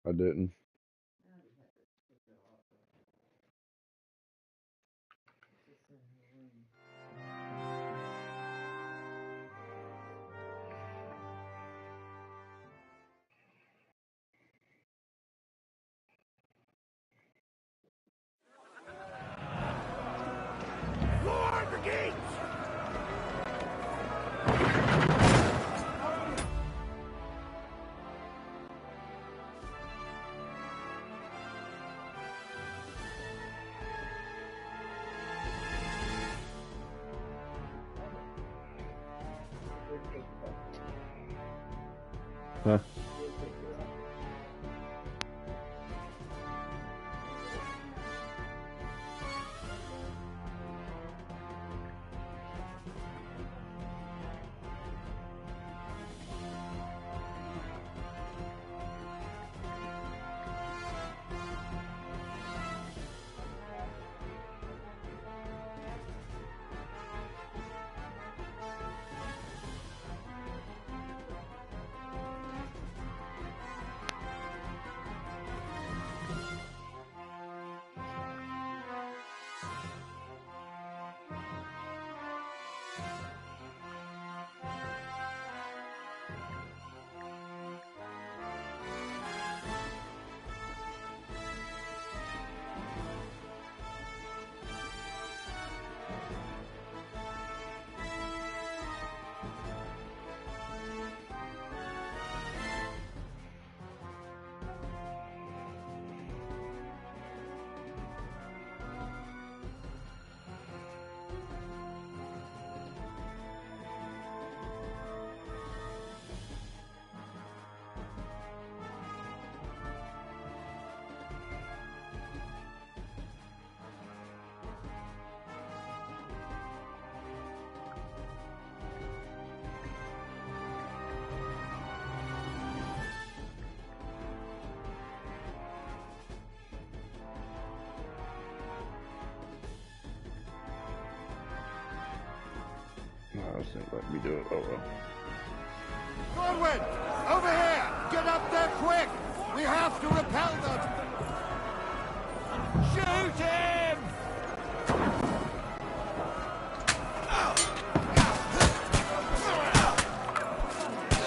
I didn't. Lord the gates! Huh? No, this ain't let me do it. Oh well. Godwin! Over here! Get up there quick! We have to repel them! Shoot him!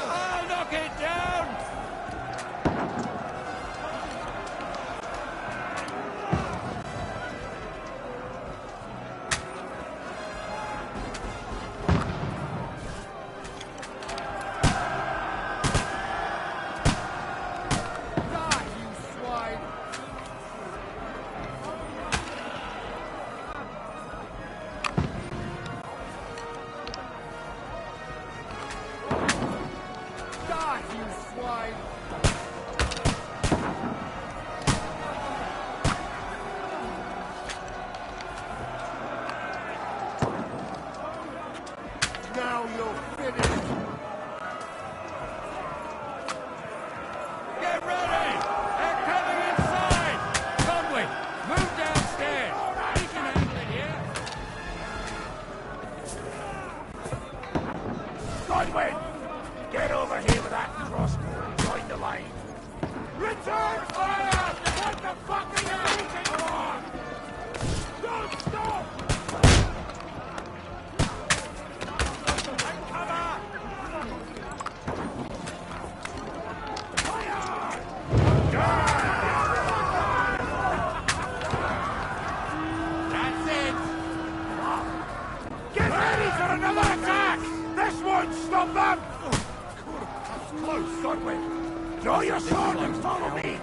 I'll knock it down! Die, you swine! Die, you swine! Now you're finished! Get ready! They're coming inside! Conway, move downstairs! We can handle it here! Godwin! Get over here with that crossbow and join the line! Return fire! What the fuck are you waiting for? Don't stop! Take cover! That's it! Get ready for another attack! This won't stop them! That's close, Godwin! Draw your sword and follow me!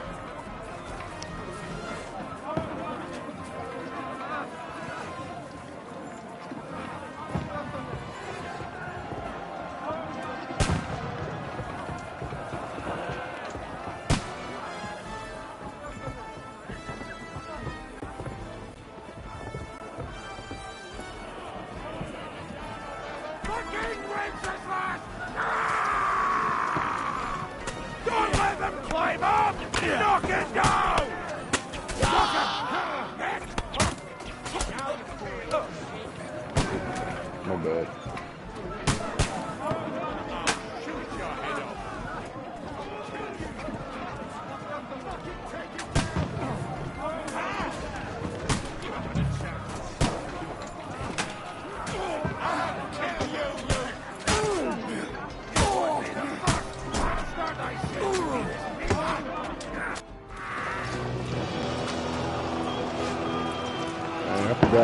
Fucking Wenceslas! Don't let them climb up! Knock it down! Knock it! My bad. Shoot your head off!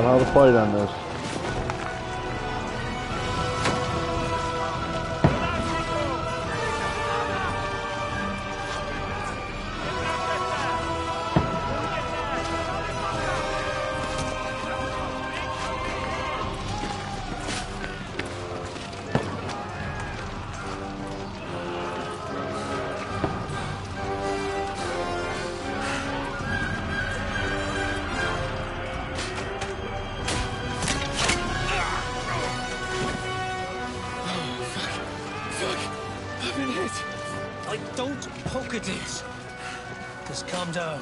how to fight on this. Just calm down.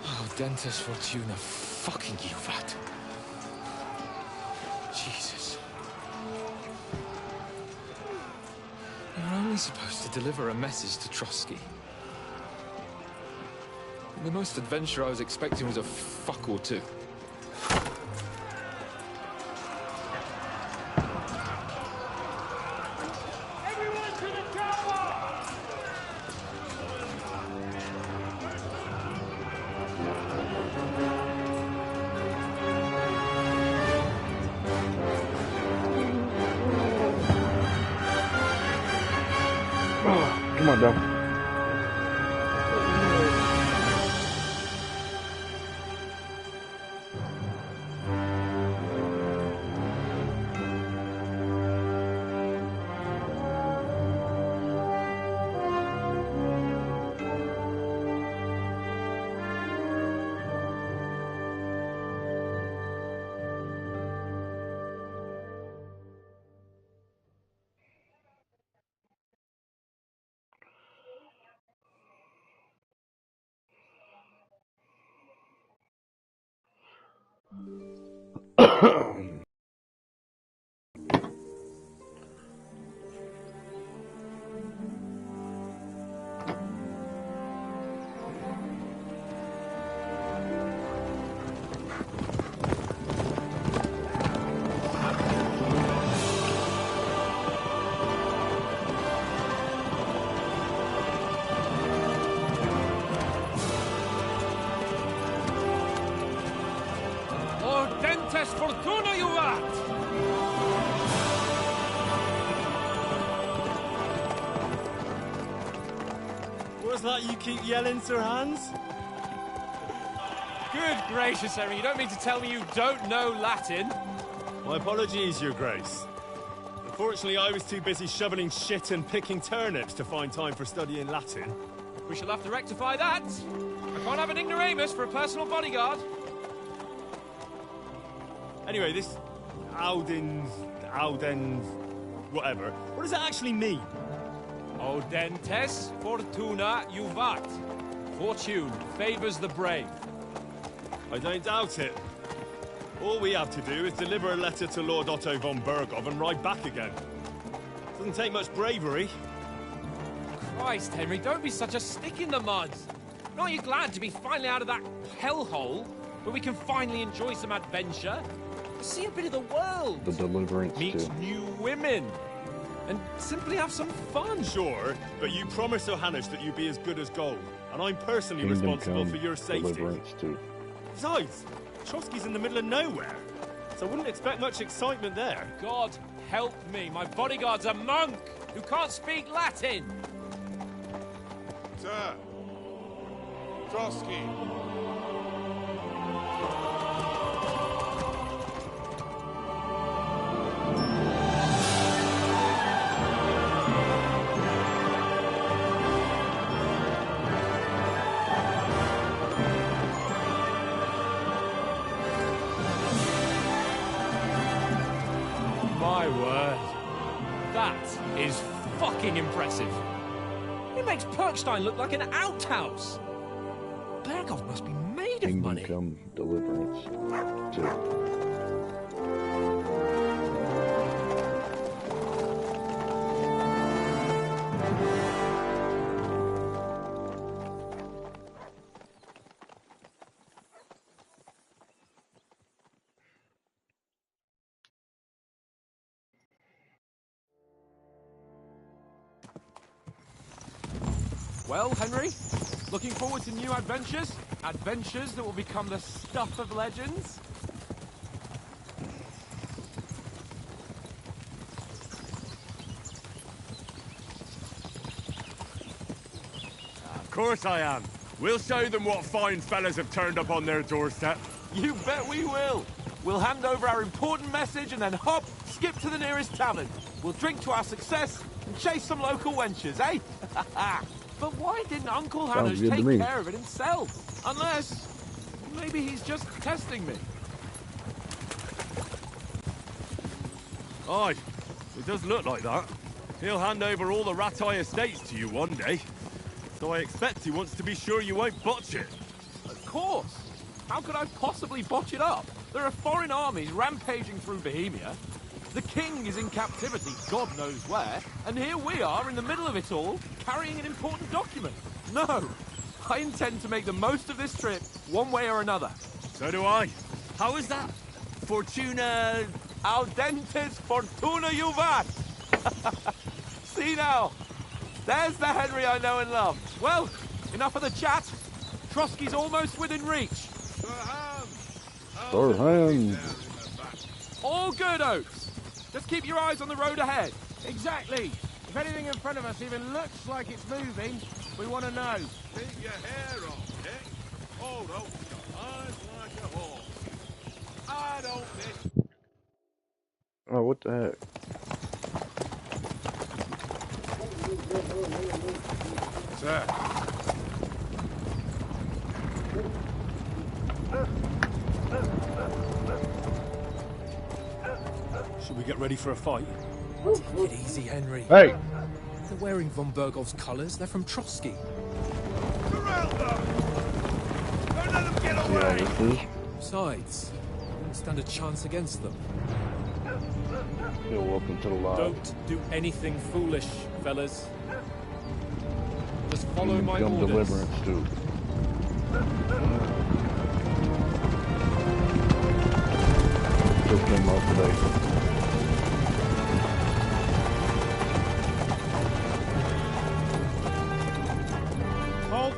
Oh, Dentes Fortuna, fucking you, vat. Jesus. You're only supposed to deliver a message to Trotsky. The most adventure I was expecting was a fuck or two. Come on, Dom. Fortuna, you vat! What's that you keep yelling, Sir Hans? Good gracious, Henry, you don't mean to tell me you don't know Latin? My apologies, Your Grace. Unfortunately, I was too busy shoveling shit and picking turnips to find time for studying Latin. We shall have to rectify that. I can't have an ignoramus for a personal bodyguard. Anyway, this Audens, whatever. What does that actually mean? Audentes fortuna juvat. Fortune favors the brave. I don't doubt it. All we have to do is deliver a letter to Lord Otto von Bergov and ride back again. Doesn't take much bravery. Christ, Henry, don't be such a stick in the mud. Aren't you glad to be finally out of that hellhole where we can finally enjoy some adventure? See a bit of the world. The Deliverance Meet 2. new women. And simply have some fun. Sure, but you promised Johannes that you'd be as good as gold. And I'm personally Kingdom responsible Come, for your safety. Deliverance 2. Besides, Trotsky's in the middle of nowhere. So I wouldn't expect much excitement there. God help me. My bodyguard's a monk who can't speak Latin. Sir! Trotsky! My word. That is fucking impressive. It makes Perkstein look like an outhouse. Bergov must be made of Kingdom money. Come, Deliverance 2. Well, Henry, Looking forward to new adventures? Adventures that will become the stuff of legends? Of course I am. We'll show them what fine fellas have turned up on their doorstep. You bet we will. We'll hand over our important message and then hop, skip to the nearest tavern. We'll drink to our success and chase some local wenches, eh? But why didn't Uncle Sounds Hanush good to take me. care of it himself? Unless, maybe he's just testing me. Aye, it does look like that. He'll hand over all the Ratai estates to you one day. So I expect he wants to be sure you won't botch it. Of course. How could I possibly botch it up? There are foreign armies rampaging through Bohemia. The king is in captivity, God knows where, and here we are in the middle of it all, carrying an important document. No, I intend to make the most of this trip, one way or another. So do I. How is that? Fortuna... Audentes fortuna juvat! See now, there's the Henry I know and love. Well, enough of the chat. Trotsky's almost within reach. Sir Hans. All good, Oates. Just keep your eyes on the road ahead. Exactly. If anything in front of us even looks like it's moving, we want to know. Keep your hair on, Dick. Hold up your eyes like a horse. I don't miss. Oh, what the heck? Sir. Should we get ready for a fight? Take it easy, Henry. Hey! They're wearing von Bergov's colours. They're from Trotsky. Surround them! Don't let them get See how away! this is? Besides, you won't stand a chance against them. Feel welcome to the live. Don't do anything foolish, fellas. Just follow my Become orders. Deliverance2. Just came out today. Halt!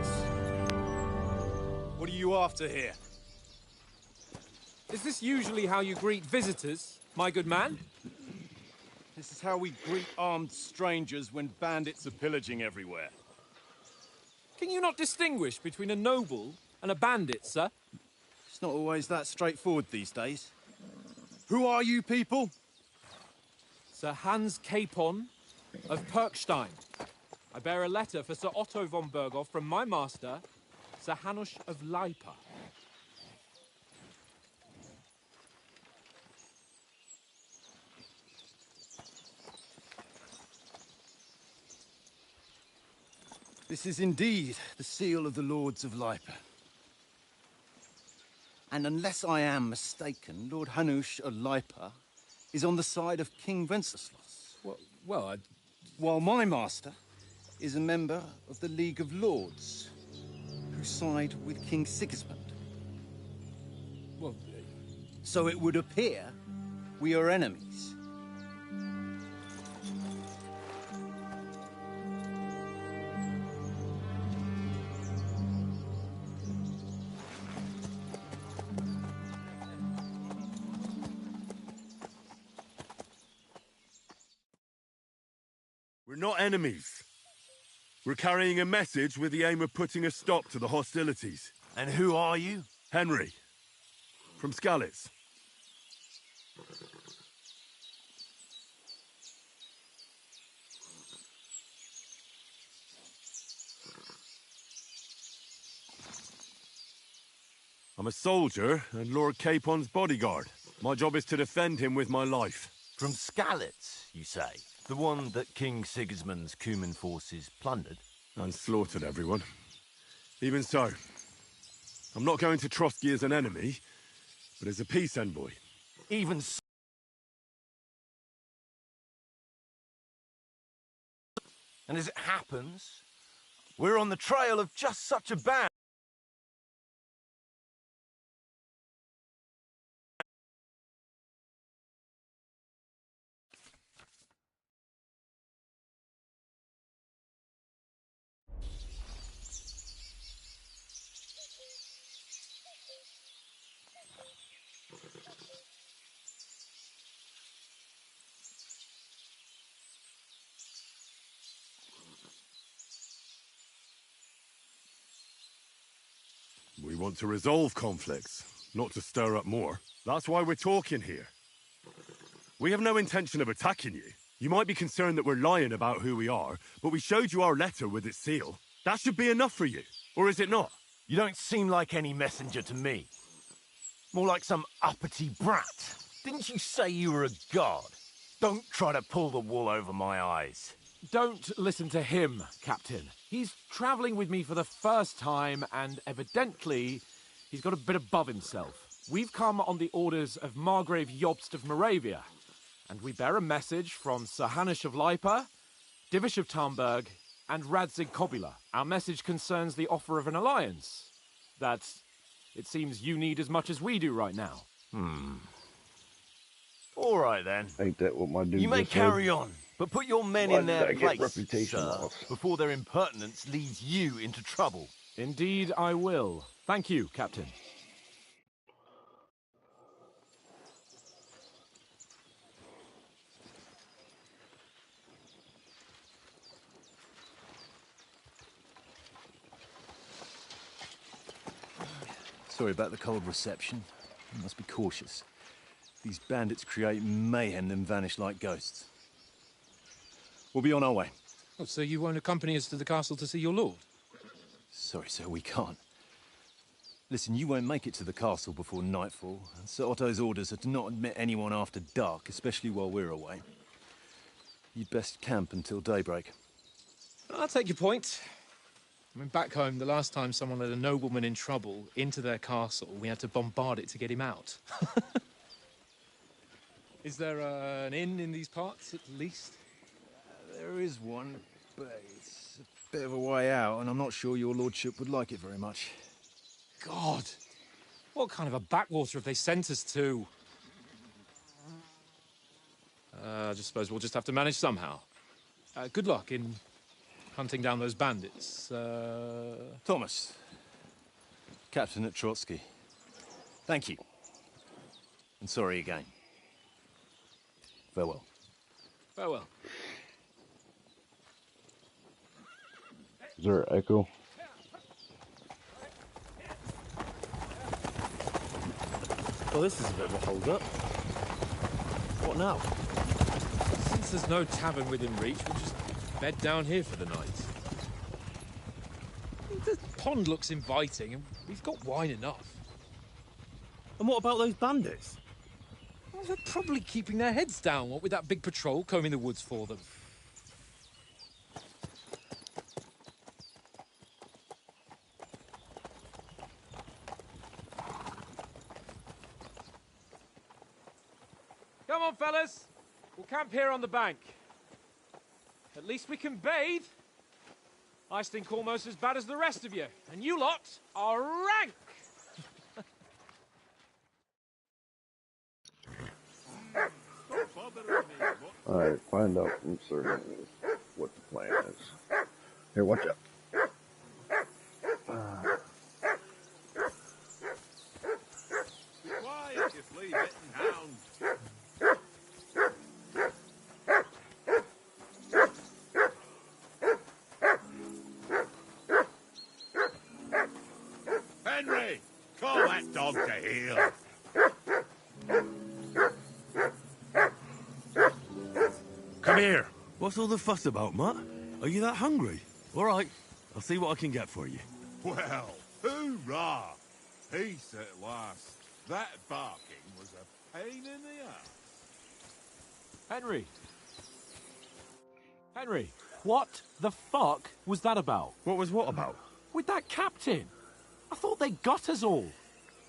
What are you after here? Is this usually how you greet visitors, my good man? This is how we greet armed strangers when bandits are pillaging everywhere. Can you not distinguish between a noble and a bandit, sir? It's not always that straightforward these days. Who are you people? Sir Hans Capon of Perkstein. I bear a letter for Sir Otto von Berghoff from my master, Sir Hanush of Lipa. This is indeed the seal of the Lords of Lipa. And unless I am mistaken, Lord Hanush of Lipa is on the side of King Wenceslas. Well, While my master is a member of the League of Lords, who side with King Sigismund. well, So it would appear we are enemies. We're not enemies. We're carrying a message with the aim of putting a stop to the hostilities. And who are you? Henry. From Skalitz. I'm a soldier and Lord Capon's bodyguard. My job is to defend him with my life. From Skalitz, you say? The one that King Sigismund's Cuman forces plundered? And slaughtered everyone. Even so, I'm not going to Trotsky as an enemy, but as a peace envoy. Even so. And as it happens, we're on the trail of just such a band. We want to resolve conflicts, not to stir up more. That's why we're talking here. We have no intention of attacking you. You might be concerned that we're lying about who we are, but we showed you our letter with its seal. That should be enough for you, or is it not? You don't seem like any messenger to me. More like some uppity brat. Didn't you say you were a god? Don't try to pull the wool over my eyes. Don't listen to him, Captain. He's travelling with me for the first time, and evidently, he's got a bit above himself. We've come on the orders of Margrave Jobst of Moravia, and we bear a message from Sir Hanush of Lipa, Divish of Tarnberg, and Radzig Kobula. Our message concerns the offer of an alliance that it seems you need as much as we do right now. All right, then. Ain't that what my dude You may just said? carry on, but put your men Why in did I their get place, reputation sir, loss? before their impertinence leads you into trouble. Indeed, I will. Thank you, Captain. Sorry about the cold reception. You must be cautious. These bandits create mayhem, then vanish like ghosts. We'll be on our way. Oh, so you won't accompany us to the castle to see your lord? Sorry, sir, we can't. Listen, you won't make it to the castle before nightfall. And Sir Otto's orders are to not admit anyone after dark, especially while we're away. You'd best camp until daybreak. I'll take your point. I mean, back home, the last time someone let a nobleman in trouble into their castle, we had to bombard it to get him out. Is there an inn in these parts, at least? There is one, but it's a bit of a way out, and I'm not sure your lordship would like it very much. God! What kind of a backwater have they sent us to? I just suppose we'll just have to manage somehow. Good luck in hunting down those bandits. Thomas, Captain at Trotsky. Thank you. And sorry again. Farewell. Farewell. Is there an echo? Well, this is a bit of a hold-up. What now? Since there's no tavern within reach, we'll just bed down here for the night. The pond looks inviting, and we've got wine enough. And what about those bandits? Well, they're probably keeping their heads down, what with that big patrol combing the woods for them. Come on, fellas. We'll camp here on the bank. At least we can bathe. I stink almost as bad as the rest of you. And you lot are rank! Alright, find out from Sir Hanush what the plan is. Here, watch out. Quiet, you flea-bitten hound. Henry, call that dog to heel. Come here. What's all the fuss about, Mutt? Are you that hungry? All right, I'll see what I can get for you. Well, hoorah! Peace at last. That barking was a pain in the ass. Henry. Henry, what the fuck was that about? What was what about? With that captain. I thought they got us all.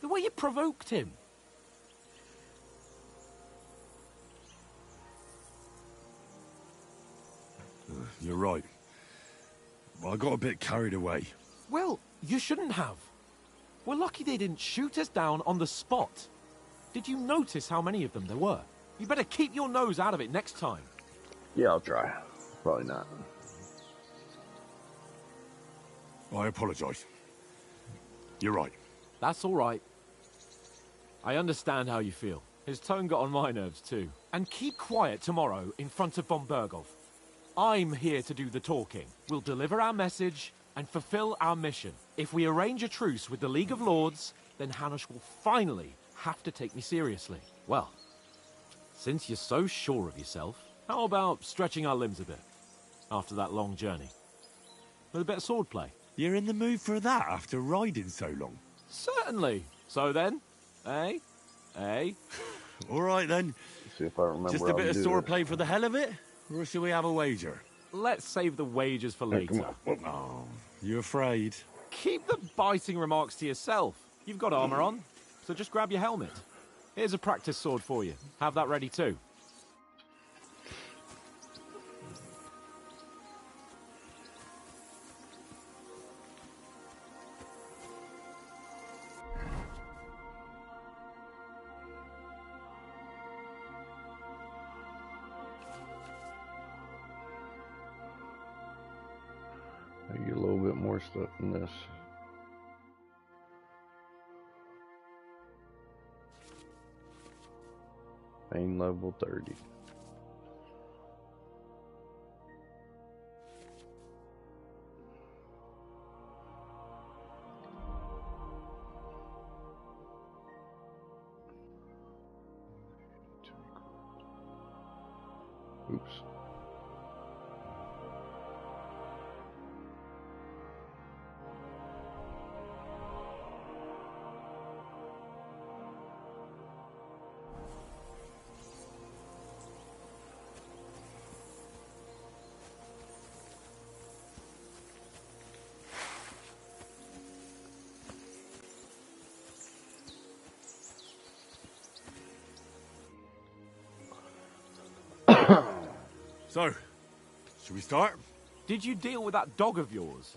The way you provoked him. You're right. I got a bit carried away. Well, you shouldn't have. We're lucky they didn't shoot us down on the spot. Did you notice how many of them there were? You better keep your nose out of it next time. Yeah, I'll try. Probably not. I apologize. You're right. That's all right. I understand how you feel. His tone got on my nerves too. And keep quiet tomorrow in front of von Berghoff. I'm here to do the talking. We'll deliver our message, and fulfill our mission. If we arrange a truce with the League of Lords, then Hanush will finally have to take me seriously. Well, since you're so sure of yourself, how about stretching our limbs a bit after that long journey? With a bit of swordplay. You're in the mood for that after riding so long? Certainly. So then, eh? Eh? All right then. See if I remember. Just a bit of swordplay for the hell of it? Or shall we have a wager? Let's save the wagers for later. Oh, you afraid? Keep the biting remarks to yourself. You've got armor on, so just grab your helmet. Here's a practice sword for you. Have that ready too. I get a little bit more stuff than this. Pain level 30. Oops. So, should we start? Did you deal with that dog of yours?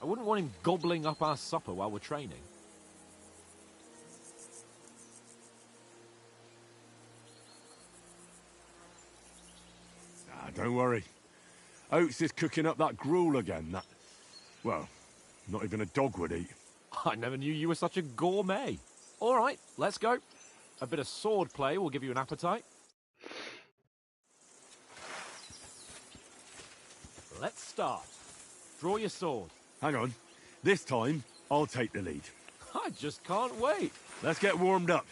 I wouldn't want him gobbling up our supper while we're training. Don't worry. Oates is cooking up that gruel again. That, well, not even a dog would eat. I never knew you were such a gourmet. All right, let's go. A bit of sword play will give you an appetite. Let's start. Draw your sword. Hang on. This time, I'll take the lead. I just can't wait. Let's get warmed up.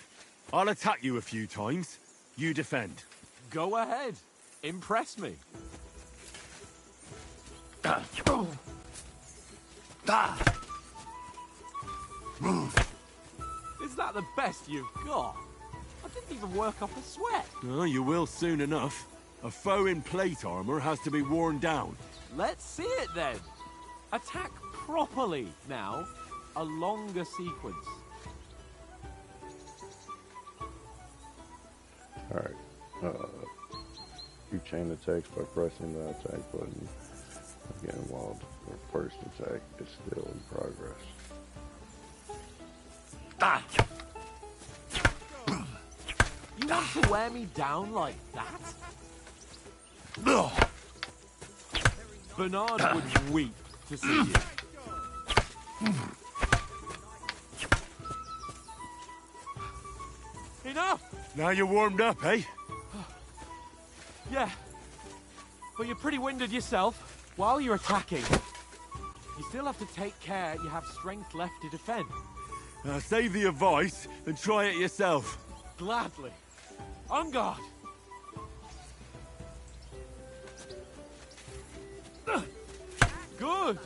I'll attack you a few times. You defend. Go ahead. Impress me. Is that the best you've got? I didn't even work up a sweat. Oh, you will soon enough. A foe in plate armor has to be worn down. Let's see it then. Attack properly now. A longer sequence. Alright. You chain attacks by pressing the attack button again while the first attack is still in progress. You want to wear me down like that? Bernard would weep to see you. Enough! Now you're warmed up, eh? Yeah. But you're pretty winded yourself while you're attacking. You still have to take care you have strength left to defend. Save the advice and try it yourself. Gladly. On guard. Good.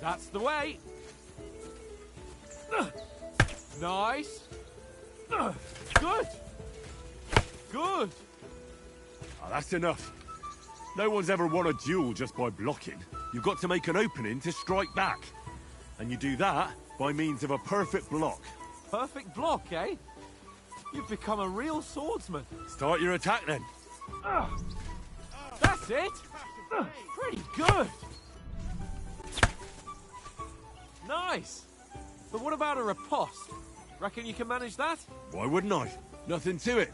That's the way. Nice. Good. Good. Oh, that's enough. No one's ever won a duel just by blocking. You've got to make an opening to strike back. And you do that by means of a perfect block. Perfect block, eh? You've become a real swordsman. Start your attack then. That's it. Pretty good. Nice. But what about a riposte? Reckon you can manage that? Why wouldn't I? Nothing to it.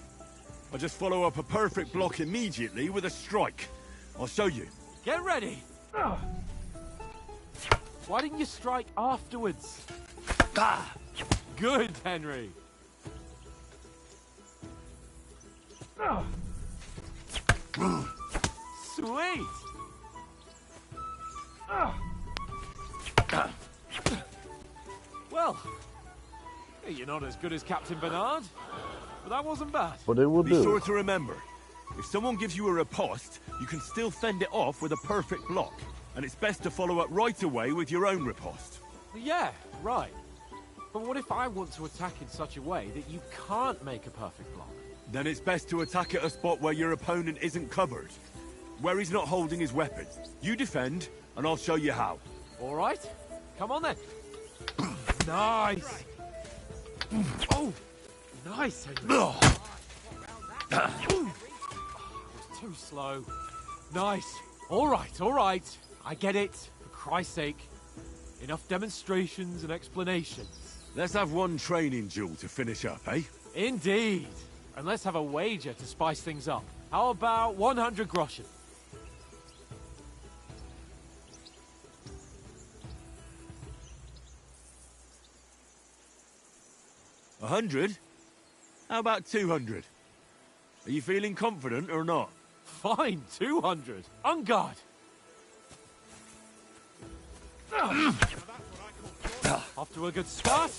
I just follow up a perfect block immediately with a strike. I'll show you. Get ready. Why didn't you strike afterwards? Good, Henry. Sweet. Well, you're not as good as Captain Bernard, but that wasn't bad. But it will Be do. sure to remember, if someone gives you a riposte, you can still fend it off with a perfect block. And it's best to follow up right away with your own riposte. Yeah, right. But what if I want to attack in such a way that you can't make a perfect block? Then it's best to attack at a spot where your opponent isn't covered. Where he's not holding his weapon. You defend, and I'll show you how. All right. Come on then. Nice. Oh, nice, Henry. Was too slow. Nice. All right. I get it. For Christ's sake. Enough demonstrations and explanations. Let's have one training duel to finish up, eh? Indeed. And let's have a wager to spice things up. How about 100 groschen? $100? How about 200? Are you feeling confident or not? Fine, 200. On guard. Off to a good start.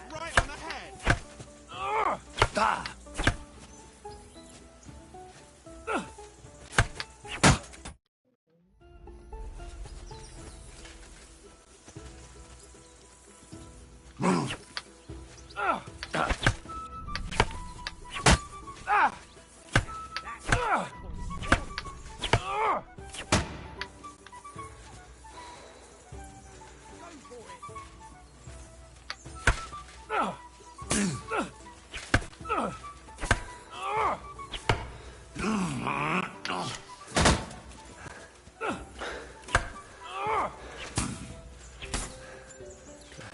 Right on the head.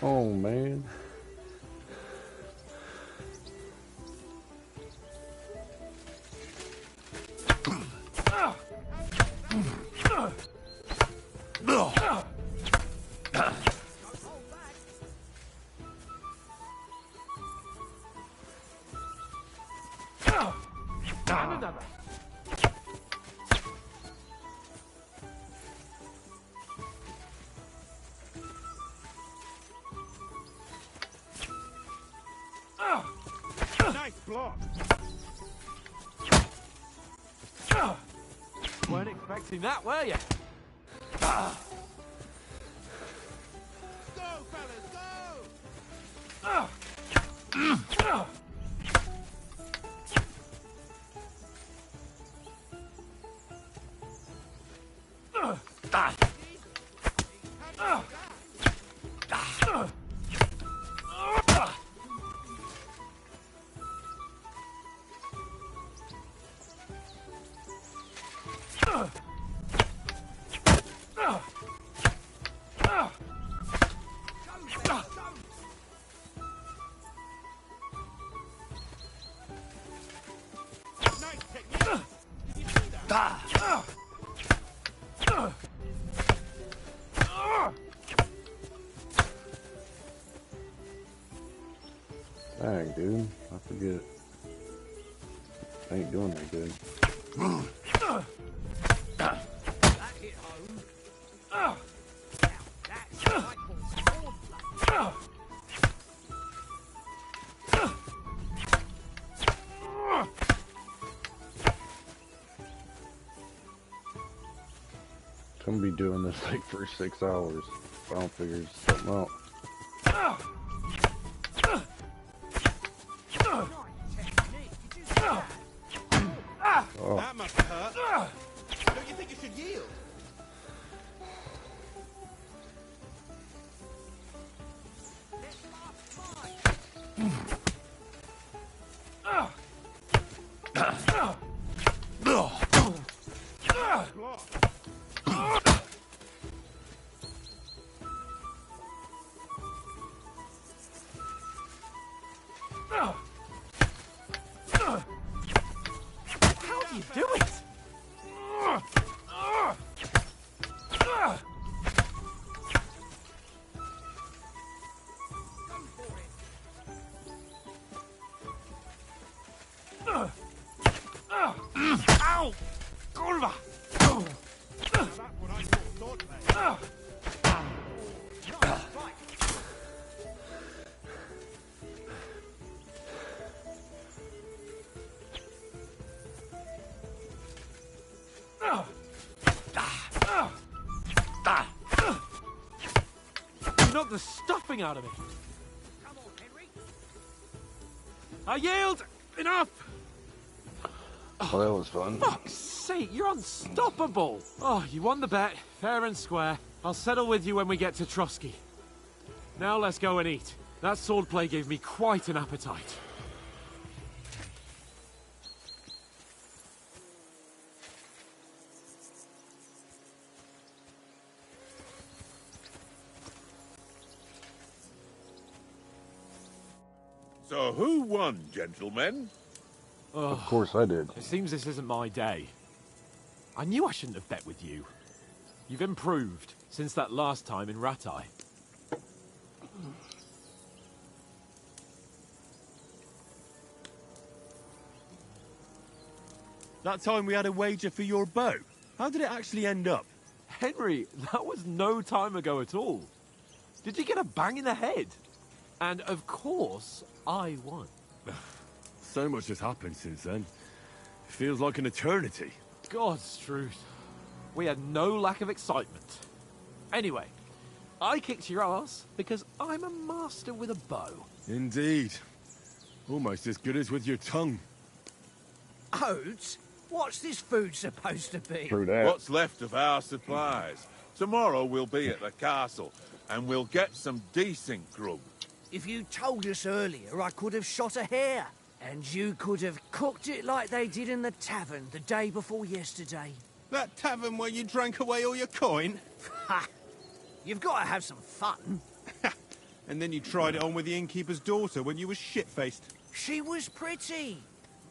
Oh man. And another. Nice block. Weren't expecting that, were you? Go, fellas, go! Nice technique. Did you see that? Dang, dude. I forget. I ain't doing that good. That hit home. That's what I call swordplay. I'm gonna be doing this like for 6 hours. If I don't figure something out. Oh. That must hurt. Don't you think you should yield? stuffing out of me. Come on, Henry. I yield! Enough! Well, that was fun. Fuck's sake, you're unstoppable! Oh, you won the bet, fair and square. I'll settle with you when we get to Trotsky. Now let's go and eat. That swordplay gave me quite an appetite. So who won, gentlemen? Of course I did. It seems this isn't my day. I knew I shouldn't have bet with you. You've improved since that last time in Ratai. That time we had a wager for your bow. How did it actually end up? Henry, that was no time ago at all. Did you get a bang in the head? And of course, I won. So much has happened since then. It feels like an eternity. God's truth. We had no lack of excitement. Anyway, I kicked your ass because I'm a master with a bow. Indeed. Almost as good as with your tongue. Oats? What's this food supposed to be? True that. What's left of our supplies? Tomorrow we'll be at the castle, and we'll get some decent grub. If you told us earlier, I could have shot a hare. And you could have cooked it like they did in the tavern the day before yesterday. That tavern where you drank away all your coin? Ha! You've got to have some fun. And then you tried it on with the innkeeper's daughter when you were shit-faced. She was pretty.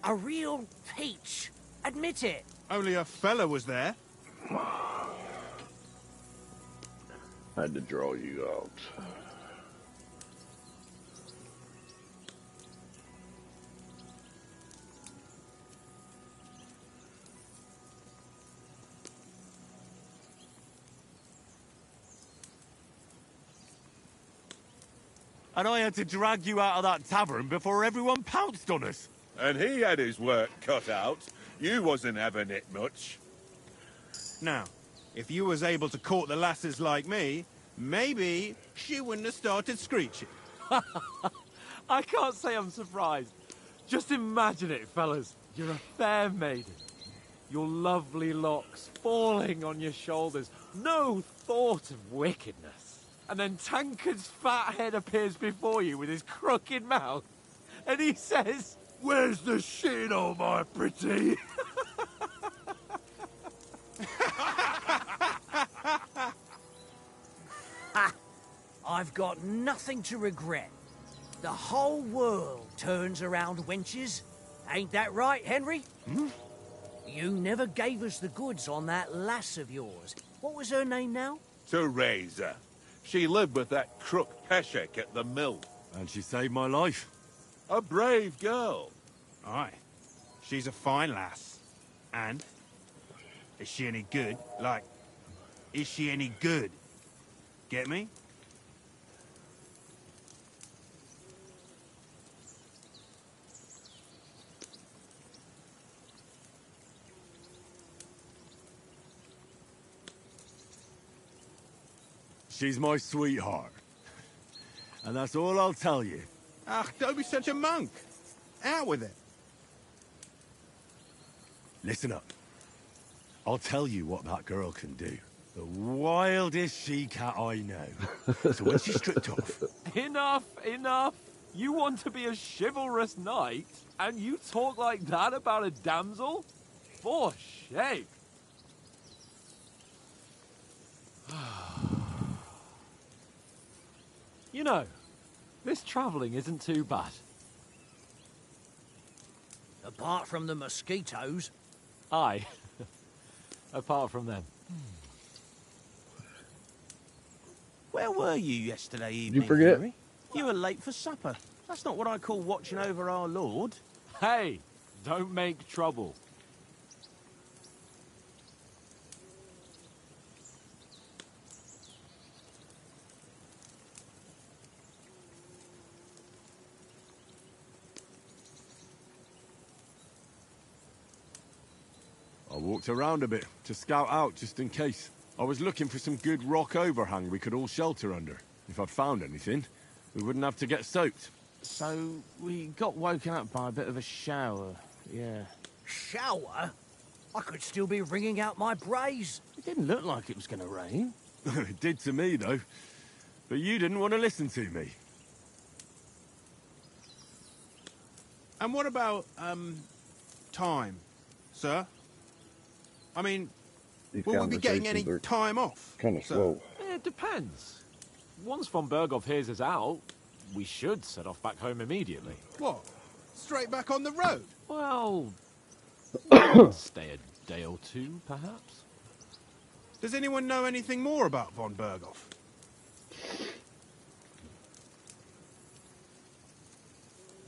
A real peach. Admit it. Only a fella was there. I had to draw you out. And I had to drag you out of that tavern before everyone pounced on us. And he had his work cut out. You wasn't having it much. Now, if you was able to court the lasses like me, maybe she wouldn't have started screeching. I can't say I'm surprised. Just imagine it, fellas. You're a fair maiden. Your lovely locks falling on your shoulders. No thought of wickedness. And then Tankard's fat head appears before you with his crooked mouth. And he says, "Where's the shit, oh my pretty?" I've got nothing to regret. The whole world turns around wenches. Ain't that right, Henry? Hmm? You never gave us the goods on that lass of yours. What was her name now? Teresa. She lived with that crook Peshek at the mill. And she saved my life. A brave girl. Aye. She's a fine lass. And? Is she any good? Like, is she any good? Get me? She's my sweetheart. And that's all I'll tell you. Ah, don't be such a monk. Out with it. Listen up. I'll tell you what that girl can do. The wildest she-cat I know. So when she's stripped off... Enough, enough. You want to be a chivalrous knight, and you talk like that about a damsel? For shame. You know, this travelling isn't too bad. Apart from the mosquitoes. Aye. Apart from them. Where were you yesterday evening, You forget? Henry? You were late for supper. That's not what I call watching over our Lord. Hey, don't make trouble. I walked around a bit to scout out just in case. I was looking for some good rock overhang we could all shelter under. If I'd found anything, we wouldn't have to get soaked. So, we got woken up by a bit of a shower, yeah. Shower? I could still be wringing out my brays. It didn't look like it was gonna rain. It did to me, though. But you didn't want to listen to me. And what about, time, sir? I mean, These will we be getting any conversations are time off? kind of sir? slow. It depends. Once von Berghoff hears us out, we should set off back home immediately. What? Straight back on the road? Well, stay a day or two, perhaps. Does anyone know anything more about von Berghoff?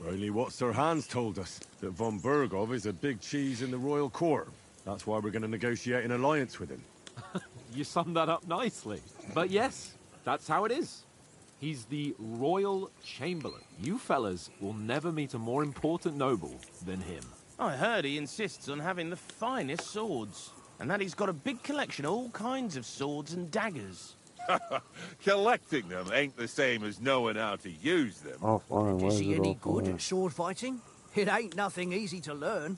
Only what Sir Hans told us, that von Berghoff is a big cheese in the royal court. That's why we're going to negotiate an alliance with him. You summed that up nicely. But yes, that's how it is. He's the Royal Chamberlain. You fellas will never meet a more important noble than him. I heard he insists on having the finest swords, and that he's got a big collection of all kinds of swords and daggers. Collecting them ain't the same as knowing how to use them. Offline, Is he any offline? good at sword fighting? It ain't nothing easy to learn.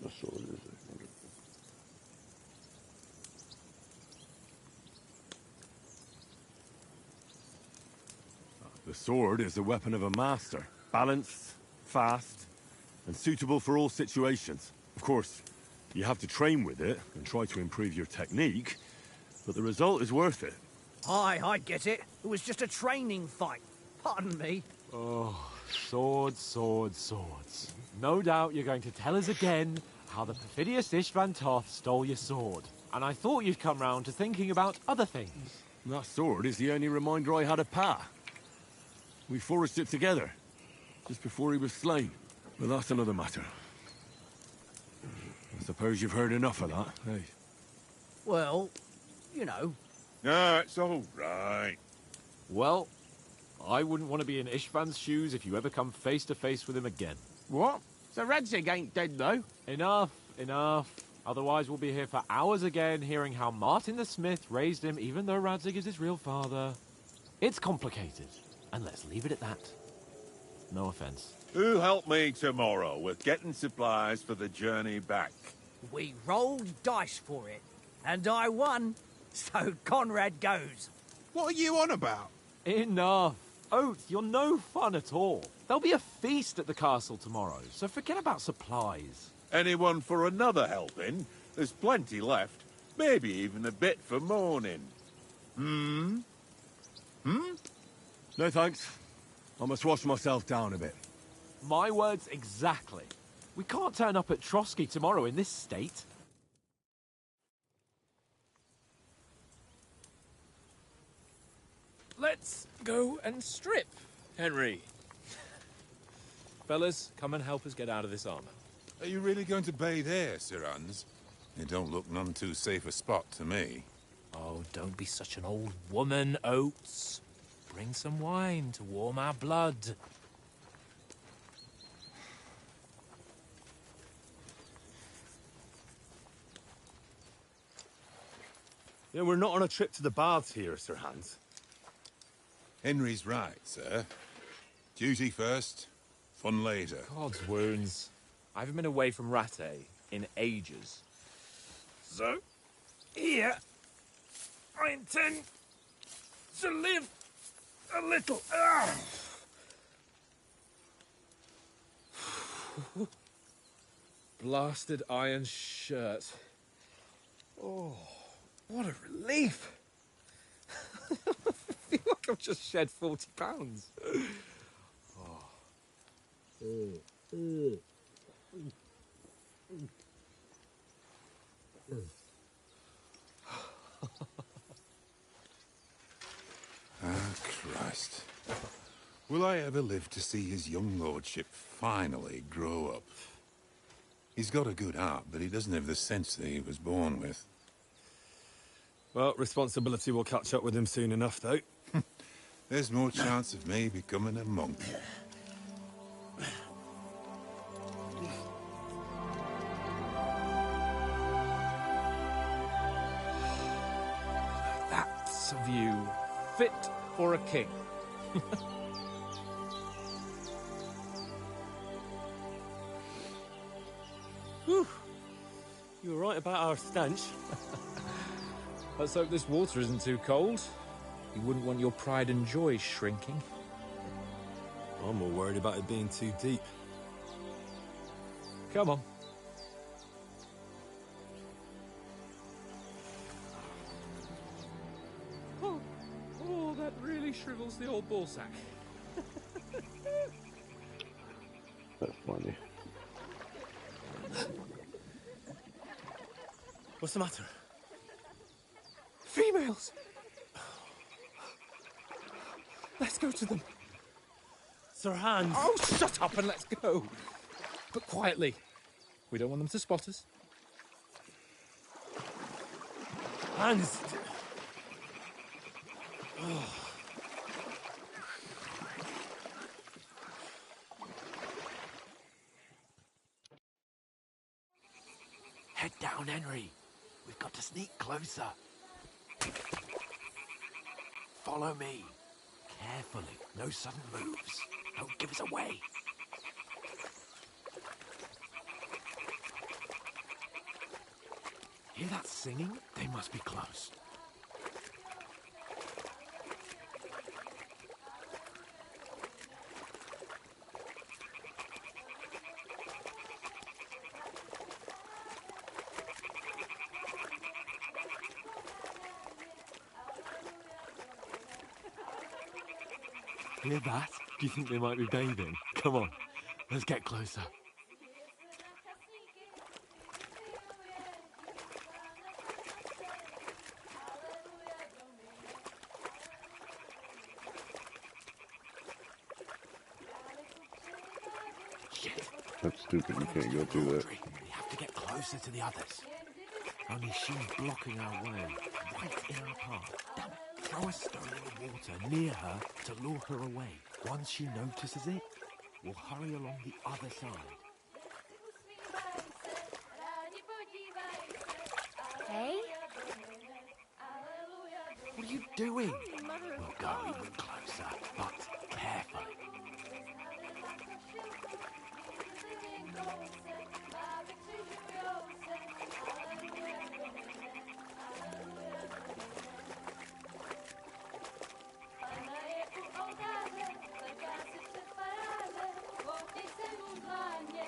The sword is. The sword is the weapon of a master. Balanced, fast, and suitable for all situations. Of course, you have to train with it and try to improve your technique, but the result is worth it. Aye, I get it. It was just a training fight. Pardon me. Oh, swords, swords, swords. No doubt you're going to tell us again how the perfidious Istvan Toth stole your sword. And I thought you'd come round to thinking about other things. That sword is the only reminder I had of Pa. We forged it together, just before he was slain. But that's another matter. I suppose you've heard enough of that, eh? Well, you know. No, it's all right. Well, I wouldn't want to be in Istvan's shoes if you ever come face to face with him again. What? So Radzig ain't dead, though? Enough, enough. Otherwise we'll be here for hours again hearing how Martin the Smith raised him even though Radzig is his real father. It's complicated, and let's leave it at that. No offense. Who'll help me tomorrow with getting supplies for the journey back? We rolled dice for it, and I won. So Conrad goes. What are you on about? Enough. Oath, you're no fun at all. There'll be a feast at the castle tomorrow, so forget about supplies. Anyone for another helping? There's plenty left. Maybe even a bit for morning. Hmm? No thanks. I must wash myself down a bit. My words exactly. We can't turn up at Trotsky tomorrow in this state. Let's go and strip, Henry. Fellas, come and help us get out of this armor. Are you really going to bathe here, Sir Hans? It don't look none too safe a spot to me. Oh, don't be such an old woman, Oates. Bring some wine to warm our blood. Yeah, we're not on a trip to the baths here, Sir Hans. Henry's right, sir. Duty first, fun later. God's wounds. I haven't been away from Rattay in ages. So, here, I intend to live a little. Blasted iron shirt. Oh, what a relief. I feel like I've just shed 40 pounds. Christ. Will I ever live to see his young lordship finally grow up? He's got a good heart, but he doesn't have the sense that he was born with. Well, responsibility will catch up with him soon enough, though. There's more chance of me becoming a monk. That's a view fit for a king. Whew. You were right about our stench. Let's hope this water isn't too cold. You wouldn't want your pride and joy shrinking. I'm more worried about it being too deep. Come on. Oh, that really shrivels the old ballsack. That's funny. What's the matter? Females! Let's go to them. Sir Hans! Oh, shut up and let's go. But quietly. We don't want them to spot us. Hans! Oh. Head down, Henry. We've got to sneak closer. Follow me. Carefully. No sudden moves. Don't give us away. Hear that singing? They must be close. Hear that? Do you think they might be bathing? Come on, let's get closer. Shit. That's stupid. You can't go through that. We have to get closer to the others. Only she's blocking our way, right in our path. Damn it. Throw a stone in the water near her to lure her away. Once she notices it, we'll hurry along the other side. Hey? What are you doing? We'll go even closer, but carefully.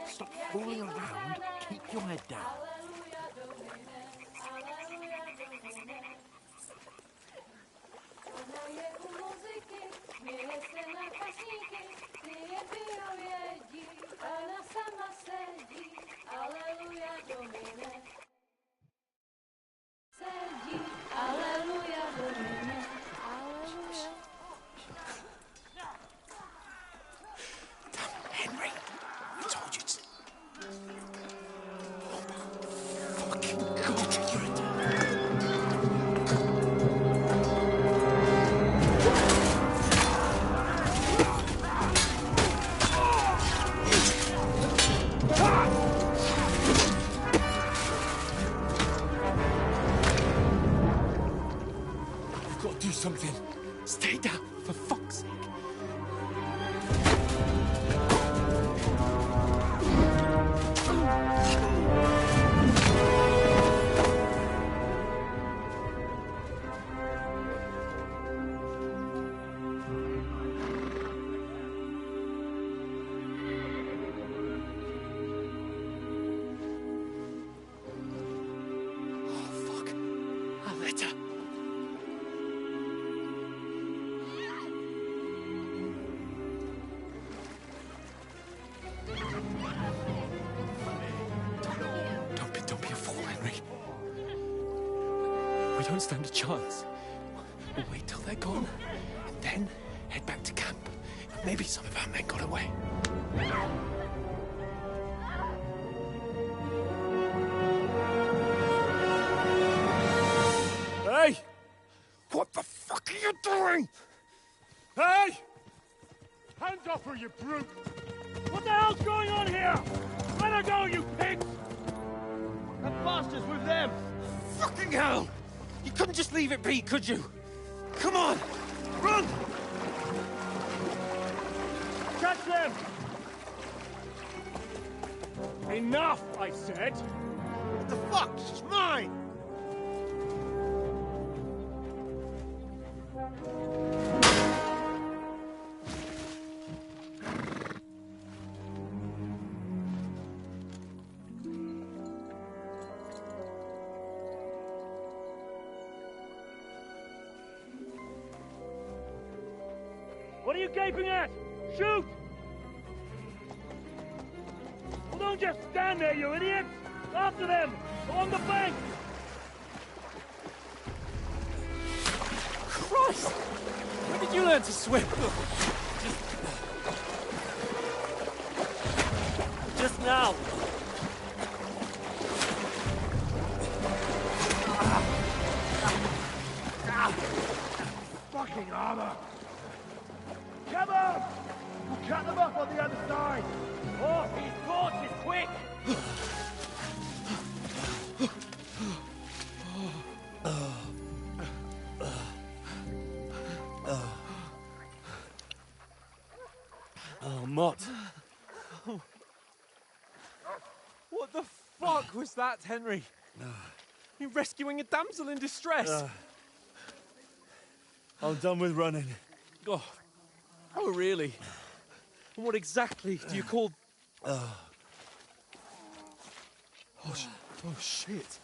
Stop fooling around. Keep your head down. Henry, I told you to. Fucking God, you're a We've got to do something. Stay down, for fuck's sake. Don't be a fool, Henry. We don't stand a chance. We'll wait till they're gone, and then head back to camp. Maybe some of our men got away. Hey! doing? Hey! Hands off her, you brute! What the hell's going on here? Let her go, you pigs! That bastard's with them! Fucking hell! You couldn't just leave it be, could you? Come on! Run! Catch them! Enough, I said! What the fuck? She's mine! What are you gaping at? Shoot! Well, don't just stand there, you idiots! After them! Along the bank! Christ! When did you learn to swim? Just now! Fucking armor! Come on! We'll cut them off on the other side! Oh, these torches, quick! Oh, Mott. What the fuck was that, Henry? You rescuing a damsel in distress? I'm done with running. Oh, really? And what exactly do you call... Oh, shit.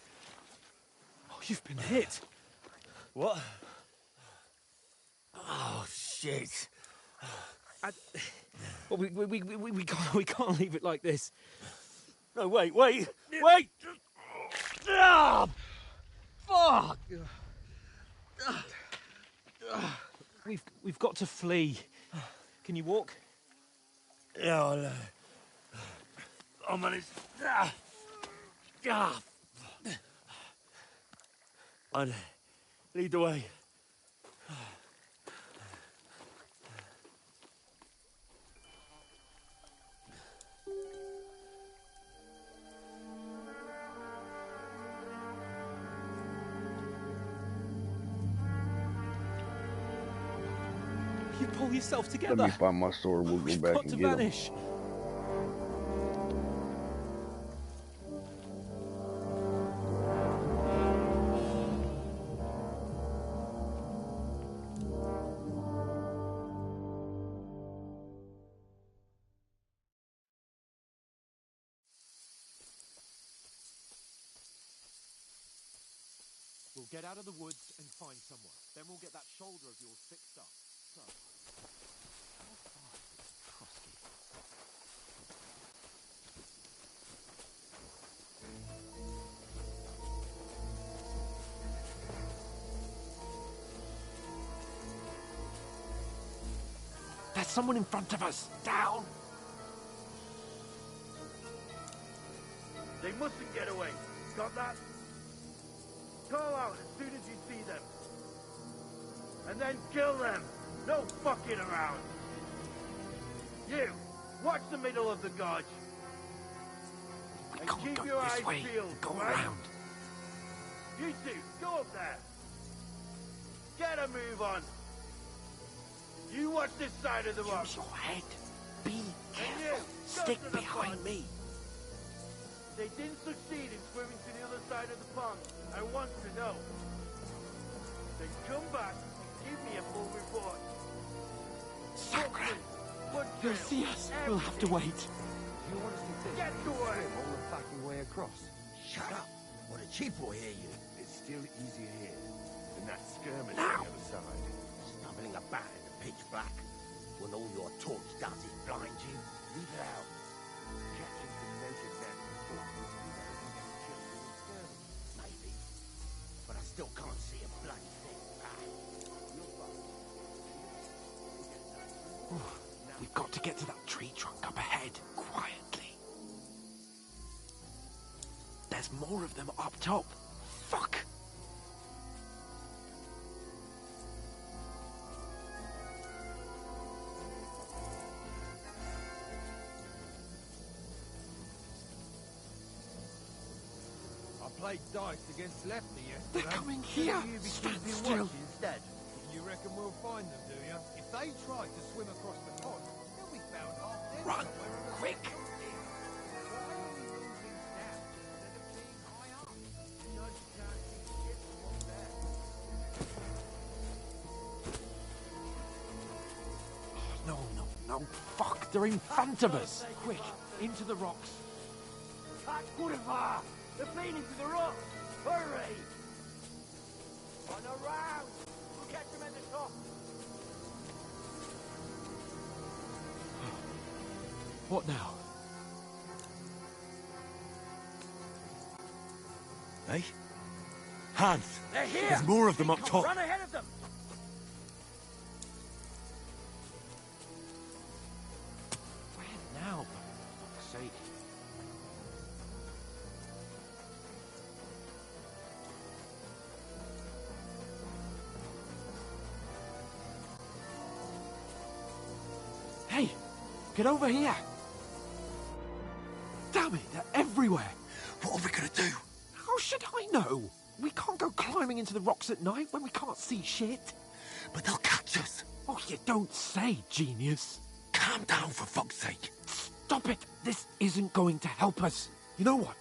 Oh, you've been hit. What? Oh, shit. Well, we can't leave it like this. No, wait! Wait! Ah, fuck! We've got to flee. Can you walk? Yeah, I'll manage. I'd lead the way. You pull yourself together. Let me find my sword. We'll go We've back got and to get him. vanish. We'll get out of the woods and find somewhere. Then we'll get that shoulder of yours fixed up. So, how far is Trusky? There's someone in front of us! Down! They mustn't get away. Got that? Call out as soon as you see them. And then kill them. No fucking around. You, watch the middle of the gorge. We and can't keep go your this eyes way. peeled, Go right? around. You two, go up there. Get a move on. You watch this side of the rock. Use your head. Be And careful. you, go Stick to the behind front. me. They didn't succeed in swimming to the other side of the pond. I want to know. Then come back and give me a full report. Sacre! They'll see us. We'll have to wait. You want us to think? Get away! All the fucking way across. Shut up, or the chief will hear you. It's still easier here than that skirmish Now. on the other side. Stumbling about in the pitch black, when all your torch does is blind you. Leave it out. Catching some naked men. Maybe. But I still can't see a bloody thing. We've got to get to that tree trunk up ahead, quietly. There's more of them up top. Fuck! played dice against Lefty yesterday. They're coming here. You be Stand keeping still. watch instead. You reckon we'll find them, do you? If they try to swim across the pond, they'll be found half dead. Run, somewhere on the quick. Why are we moving down instead of being high up? Judge can't see shit from up there. No, no, no. Fuck, they're in front of us. Quick, into the rocks. Cut Gulliver! They're feeding to the rock! Hurry! On a round! We'll catch them at the top! What now? Eh? Hans! They're here! There's more of them up top. Run ahead of them! Where now, for fuck's sake? Hey, get over here! Damn it, they're everywhere! What are we gonna do? How should I know? We can't go climbing into the rocks at night when we can't see shit. But they'll catch us. Oh, you don't say, genius. Calm down, for fuck's sake. Stop it. This isn't going to help us. You know what?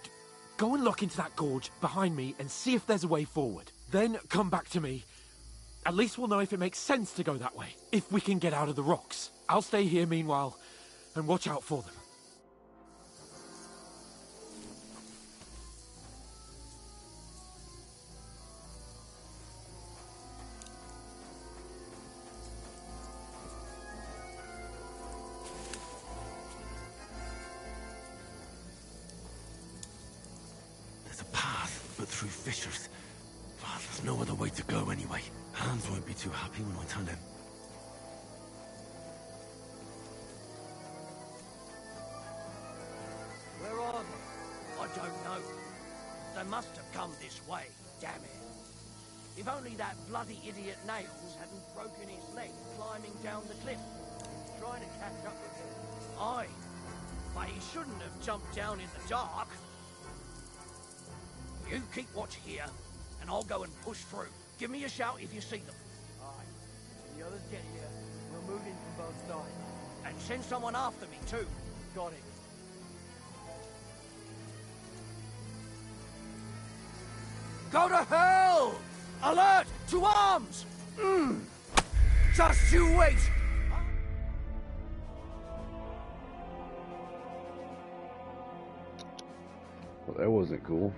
Go and look into that gorge behind me and see if there's a way forward. Then come back to me. At least we'll know if it makes sense to go that way. If we can get out of the rocks. I'll stay here meanwhile and watch out for them. There's a path, but through fissures. Well, there's no other way to go anyway. Hans won't be too happy when I tell him. Where are they? I don't know. They must have come this way, damn it. If only that bloody idiot Nails hadn't broken his leg climbing down the cliff, trying to catch up with him. Aye, but he shouldn't have jumped down in the dark. You keep watch here, and I'll go and push through. Give me a shout if you see them. Aye. When the others get here, we'll move in from both sides. And send someone after me, too. Got it. Go to hell! Alert! To arms! Just you wait! Well, that wasn't cool.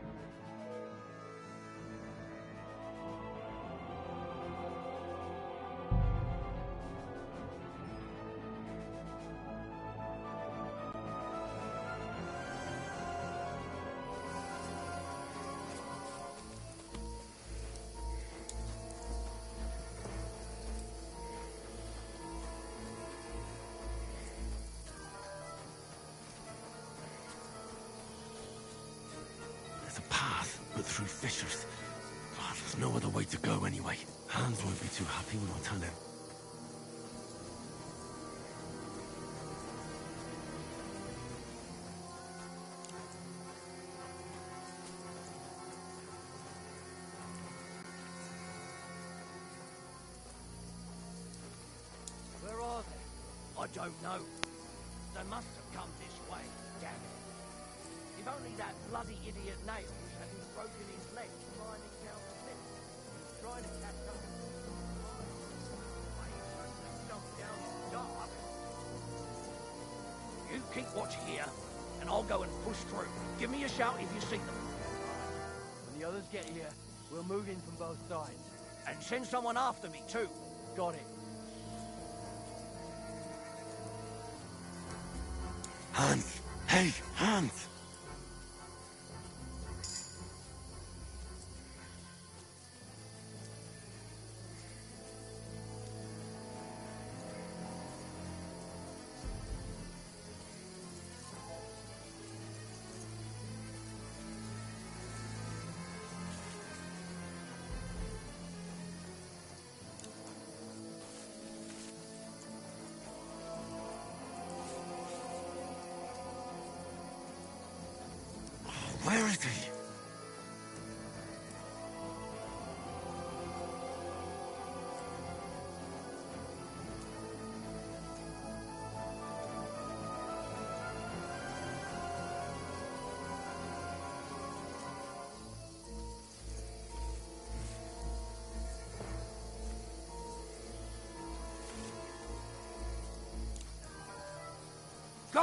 There's a path, but through fissures. Well, there's no other way to go anyway. Hans won't be too happy when I tell him. Where are they? I don't know. They must have come this way, damn it. If only that bloody idiot Nails hadn't broken his leg climbing down the cliff. He's trying to catch up. Why he shouldn't have jumped down in the dark. You keep watch here, and I'll go and push through. Give me a shout if you see them. When the others get here, we'll move in from both sides. And send someone after me, too. Got it. Hans! Hey, Hans! Where is he?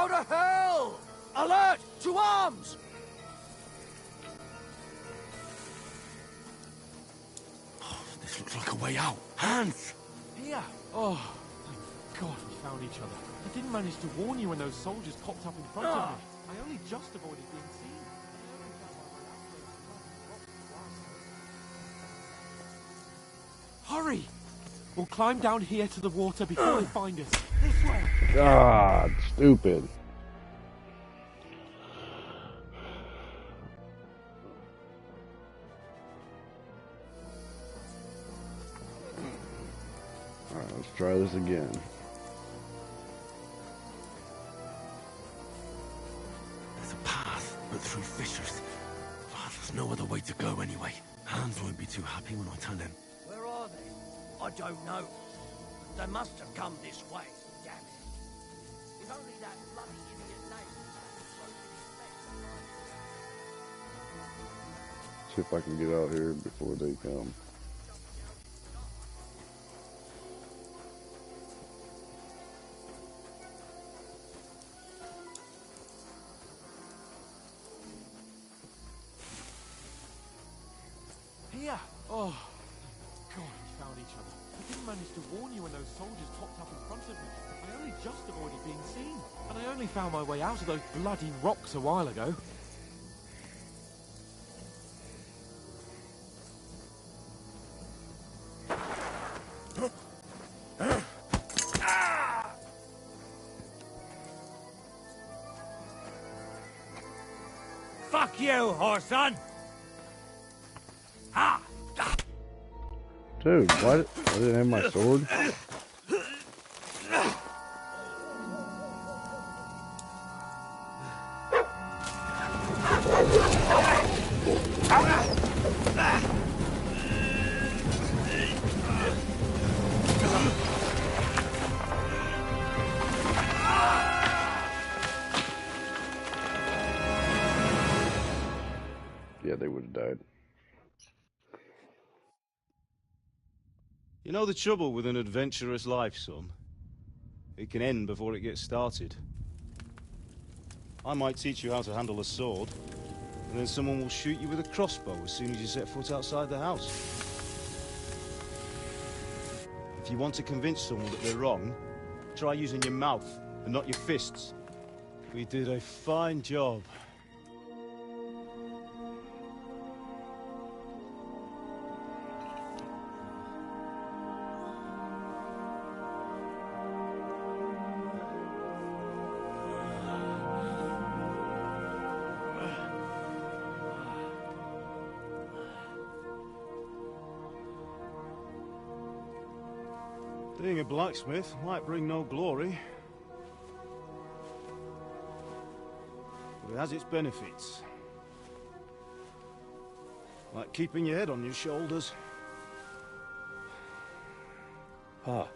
How to hell! Alert! To arms! This looks like a way out. Hands! Here! Oh, thank God we found each other. I didn't manage to warn you when those soldiers popped up in front of me. I only just avoided being seen. Hurry! We'll climb down here to the water before they find us. This way! God, stupid. Alright, let's try this again. There's a path, but through fissures. Oh, there's no other way to go anyway. Hans won't be too happy when I tell him. Where are they? I don't know. They must have come this way. Damn it. If only that bloody idiot nail hadn't broken his leg. See if I can get out here before they come. Here! Oh, thank God we found each other. I didn't manage to warn you when those soldiers popped up in front of me. I only just avoided being seen. And I only found my way out of those bloody rocks a while ago. Fuck you, Horson! Ha! Dude, why didn't I have my sword? Yeah, they would have died. You know the trouble with an adventurous life, son? It can end before it gets started. I might teach you how to handle a sword, and then someone will shoot you with a crossbow as soon as you set foot outside the house. If you want to convince someone that they're wrong, try using your mouth and not your fists. We did a fine job. Being a blacksmith might bring no glory, but it has its benefits. Like keeping your head on your shoulders. Ah,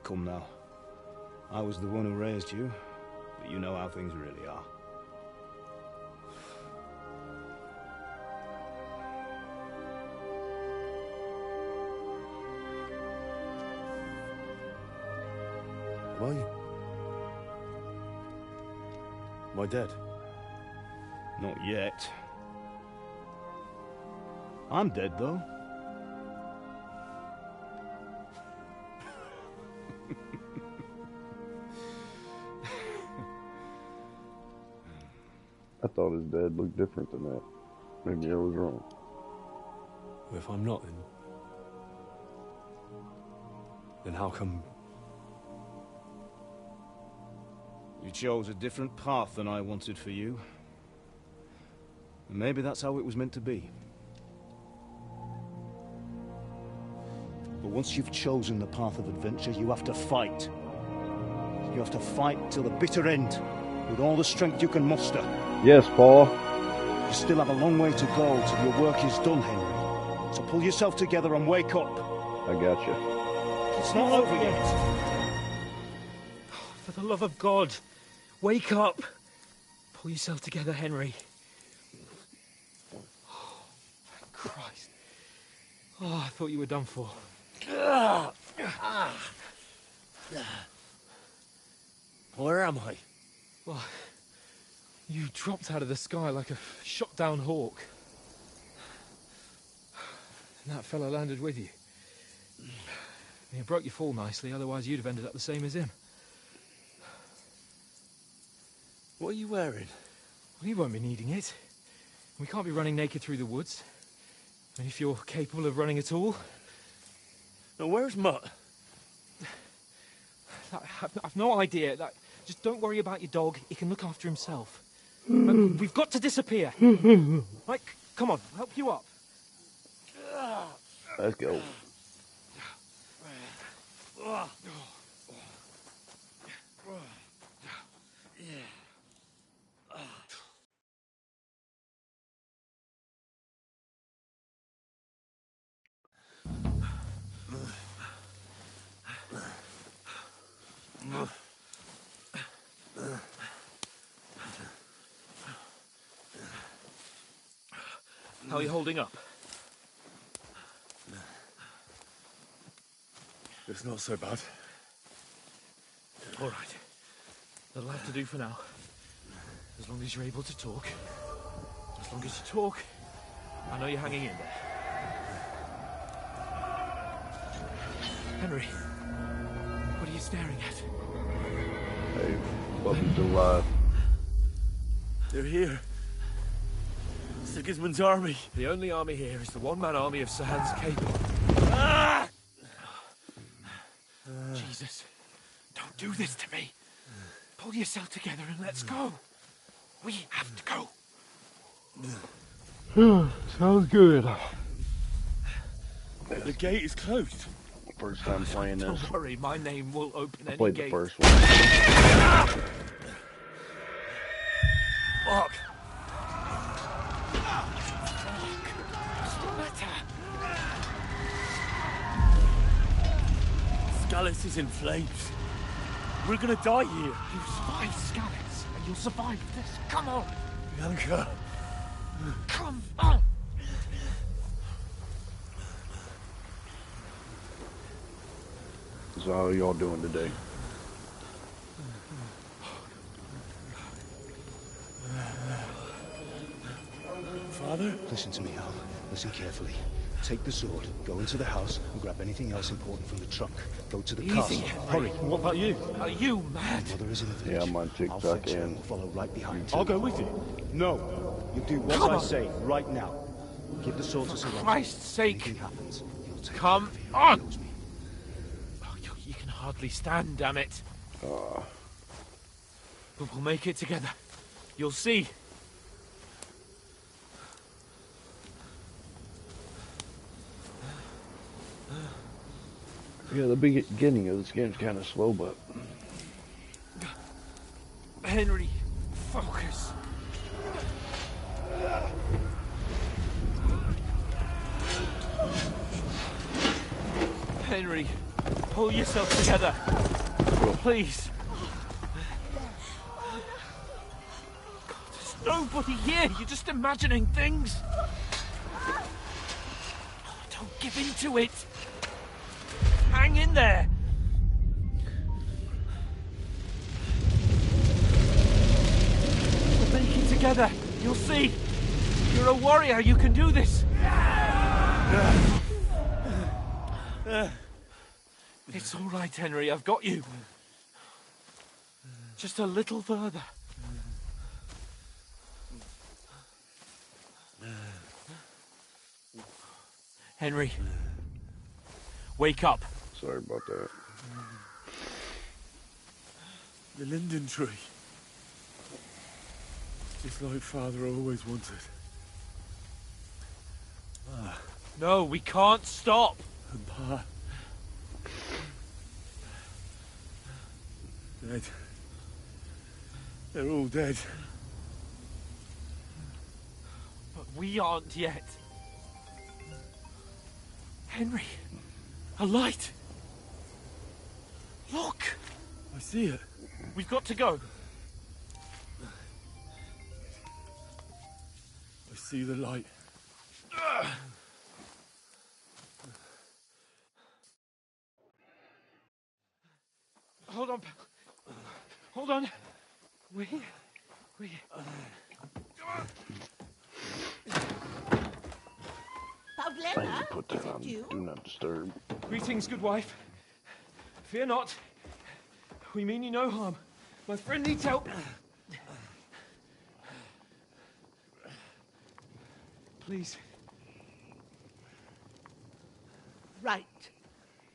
come now. I was the one who raised you, but you know how things really are. Why? Am I dead? Not yet. I'm dead, though. I thought his dad looked different than that. Maybe I was wrong. Well, if I'm not, then how come... You chose a different path than I wanted for you. And maybe that's how it was meant to be. But once you've chosen the path of adventure, you have to fight. You have to fight till the bitter end, with all the strength you can muster. Yes, Paul. You still have a long way to go till your work is done, Henry. So pull yourself together and wake up. I got you. It's not over yet. For the love of God, wake up. Pull yourself together, Henry. Oh, thank Christ. Oh, I thought you were done for. Where am I? Well, you dropped out of the sky like a shot-down hawk. And that fella landed with you. You broke your fall nicely, otherwise you'd have ended up the same as him. What are you wearing? Well, you won't be needing it. We can't be running naked through the woods. And if you're capable of running at all... Now, where's Mutt? I've no idea. Just don't worry about your dog. He can look after himself. We've got to disappear. Right, come on, I'll help you up. Let's go. How are you holding up? It's not so bad. All right. That'll have to do for now. As long as you're able to talk. As long as you talk, I know you're hanging in there. Henry, what are you staring at? Hey, Bubby's alive. They're here. Sigismund's army. The only army here is the one-man army of Sir Hans Cable. Ah! Jesus, don't do this to me. Pull yourself together and let's go. We have to go. Sounds good. The gate is closed. First time playing this. Don't worry, my name will open any Played gate. the first one. Fuck. Scallis is in flames. We're gonna die here. You survived Scallis, and you'll survive this. Come on. Bianca. Come on. So how are y'all doing today? Father? Listen to me, Al. Listen carefully. Take the sword, go into the house, and grab anything else important from the trunk. Go to the castle. Hurry. What about you? Are you mad? Mother is in the village. Yeah, I'm on I'll TikTok fetch her and will follow right behind. I'll go with you. No. You do what Come I on. say right now. Give the sword to Sir Roger. Christ's sake. Anything happens, he'll take Come care of you. on. He knows me. Oh, you can hardly stand, damn it. But we'll make it together. You'll see. Yeah, the beginning of this game's kind of slow, but Henry, focus. Henry, pull yourself together. Please. God, there's nobody here. You're just imagining things. Oh, don't give in to it. Hang in there. We'll make it together. You'll see. You're a warrior. You can do this. It's all right, Henry. I've got you. Just a little further. Henry. Wake up. sorry about that. The linden tree. Just like Father always wanted. No, we can't stop. And Pa. Dead. They're all dead. But we aren't yet. Henry, a light. Look. I see it. We've got to go. I see the light. Hold on. Hold on. We... Thank you, put that on. Do not disturb. Greetings, good wife. Fear not. We mean you no harm. My friend needs help. Please. Right.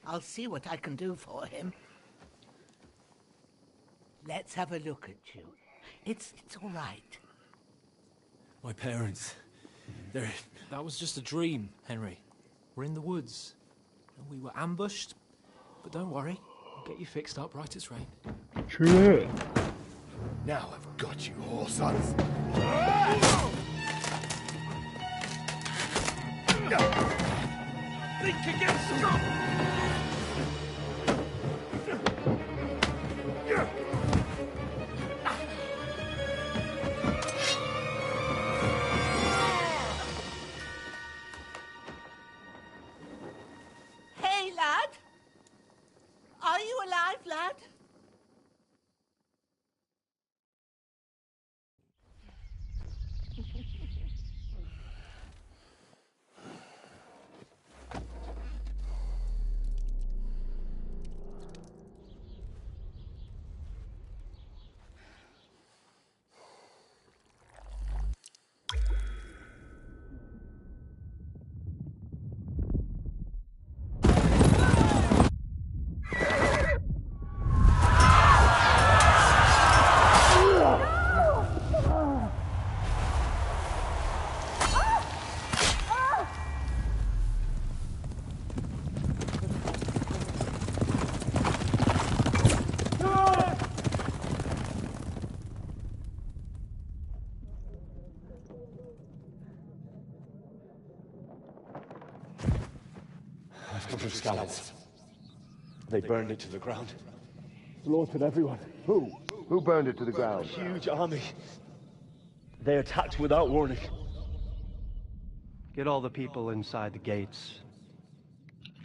I'll see what I can do for him. Let's have a look at you. It's all right. My parents. They're... That was just a dream, Henry. We're in the woods. And we were ambushed. But don't worry. I'll get you fixed up right as rain. True. Now I've got you, whore sons. Think again, Scott! Hey, lad! Are you alive, lad? I've come from Scallops. They burned it to the ground. Slaughtered everyone. Who? Who burned it to the ground? Huge army. They attacked without warning. Get all the people inside the gates.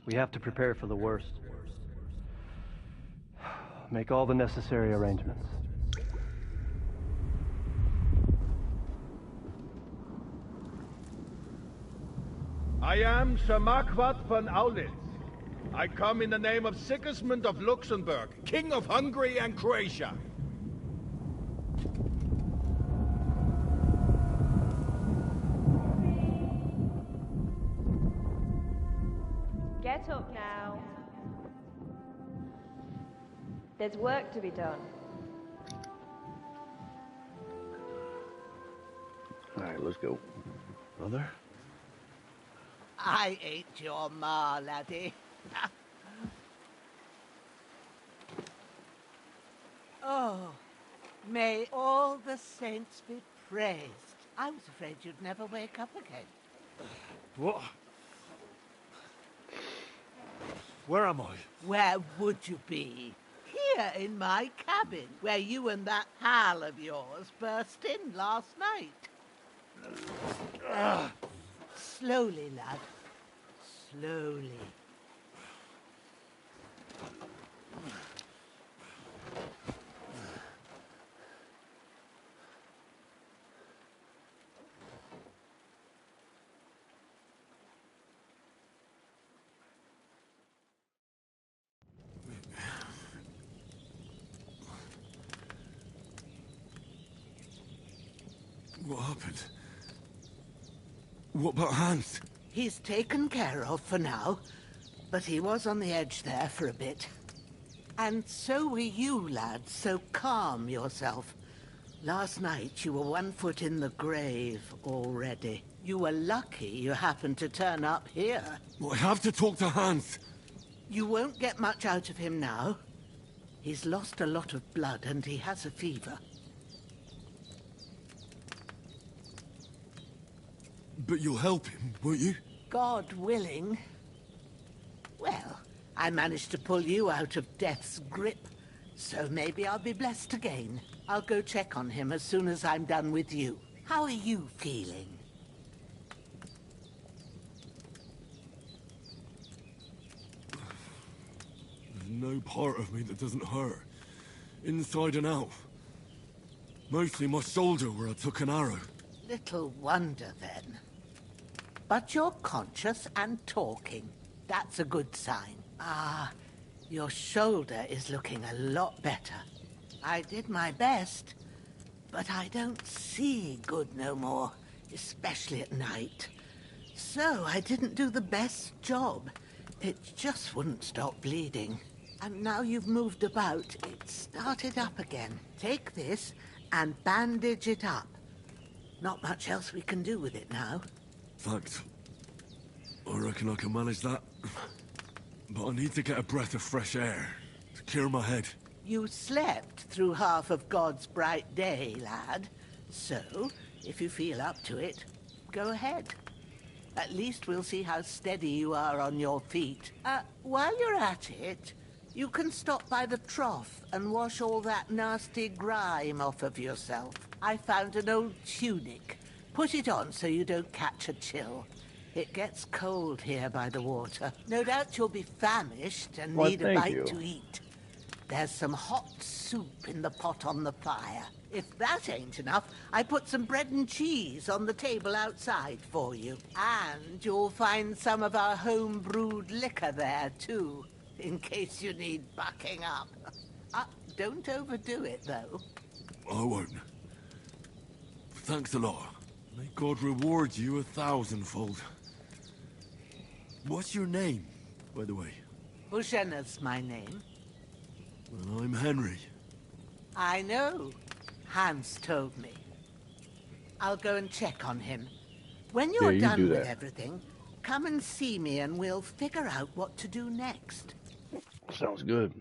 We have to prepare for the worst. Make all the necessary arrangements. I am Sir Marquardt von Aulitz. I come in the name of Sigismund of Luxembourg, King of Hungary and Croatia. Get up now. There's work to be done. Alright, let's go. Brother? I ain't your ma, laddie. Oh, may all the saints be praised. I was afraid you'd never wake up again. What? Where am I? Where would you be? Here in my cabin, where you and that pal of yours burst in last night. Slowly, lad. Slowly. What happened? What about Hans? He's taken care of for now, but he was on the edge there for a bit. And so were you, lad, so calm yourself. Last night you were 1 foot in the grave already. You were lucky you happened to turn up here. Well, I have to talk to Hans. You won't get much out of him now. He's lost a lot of blood and he has a fever. But you'll help him, won't you? God willing. Well, I managed to pull you out of death's grip, so maybe I'll be blessed again. I'll go check on him as soon as I'm done with you. How are you feeling? There's no part of me that doesn't hurt. Inside and out. Mostly my shoulder where I took an arrow. Little wonder, then. But you're conscious and talking. That's a good sign. Ah, your shoulder is looking a lot better. I did my best, but I don't see good no more, especially at night. So I didn't do the best job. It just wouldn't stop bleeding. And now you've moved about, it started up again. Take this and bandage it up. Not much else we can do with it now. Thanks. I reckon I can manage that. But I need to get a breath of fresh air to clear my head. You slept through half of God's bright day, lad. So, if you feel up to it, go ahead. At least we'll see how steady you are on your feet. While you're at it, you can stop by the trough and wash all that nasty grime off of yourself. I found an old tunic. Put it on so you don't catch a chill. It gets cold here by the water. No doubt you'll be famished and Why, need a thank bite you. to eat. There's some hot soup in the pot on the fire. If that ain't enough, I put some bread and cheese on the table outside for you. And you'll find some of our home-brewed liquor there, too, in case you need bucking up. Don't overdo it, though. I won't. Thanks a lot. May God reward you 1,000-fold. What's your name, by the way? Bushena's my name. Well, I'm Henry. I know. Hans told me. I'll go and check on him. When you're you done do with that. everything, come and see me and we'll figure out what to do next. Sounds good.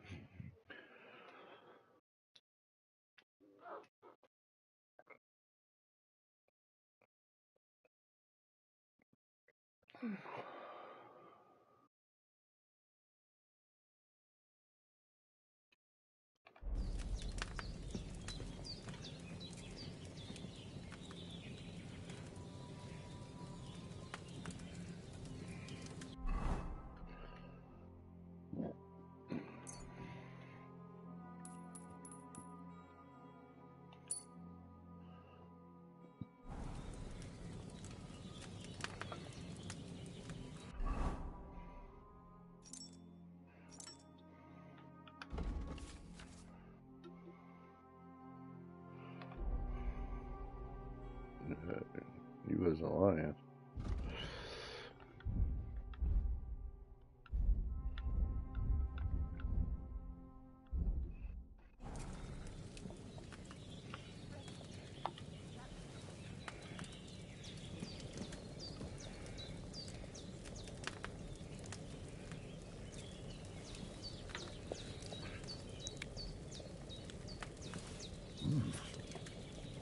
He wasn't lying.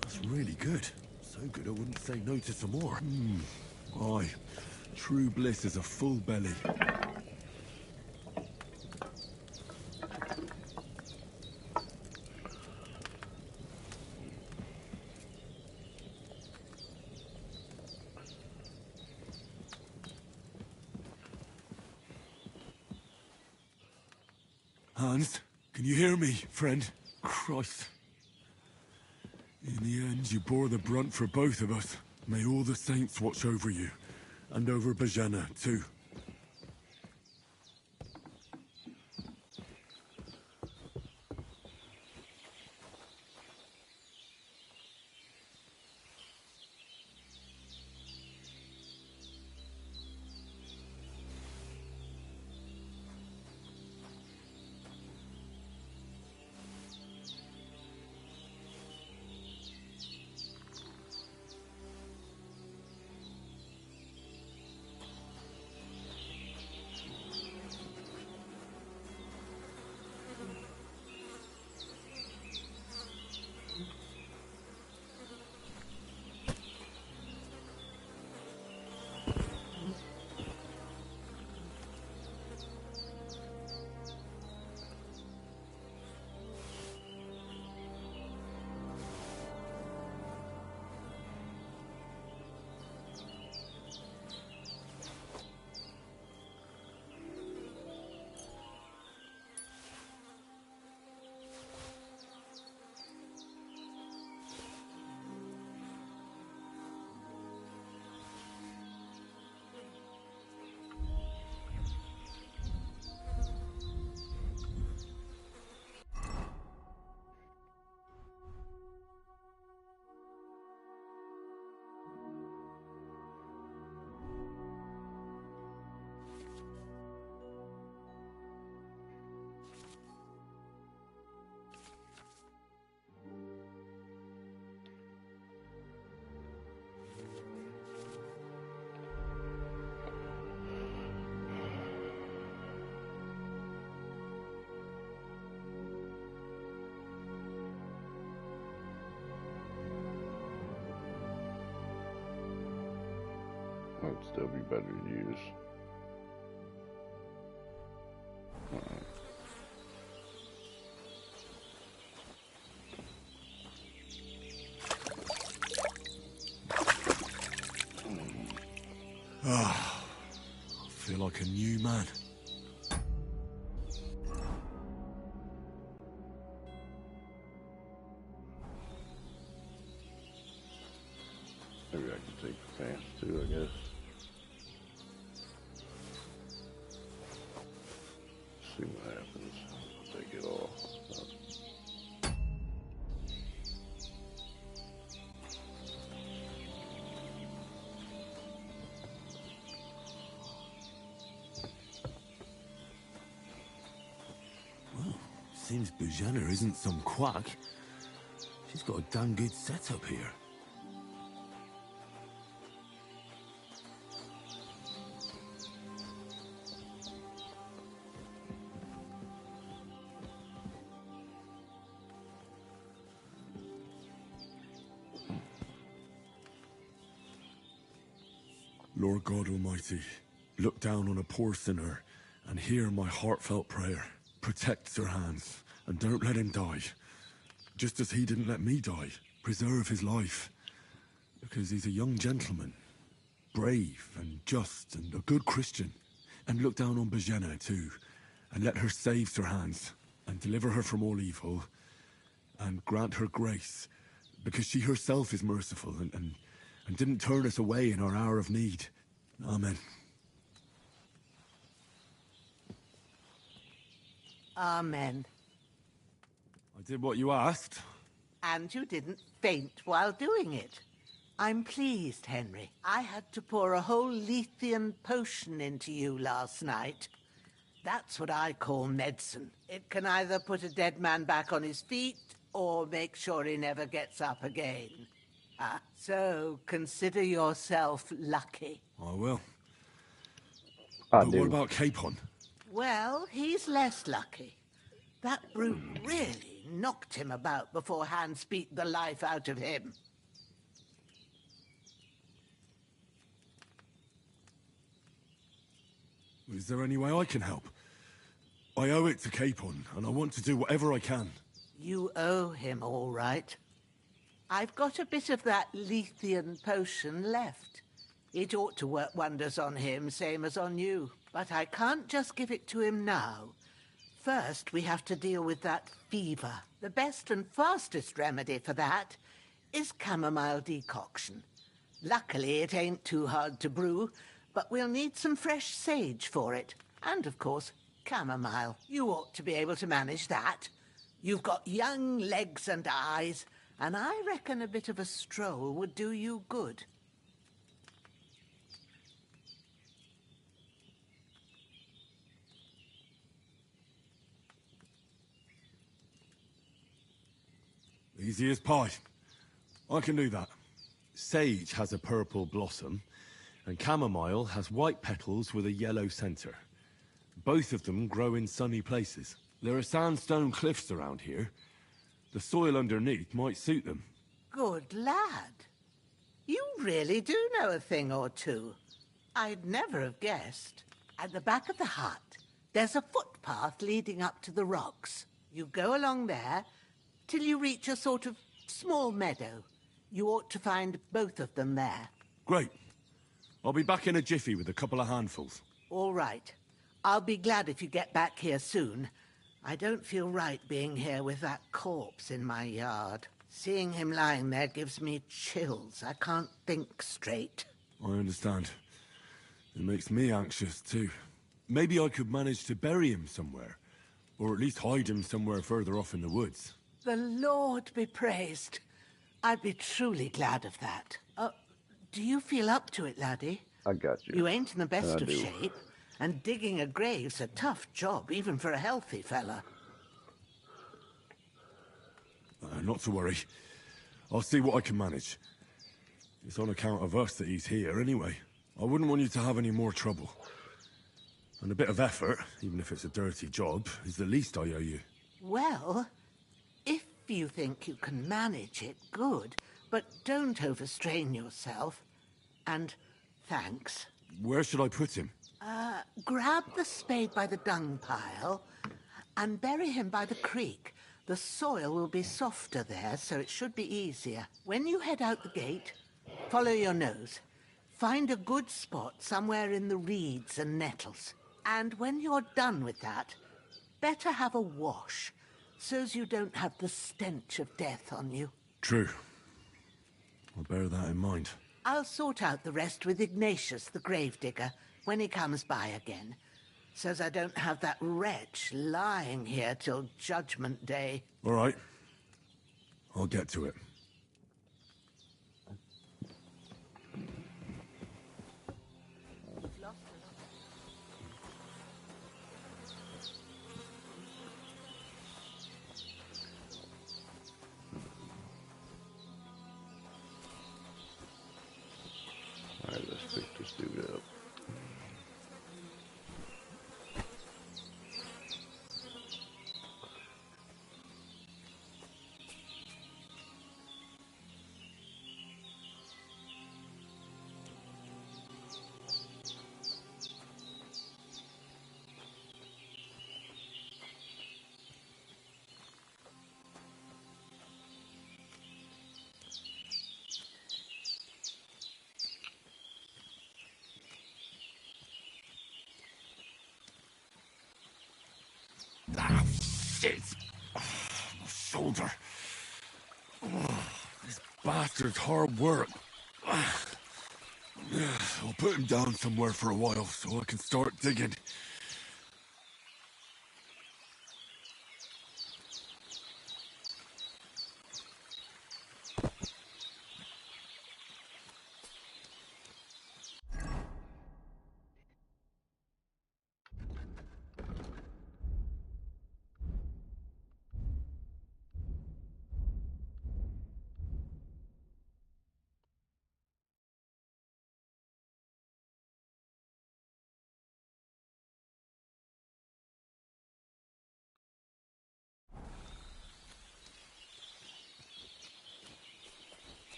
That's really good. So good I wouldn't say no to some more. Aye. True bliss is a full belly. Hans, can you hear me, friend? Christ. In the end, you bore the brunt for both of us. May all the saints watch over you. And over Bajana, too. would still be better to use. Ah, I feel like a new man. Maybe I can take the pants too, I guess. See what happens. Take it all. Seems Bujana isn't some quack. She's got a damn good setup here. Lord God Almighty, look down on a poor sinner and hear my heartfelt prayer. Protect Sir Hans, and don't let him die. Just as he didn't let me die. Preserve his life. Because he's a young gentleman. Brave and just and a good Christian. And look down on Bajena too. And let her save Sir Hans. And deliver her from all evil. And grant her grace. Because she herself is merciful and didn't turn us away in our hour of need. Amen. Amen. I did what you asked. And you didn't faint while doing it. I'm pleased, Henry. I had to pour a whole Lethean potion into you last night. That's what I call medicine. It can either put a dead man back on his feet or make sure he never gets up again. So consider yourself lucky. I will. I But do. what about Capon? Well, he's less lucky. That brute really knocked him about before Hans beat the life out of him. Is there any way I can help? I owe it to Capon, and I want to do whatever I can. You owe him, all right. I've got a bit of that Lethean potion left. It ought to work wonders on him, same as on you. But I can't just give it to him now. First, we have to deal with that fever. The best and fastest remedy for that is chamomile decoction. Luckily, it ain't too hard to brew, but we'll need some fresh sage for it. And, of course, chamomile. You ought to be able to manage that. You've got young legs and eyes, and I reckon a bit of a stroll would do you good. Easy as pie. I can do that. Sage has a purple blossom, and chamomile has white petals with a yellow center. Both of them grow in sunny places. There are sandstone cliffs around here. The soil underneath might suit them. Good lad. You really do know a thing or two. I'd never have guessed. At the back of the hut, there's a footpath leading up to the rocks. You go along there till you reach a sort of small meadow. You ought to find both of them there. Great. I'll be back in a jiffy with a couple of handfuls. All right. I'll be glad if you get back here soon. I don't feel right being here with that corpse in my yard. Seeing him lying there gives me chills. I can't think straight. I understand. It makes me anxious, too. Maybe I could manage to bury him somewhere. Or at least hide him somewhere further off in the woods. The Lord be praised. I'd be truly glad of that. Do you feel up to it, laddie? I got you. You ain't in the best I of do. shape, and digging a grave's a tough job, even for a healthy fella. Not to worry. I'll see what I can manage. It's on account of us that he's here, anyway. I wouldn't want you to have any more trouble. And a bit of effort, even if it's a dirty job, is the least I owe you. Well, if you think you can manage it, good. But don't overstrain yourself. And Thanks. Where should I put him? Grab the spade by the dung pile and bury him by the creek. The soil will be softer there, so it should be easier. When you head out the gate, follow your nose. Find a good spot somewhere in the reeds and nettles. And when you're done with that, better have a wash, so's you don't have the stench of death on you. True. I'll bear that in mind. I'll sort out the rest with Ignatius, the gravedigger, when he comes by again, so's I don't have that wretch lying here till Judgment Day. All right. I'll get to it. Alright, let's pick this dude up. Ah, shit! Oh, my shoulder. Oh, this bastard's hard work. I'll put him down somewhere for a while so I can start digging.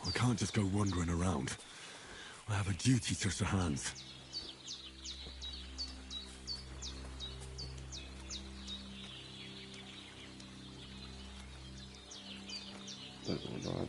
I can't just go wandering around. I have a duty to Sir Hans. Hold on.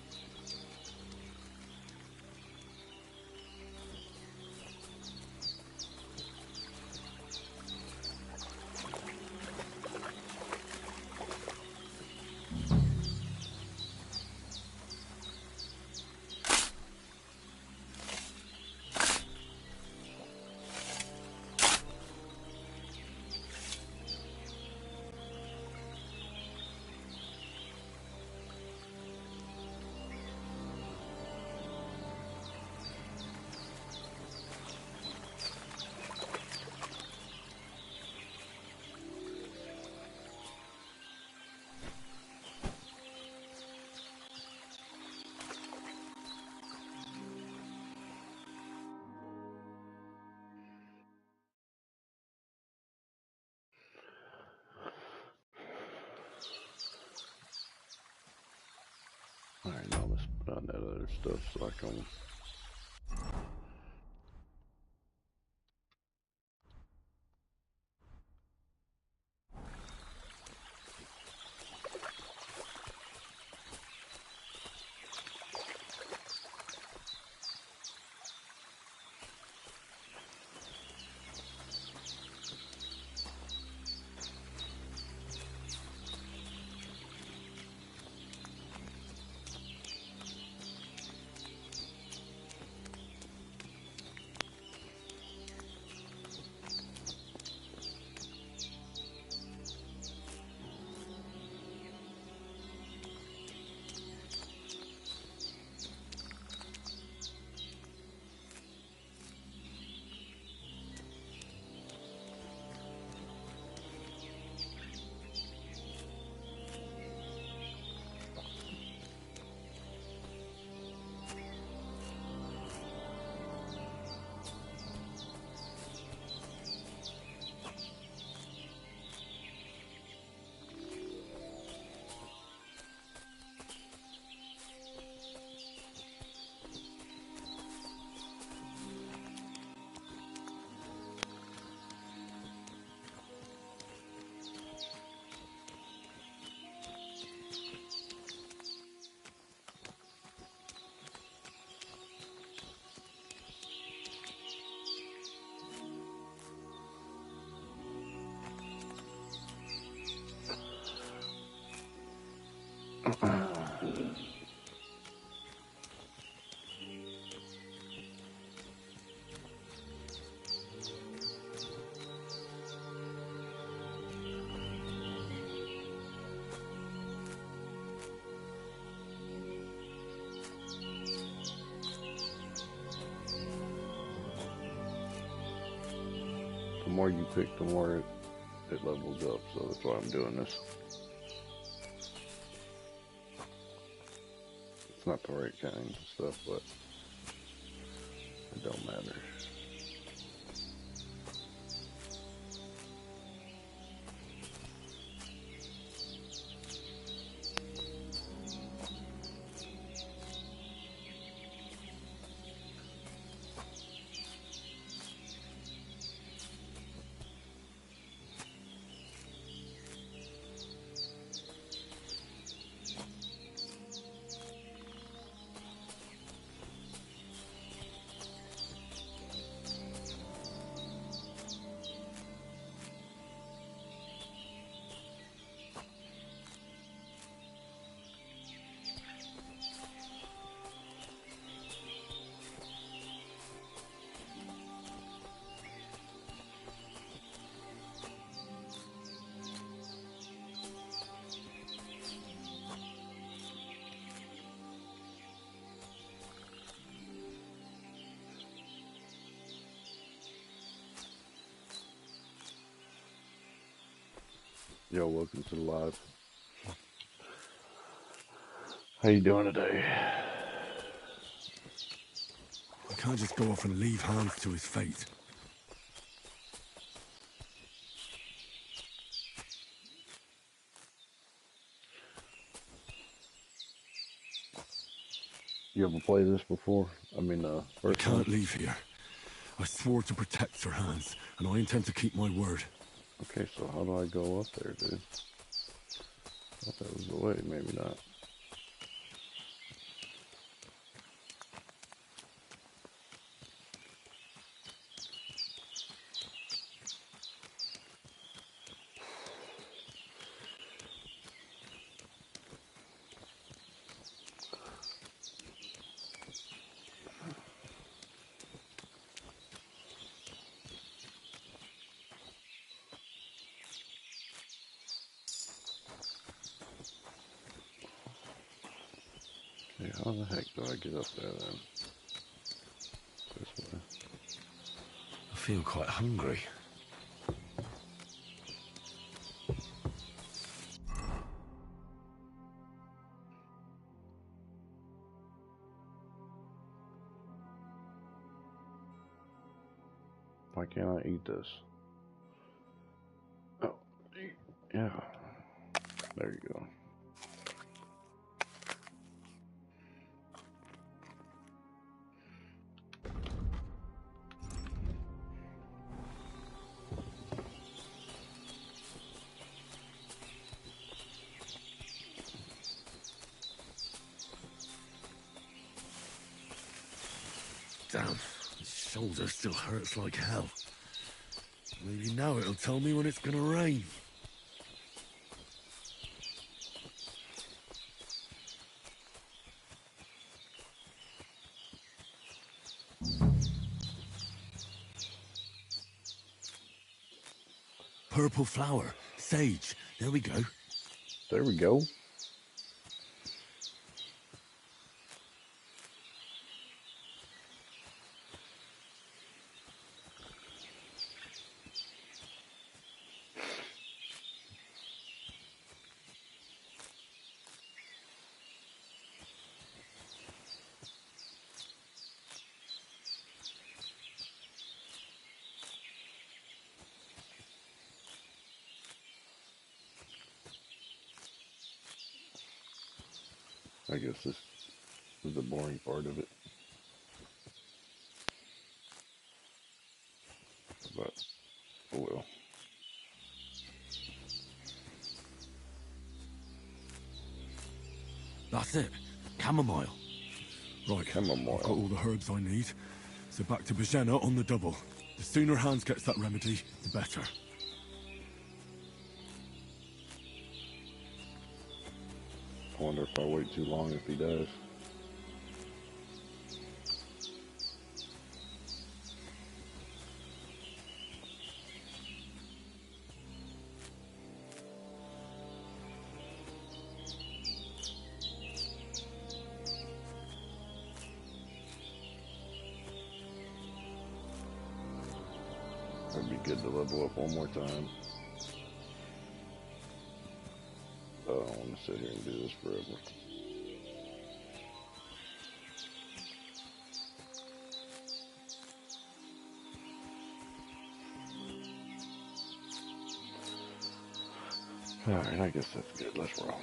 Alright, now let's put on that other stuff so I can... The more you pick, the more it levels up, so that's why I'm doing this. It's not the right kind of stuff, but it don't matter. Yo, welcome to the live. How you doing today? I can't just go off and leave Hans to his fate. You ever played this before? I mean, I first can't time? leave here. I swore to protect Sir Hans, and I intend to keep my word. Okay, so how do I go up there, dude? I thought that was the way, maybe not. Okay, how the heck do I get up there then? This way. I feel quite hungry. Why can't I eat this? Oh, yeah. There you go. Damn, his shoulder still hurts like hell. Maybe now it'll tell me when it's gonna rain. Purple flower, sage, there we go. There we go. I guess this is the boring part of it. But, oh well. That's it. Chamomile. Right, chamomile. I've got all the herbs I need. So back to Bajena on the double. The sooner Hans gets that remedy, the better. I wonder if I wait too long if he does. It'd be good to level up one more time. I don't want to sit here and do this forever. Alright, I guess that's good. Let's roll.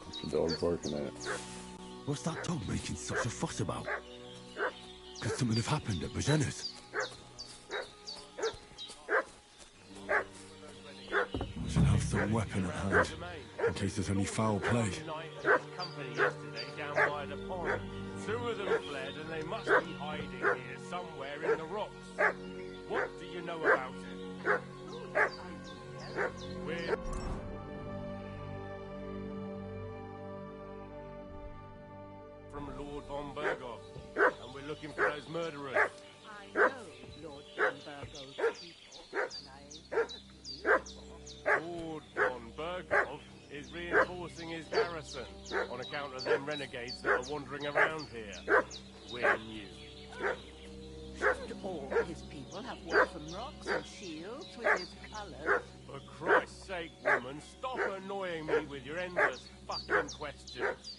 What's the dog barking at? What's that dog making such a fuss about? Could something have happened at Bajena's? I should have some weapon at hand, in case there's any foul play. Company yesterday down by the pond. 2 of them fled and they must be hiding here somewhere in the rocks. What do you know about it? We're... from Lord von Berghoff, and we're looking for those murderers. I know Lord von Berghoff's people, and I Lord von Berghoff is reinforcing his garrison on account of them renegades that are wandering around here. We're new. Shouldn't all his people have Wolfram rocks and shields with his colours? For Christ's sake, woman, stop annoying me with your endless fucking questions.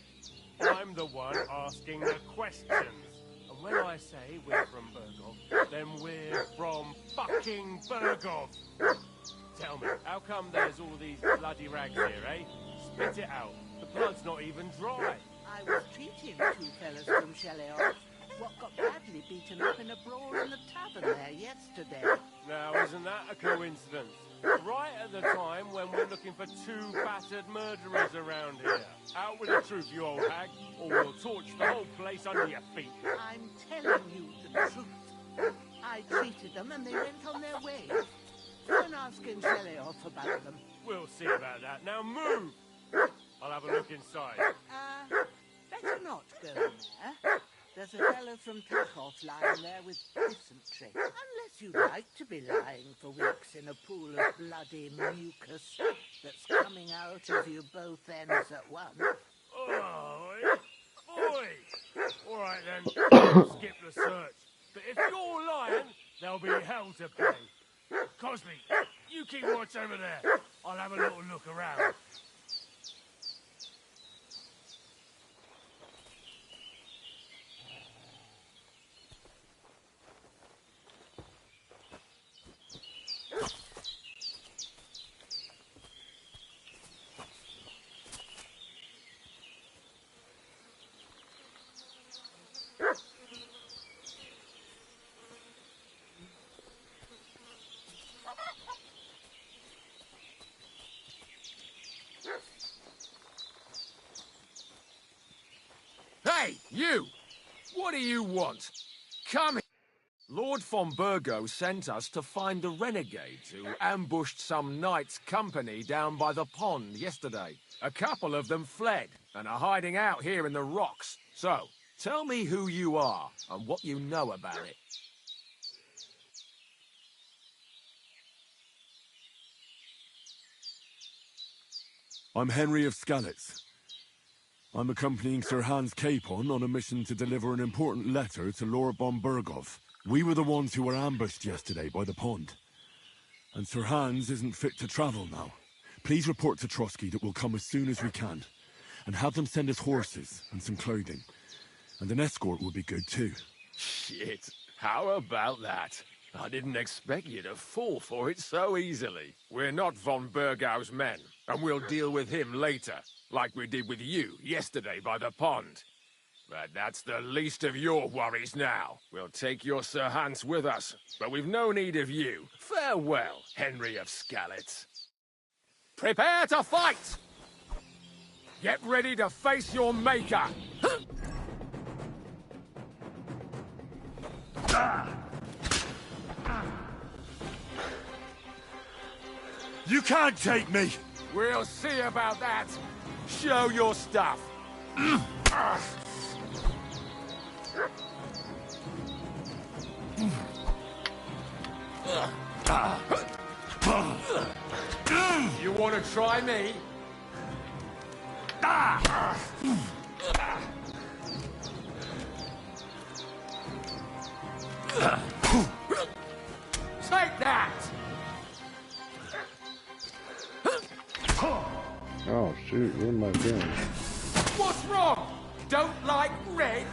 I'm the one asking the questions. And when I say we're from Berghoff, then we're from fucking Berghoff. Tell me, how come there's all these bloody rags here, eh? Spit it out. The blood's not even dry. I was treating 2 fellas from Shelley what got badly beaten up in a brawl in the tavern there yesterday. Now, isn't that a coincidence? Right at the time when we're looking for 2 battered murderers around here. Out with the truth, you old hag, or we'll torch the whole place under your feet. I'm telling you the truth. I treated them and they went on their way. Go and ask in Shelley about them. We'll see about that. Now move! I'll have a look inside. Better not go in there. There's a fellow from Tachoff lying there with dysentery. Unless you like to be lying for weeks in a pool of bloody mucus that's coming out of you both ends at once. Oh, boy! All right then, skip the search. But if you're lying, there'll be hell to pay. Cosby, you keep watch over there. I'll have a little look around. Hey, you! What do you want? Come here. Lord von Burgo sent us to find the renegades who ambushed some knights' company down by the pond yesterday. A couple of them fled and are hiding out here in the rocks. So, tell me who you are and what you know about it. I'm Henry of Skalitz. I'm accompanying Sir Hans Capon on a mission to deliver an important letter to Lord von Berghoff. We were the ones who were ambushed yesterday by the pond. And Sir Hans isn't fit to travel now. Please report to Trotsky that we'll come as soon as we can. And have them send us horses and some clothing. And an escort would be good too. Shit, how about that? I didn't expect you to fall for it so easily. We're not von Burgau's men, and we'll deal with him later, like we did with you yesterday by the pond. But that's the least of your worries now. We'll take your Sir Hans with us, but we've no need of you. Farewell, Henry of Skalitz. Prepare to fight! Get ready to face your maker! You can't take me! We'll see about that. Show your stuff. You want to try me? Take that! Oh shoot, where am I going? What's wrong? Don't like red?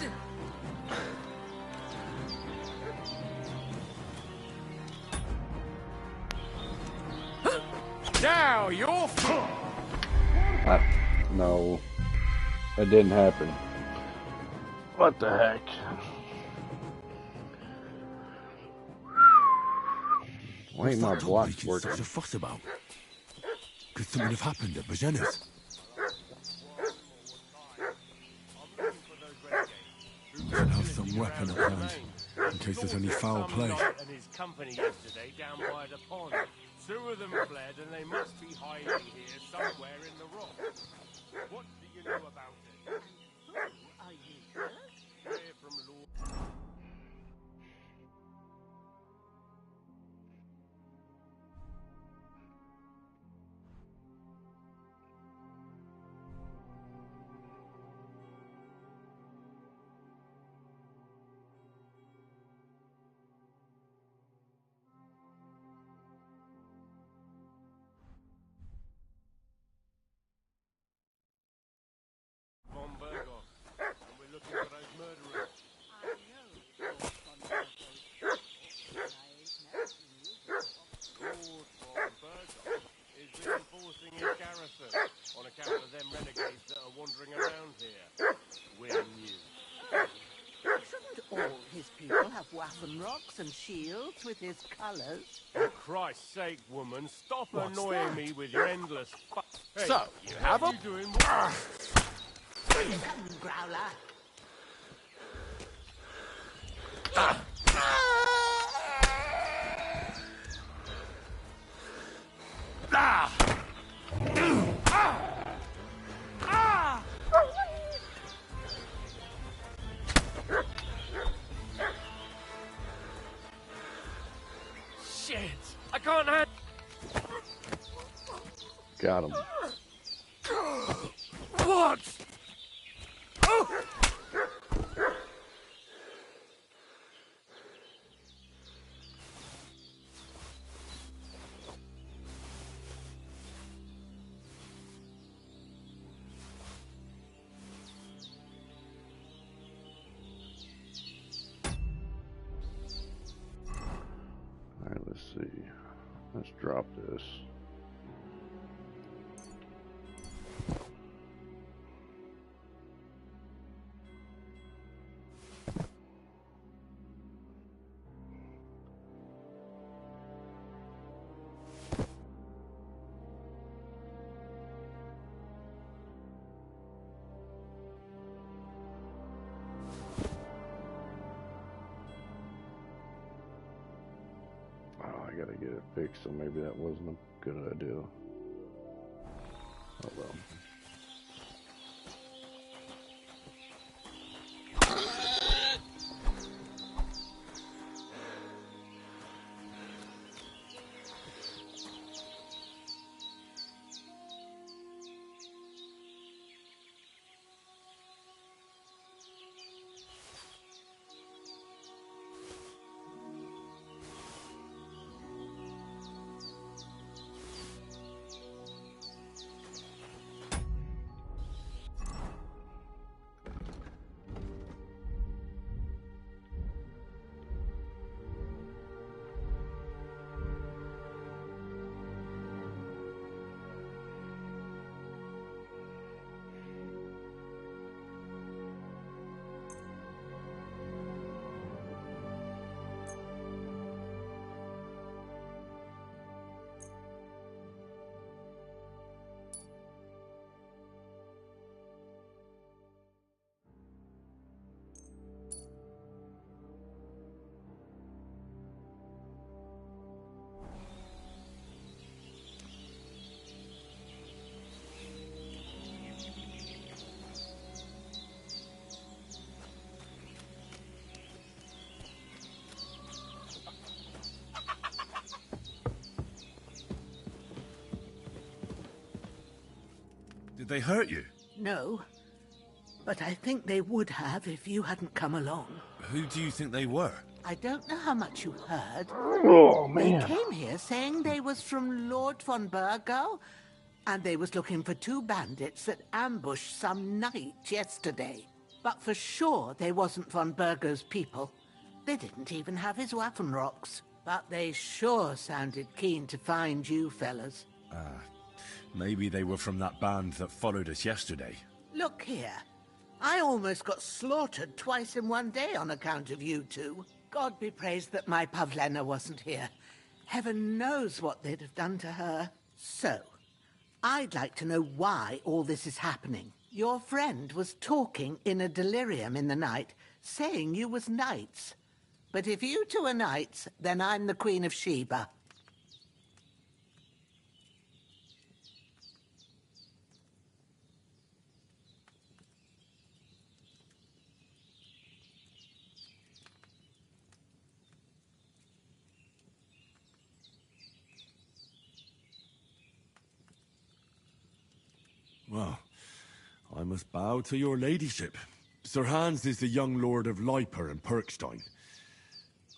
Now you're No, that didn't happen. What the heck? Why ain't my blocks working? Such a fuss about? Could something have happened at Bajena's? Should have some weapon at hand, in case there's any foul play. and his company yesterday down by the pond. 2 of them fled, and they must be hiding here somewhere in the rock. What do you know about it? Who are you? We're from Lord. Von Berghoff, and we're looking for those murderers. Lord von Berghoff is reinforcing his garrison on account of them renegades that are wandering around here. We're new. Shouldn't all his people have waffen rocks and shields with his colours? For Christ's sake, woman, stop What's annoying that? me with your endless Hey, So, you have what a... are doing Come, Growler. Shit! I can't have... Got him. What? Alright, let's see. Let's drop this. I gotta get it fixed, so maybe that wasn't a good idea. Oh well. Did they hurt you? No, but I think they would have if you hadn't come along. Who do you think they were? I don't know how much you heard. Oh, man. They came here saying they was from Lord von Burgo, and they was looking for 2 bandits that ambushed some knight yesterday. But for sure they wasn't von Burgo's people. They didn't even have his Waffenrocks. But they sure sounded keen to find you fellas. Maybe they were from that band that followed us yesterday. Look here. I almost got slaughtered twice in one day on account of you two. God be praised that my Pavlena wasn't here. Heaven knows what they'd have done to her. So, I'd like to know why all this is happening. Your friend was talking in a delirium in the night, saying you was knights. But if you two are knights, then I'm the Queen of Sheba. Well, I must bow to your ladyship. Sir Hans is the young lord of Leiper and Perkstein.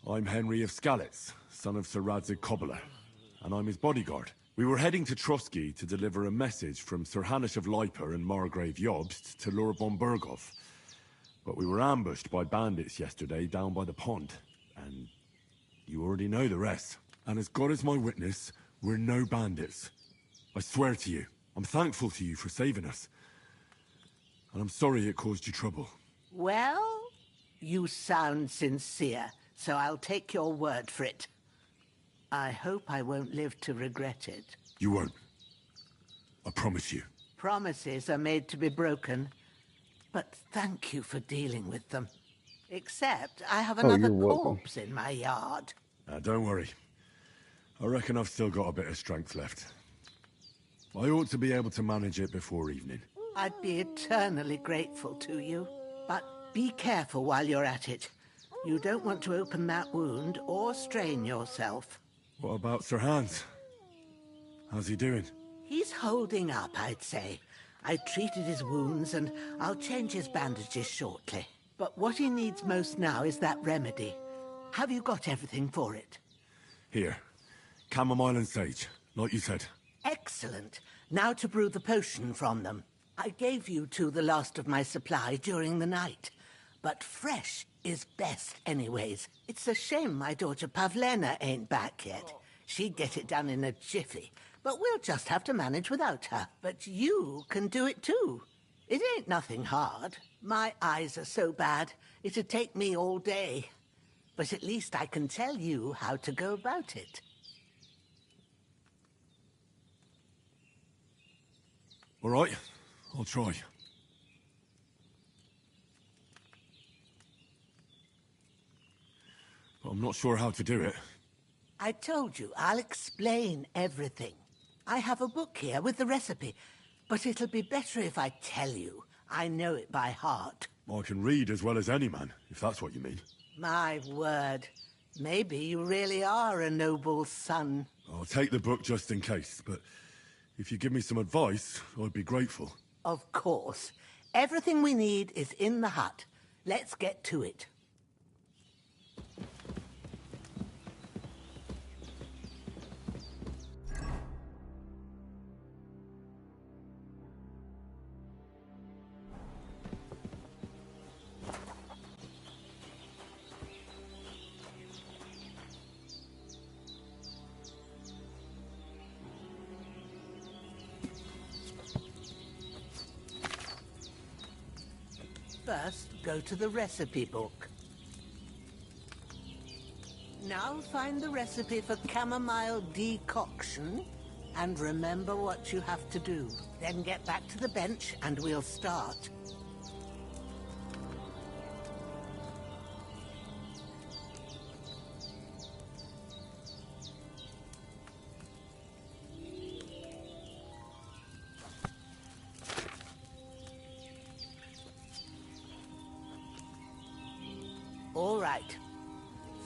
I'm Henry of Skalitz, son of Sir Radzig Kobyla, and I'm his bodyguard. We were heading to Trotsky to deliver a message from Sir Hanush of Leiper and Margrave Jobst to Lord von Burgov. But we were ambushed by bandits yesterday down by the pond, and you already know the rest. And as God is my witness, we're no bandits. I swear to you. I'm thankful to you for saving us. And I'm sorry it caused you trouble. Well, you sound sincere, so I'll take your word for it. I hope I won't live to regret it. You won't. I promise you. Promises are made to be broken, but thank you for dealing with them. Except I have another corpse in my yard. Don't worry. I reckon I've still got a bit of strength left. I ought to be able to manage it before evening. I'd be eternally grateful to you. But be careful while you're at it. You don't want to open that wound or strain yourself. What about Sir Hans? How's he doing? He's holding up, I'd say. I treated his wounds and I'll change his bandages shortly. But what he needs most now is that remedy. Have you got everything for it? Here. Chamomile and sage, like you said. Excellent. Now to brew the potion from them. I gave you two the last of my supply during the night. But fresh is best anyways. It's a shame my daughter Pavlena ain't back yet. She'd get it done in a jiffy. But we'll just have to manage without her. But you can do it too. It ain't nothing hard. My eyes are so bad, it'd take me all day. But at least I can tell you how to go about it. All right, I'll try. But I'm not sure how to do it. I told you, I'll explain everything. I have a book here with the recipe, but it'll be better if I tell you. I know it by heart. I can read as well as any man, if that's what you mean. My word. Maybe you really are a noble son. I'll take the book just in case, but if you give me some advice, I'd be grateful. Of course. Everything we need is in the hut. Let's get to it. First, go to the recipe book. Now find the recipe for chamomile decoction, and remember what you have to do. Then get back to the bench and we'll start. All right.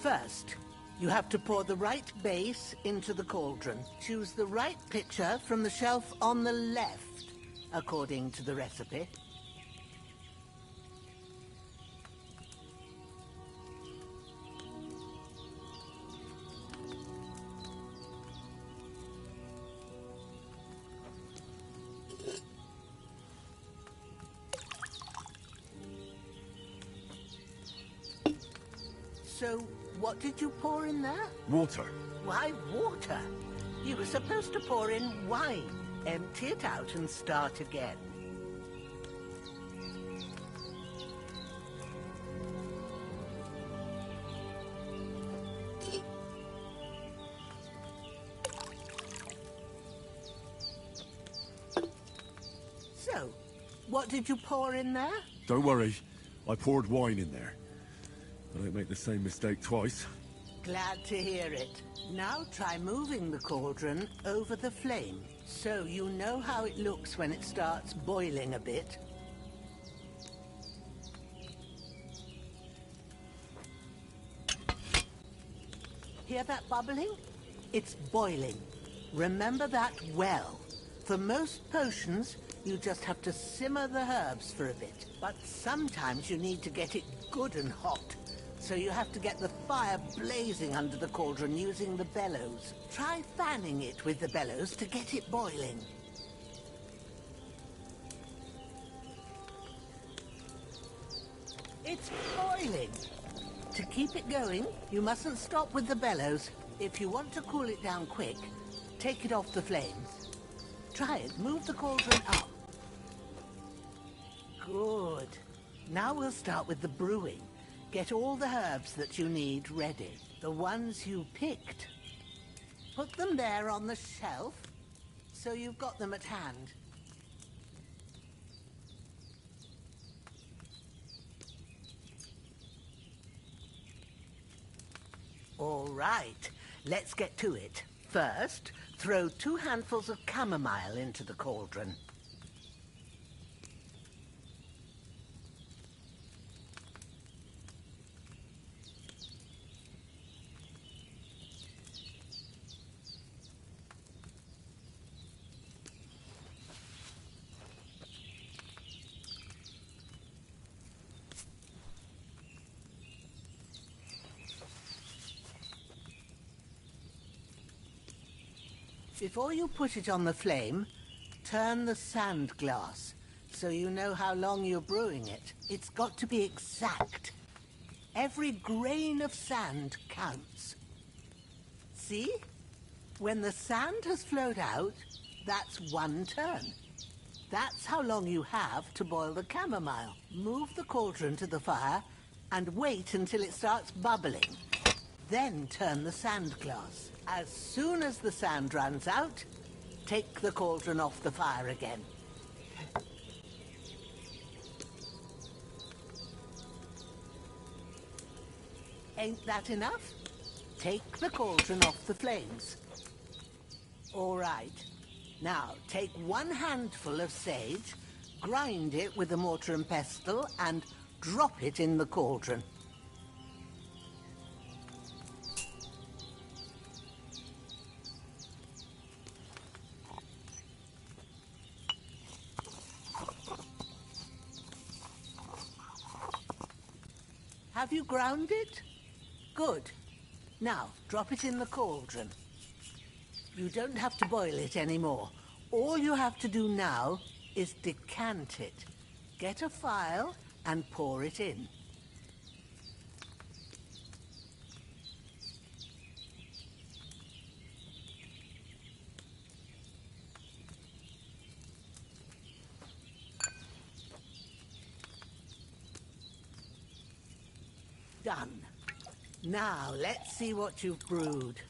First, you have to pour the right base into the cauldron. Choose the right pitcher from the shelf on the left. according to the recipe. So, what did you pour in there? Water. Why water? You were supposed to pour in wine. Empty it out and start again. So, what did you pour in there? Don't worry. I poured wine in there. I don't make the same mistake twice. Glad to hear it. Now try moving the cauldron over the flame, so you know how it looks when it starts boiling a bit. Hear that bubbling? It's boiling. Remember that well. For most potions, you just have to simmer the herbs for a bit. But sometimes you need to get it good and hot. So you have to get the fire blazing under the cauldron using the bellows. Try fanning it with the bellows to get it boiling. It's boiling! To keep it going, you mustn't stop with the bellows. If you want to cool it down quick, take it off the flames. Try it. Move the cauldron up. Good. Now we'll start with the brewing. Get all the herbs that you need ready. The ones you picked. Put them there on the shelf, so you've got them at hand. All right, let's get to it. First, throw 2 handfuls of chamomile into the cauldron. Before you put it on the flame, turn the sand glass so you know how long you're brewing it. It's got to be exact. Every grain of sand counts. See? When the sand has flowed out, that's 1 turn. That's how long you have to boil the chamomile. Move the cauldron to the fire and wait until it starts bubbling. Then turn the sand glass. As soon as the sand runs out, take the cauldron off the fire again. Ain't that enough? Take the cauldron off the flames. All right. Now, take 1 handful of sage, grind it with a mortar and pestle, and drop it in the cauldron. Have you ground it? Good. Now, drop it in the cauldron. You don't have to boil it anymore. All you have to do now is decant it. Get a phial and pour it in. Done. Now, let's see what you've brewed.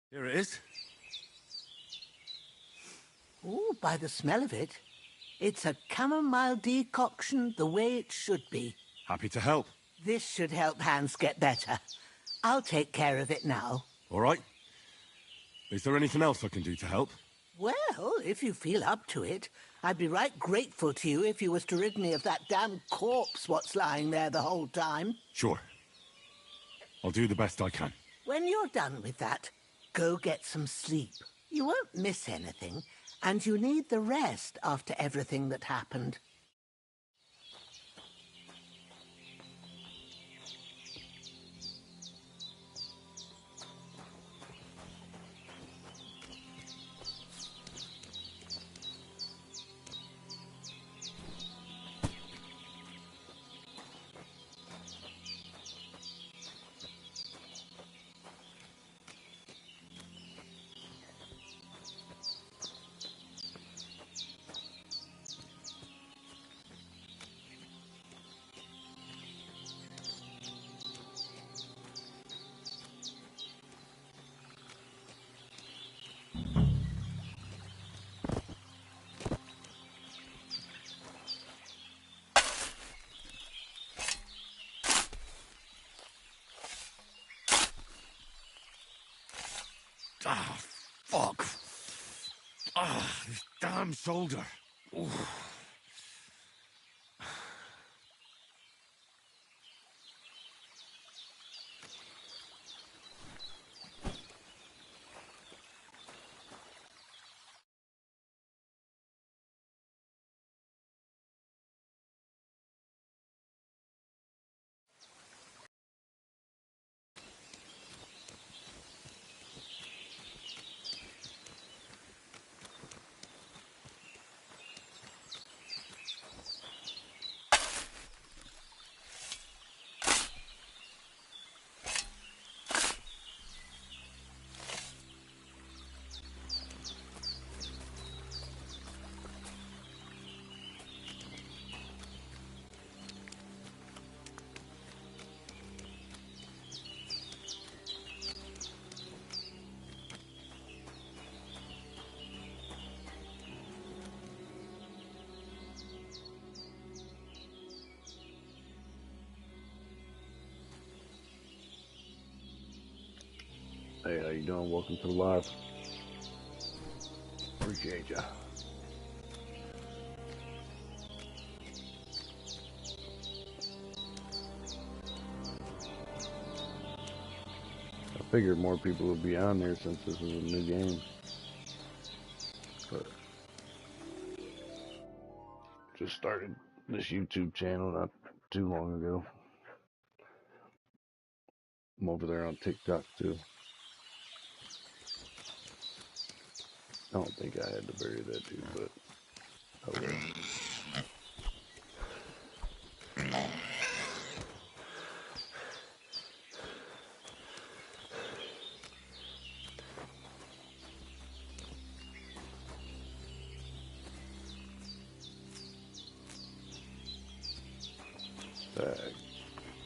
Here it is. Ooh, by the smell of it, it's a chamomile decoction the way it should be. Happy to help. This should help Hans get better. I'll take care of it now. All right. Is there anything else I can do to help? Well, if you feel up to it, I'd be right grateful to you if you was to rid me of that damn corpse what's lying there the whole time. Sure. I'll do the best I can. When you're done with that, go get some sleep. You won't miss anything, and you need the rest after everything that happened. Ah, fuck. Ah, this damn shoulder. Oof. Hey, how you doing? Welcome to the live. Appreciate ya. I figured more people would be on there since this is a new game. But just started this YouTube channel not too long ago. I'm over there on TikTok too. I don't think I had to bury that dude, but oh well.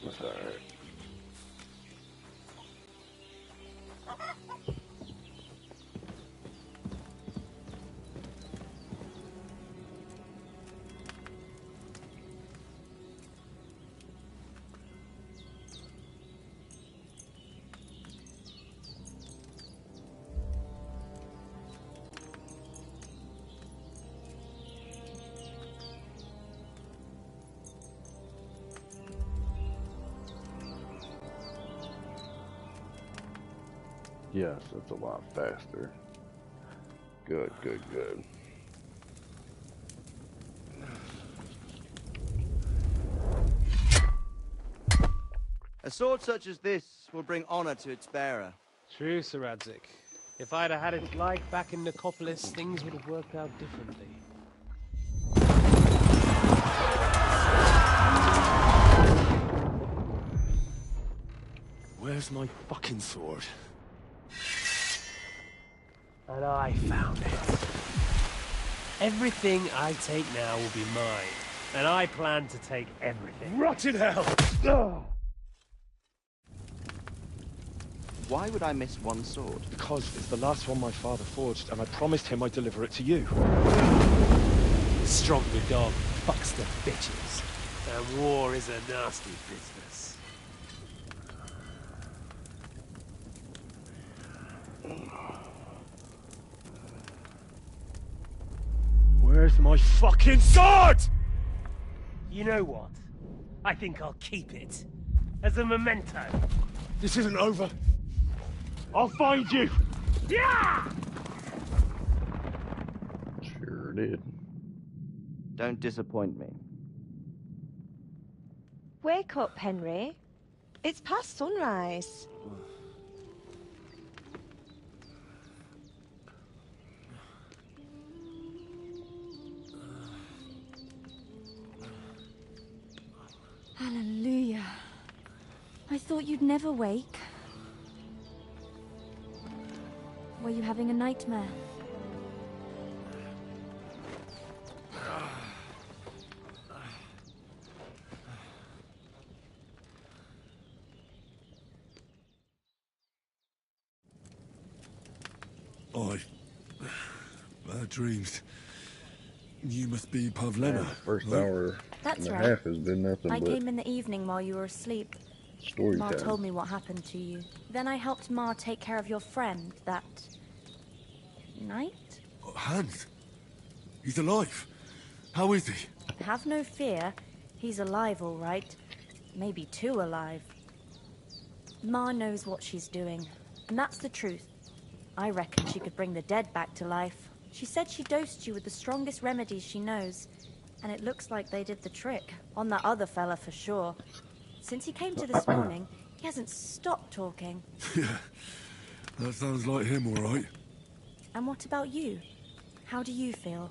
That's alright. Yes, it's a lot faster. Good, good, good. A sword such as this will bring honor to its bearer. True, Sir Radzik. If I'd have had it like back in Nicopolis, things would have worked out differently. Where's my fucking sword? And I found it. Everything I take now will be mine. And I plan to take everything. Rotted hell! Oh. Why would I miss one sword? Because it's the last one my father forged, and I promised him I'd deliver it to you. Stronger dog fucks the bitches. And war is a nasty business. Where's Where's my fucking sword? You know what? I think I'll keep it. As a memento. This isn't over. I'll find you! Yeah! Sure did. Don't disappoint me. Wake up, Henry. It's past sunrise. Hallelujah. I thought you'd never wake. Were you having a nightmare? Bad dreams. You must be Pavlena. The first hour That's and a right. half has been nothing I but came in the evening while you were asleep. story Ma time. told me what happened to you. Then I helped Ma take care of your friend that night? Hans. He's alive. How is he? Have no fear. He's alive, all right. Maybe too alive. Ma knows what she's doing, and that's the truth. I reckon she could bring the dead back to life. She said she dosed you with the strongest remedies she knows, and it looks like they did the trick. On that other fella for sure. Since he came to this morning, he hasn't stopped talking. Yeah, that sounds like him, all right. And what about you? How do you feel?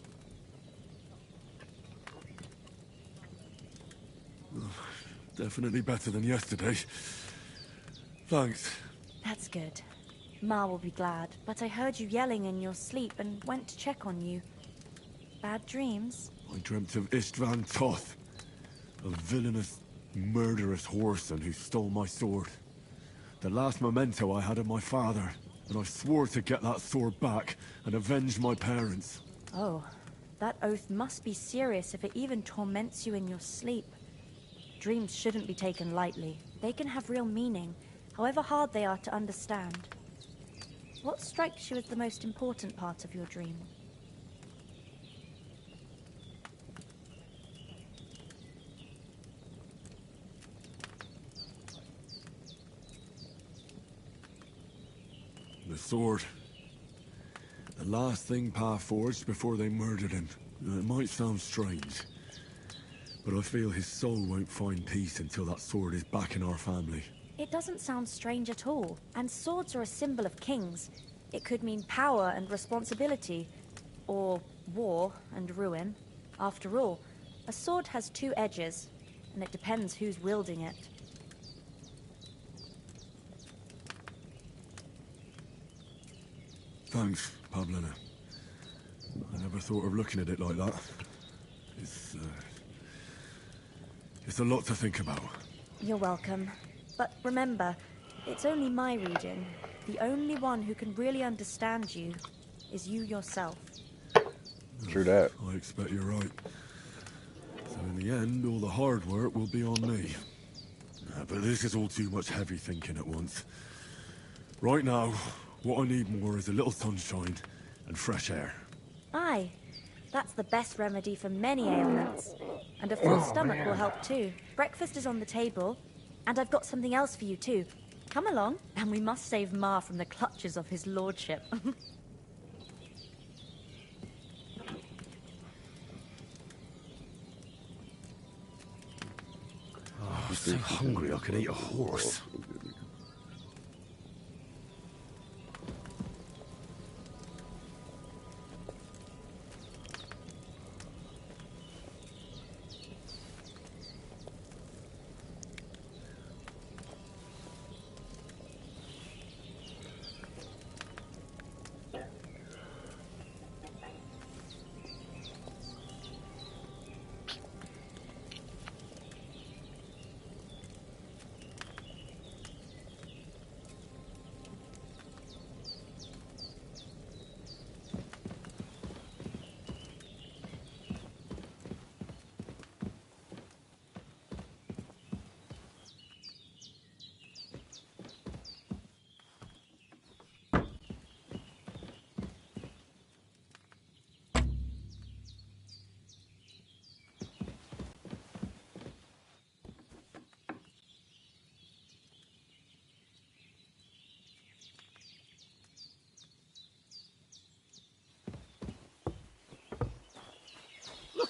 Definitely better than yesterday. Thanks. That's good. Ma will be glad, but I heard you yelling in your sleep and went to check on you. Bad dreams? I dreamt of Istvan Toth, a villainous, murderous whoreson who stole my sword. The last memento I had of my father, and I swore to get that sword back and avenge my parents. Oh, that oath must be serious if it even torments you in your sleep. Dreams shouldn't be taken lightly. They can have real meaning, however hard they are to understand. What strikes you as the most important part of your dream? The sword. The last thing Pa forged before they murdered him. It might sound strange, but I feel his soul won't find peace until that sword is back in our family. It doesn't sound strange at all, and swords are a symbol of kings. It could mean power and responsibility, or war and ruin. After all, a sword has two edges, and it depends who's wielding it. Thanks, Pavlena. I never thought of looking at it like that. It's a lot to think about. You're welcome. But remember, it's only my reading. The only one who can really understand you is you yourself. True that. I expect you're right. So in the end, all the hard work will be on me. But this is all too much heavy thinking at once. Right now, what I need more is a little sunshine and fresh air. Aye, that's the best remedy for many ailments. And a full stomach will help too. Breakfast is on the table, and I've got something else for you too. Come along, and we must save Ma from the clutches of his lordship. I'm so hungry I could eat a horse.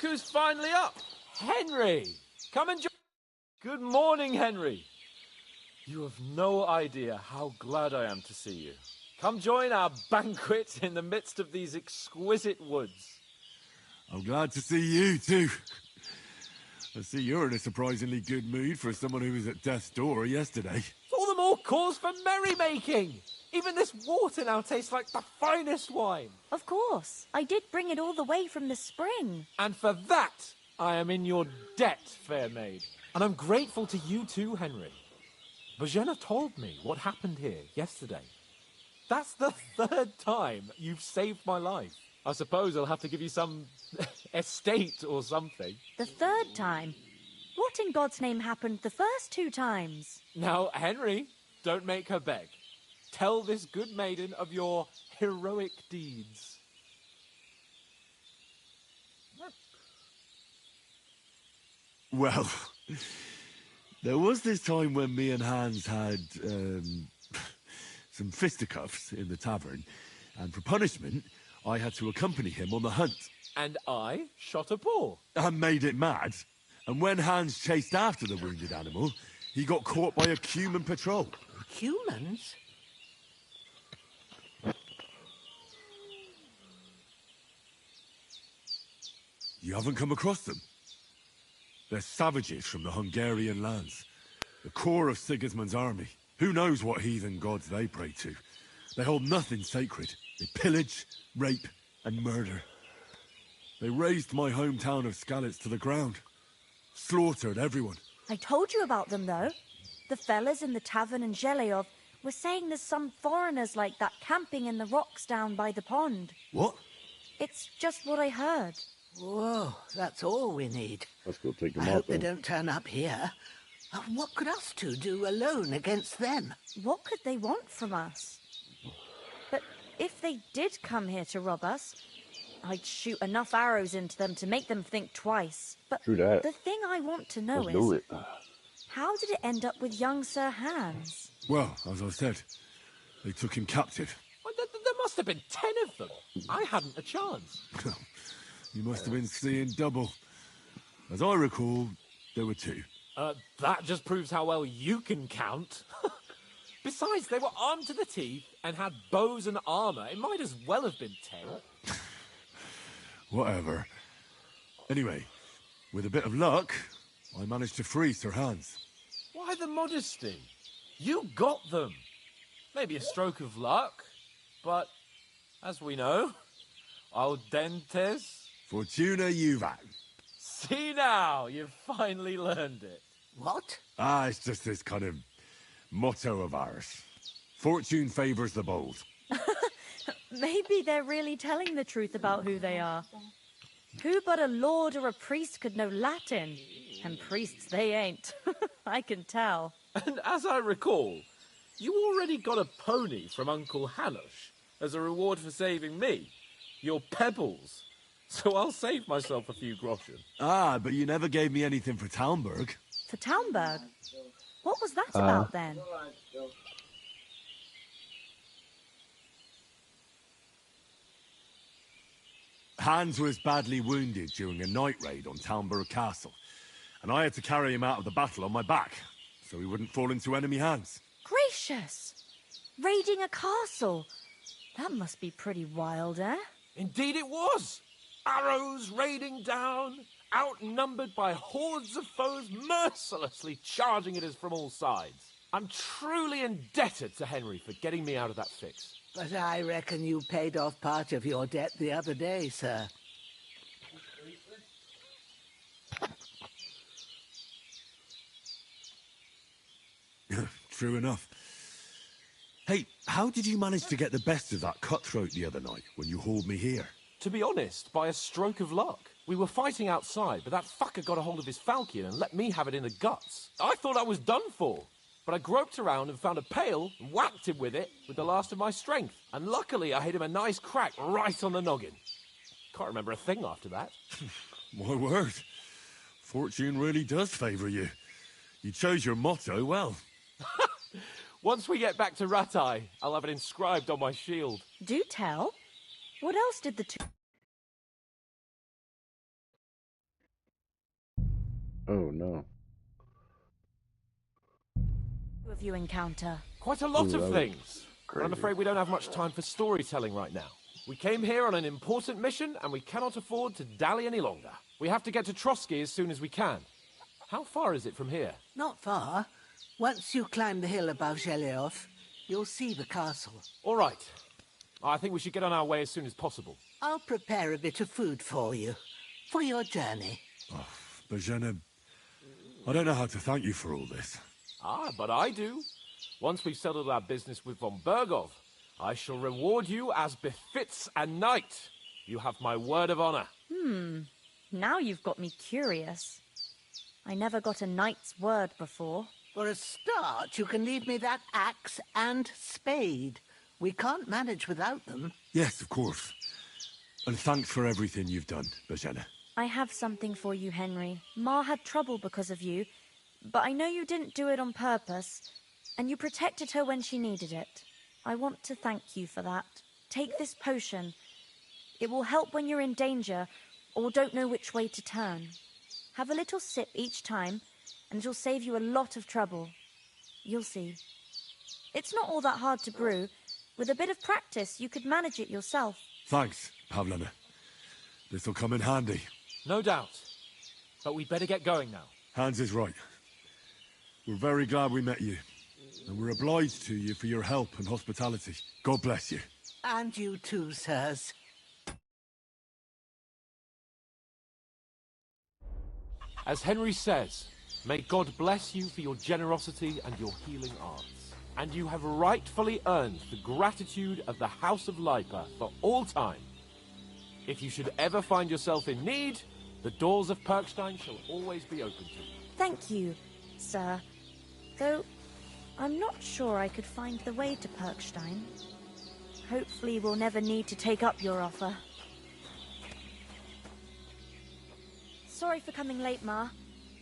Look who's finally up! Henry! Come and join. Good morning, Henry. You have no idea how glad I am to see you. Come join our banquet in the midst of these exquisite woods. I'm glad to see you, too. I see you're in a surprisingly good mood for someone who was at death's door yesterday. All the more cause for merrymaking! Even this water now tastes like the finest wine. Of course. I did bring it all the way from the spring. And for that, I am in your debt, fair maid. And I'm grateful to you too, Henry. Bojena told me what happened here yesterday. That's the third time you've saved my life. I suppose I'll have to give you some estate or something. The third time? What in God's name happened the first 2 times? Now, Henry, don't make her beg. Tell this good maiden of your heroic deeds. Well, there was this time when me and Hans had some fisticuffs in the tavern, and for punishment, I had to accompany him on the hunt. And I shot a boar. And made it mad. And when Hans chased after the wounded animal, he got caught by a human patrol. Humans? You haven't come across them? They're savages from the Hungarian lands. The core of Sigismund's army. Who knows what heathen gods they pray to? They hold nothing sacred. They pillage, rape, and murder. They razed my hometown of Skalitz to the ground. Slaughtered everyone. I told you about them, though. The fellas in the tavern in Zheleov were saying there's some foreigners like that camping in the rocks down by the pond. What? It's just what I heard. Whoa, that's all we need. Let's go take them I out hope they then. don't turn up here. What could us two do alone against them? What could they want from us? But if they did come here to rob us, I'd shoot enough arrows into them to make them think twice. But True that. the thing I want to know Let's do is, it. how did it end up with young Sir Hans? Well, as I said, they took him captive. Well, there must have been 10 of them. I hadn't a chance. You must have been seeing double. As I recall, there were 2. That just proves how well you can count. Besides, they were armed to the teeth and had bows and armor. It might as well have been 10. Whatever. Anyway, with a bit of luck, I managed to free Sir Hans. Why the modesty? You got them. Maybe a stroke of luck, but as we know, audentes. Fortuna juvat. See now, you've finally learned it. What? It's just this kind of motto of ours. Fortune favors the bold. Maybe they're really telling the truth about who they are. Who but a lord or a priest could know Latin? And priests they ain't. I can tell. And as I recall, you already got a pony from Uncle Hanush as a reward for saving me. Your pebbles. So I'll save myself a few groschen. But you never gave me anything for Talmberg. For Talmberg? What was that about then? Hans was badly wounded during a night raid on Talmberg Castle, and I had to carry him out of the battle on my back, so he wouldn't fall into enemy hands. Gracious! Raiding a castle? That must be pretty wild, eh? Indeed it was! Arrows raining down, outnumbered by hordes of foes mercilessly charging at us from all sides. I'm truly indebted to Henry for getting me out of that fix. But I reckon you paid off part of your debt the other day, sir. True enough. Hey, how did you manage to get the best of that cutthroat the other night when you hauled me here? To be honest, by a stroke of luck. We were fighting outside, but that fucker got a hold of his falchion and let me have it in the guts. I thought I was done for. But I groped around and found a pail and whacked him with it with the last of my strength. And luckily I hit him a nice crack right on the noggin. Can't remember a thing after that. My word. Fortune really does favour you. You chose your motto well. Once we get back to Ratai, I'll have it inscribed on my shield. Do tell. What else did the two... Oh no. Who have you encounter? Quite a lot Ooh, of that was things. But I'm crazy. afraid we don't have much time for storytelling right now. We came here on an important mission, and we cannot afford to dally any longer. We have to get to Trotsky as soon as we can. How far is it from here? Not far. Once you climb the hill above Zheleov, you'll see the castle. All right. I think we should get on our way as soon as possible. I'll prepare a bit of food for you, for your journey. Oh, Bozhena, I don't know how to thank you for all this. Ah, but I do. Once we've settled our business with von Bergov, I shall reward you as befits a knight. You have my word of honor. Now you've got me curious. I never got a knight's word before. For a start, you can leave me that axe and spade. We can't manage without them. Yes, of course. And thanks for everything you've done, Bozhena. I have something for you, Henry. Ma had trouble because of you, but I know you didn't do it on purpose, and you protected her when she needed it. I want to thank you for that. Take this potion. It will help when you're in danger or don't know which way to turn. Have a little sip each time, and it'll save you a lot of trouble. You'll see. It's not all that hard to brew. With a bit of practice, you could manage it yourself. Thanks, Pavlena. This'll come in handy. No doubt. But we'd better get going now. Hans is right. We're very glad we met you. And we're obliged to you for your help and hospitality. God bless you. And you too, sirs. As Henry says, may God bless you for your generosity and your healing arts. And you have rightfully earned the gratitude of the House of Lipa for all time. If you should ever find yourself in need, the doors of Perkstein shall always be open to you. Thank you, sir. Though, I'm not sure I could find the way to Perkstein. Hopefully we'll never need to take up your offer. Sorry for coming late, Ma.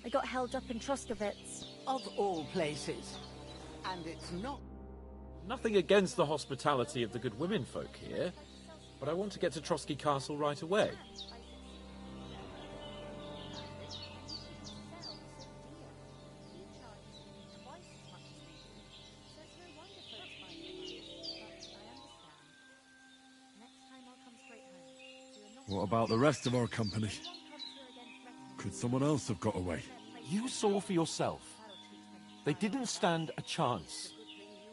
I got held up in Troskowitz. Of all places. And it's not... Nothing against the hospitality of the good women folk here, but I want to get to Trotsky Castle right away. What about the rest of our company? Could someone else have got away? You saw for yourself. They didn't stand a chance.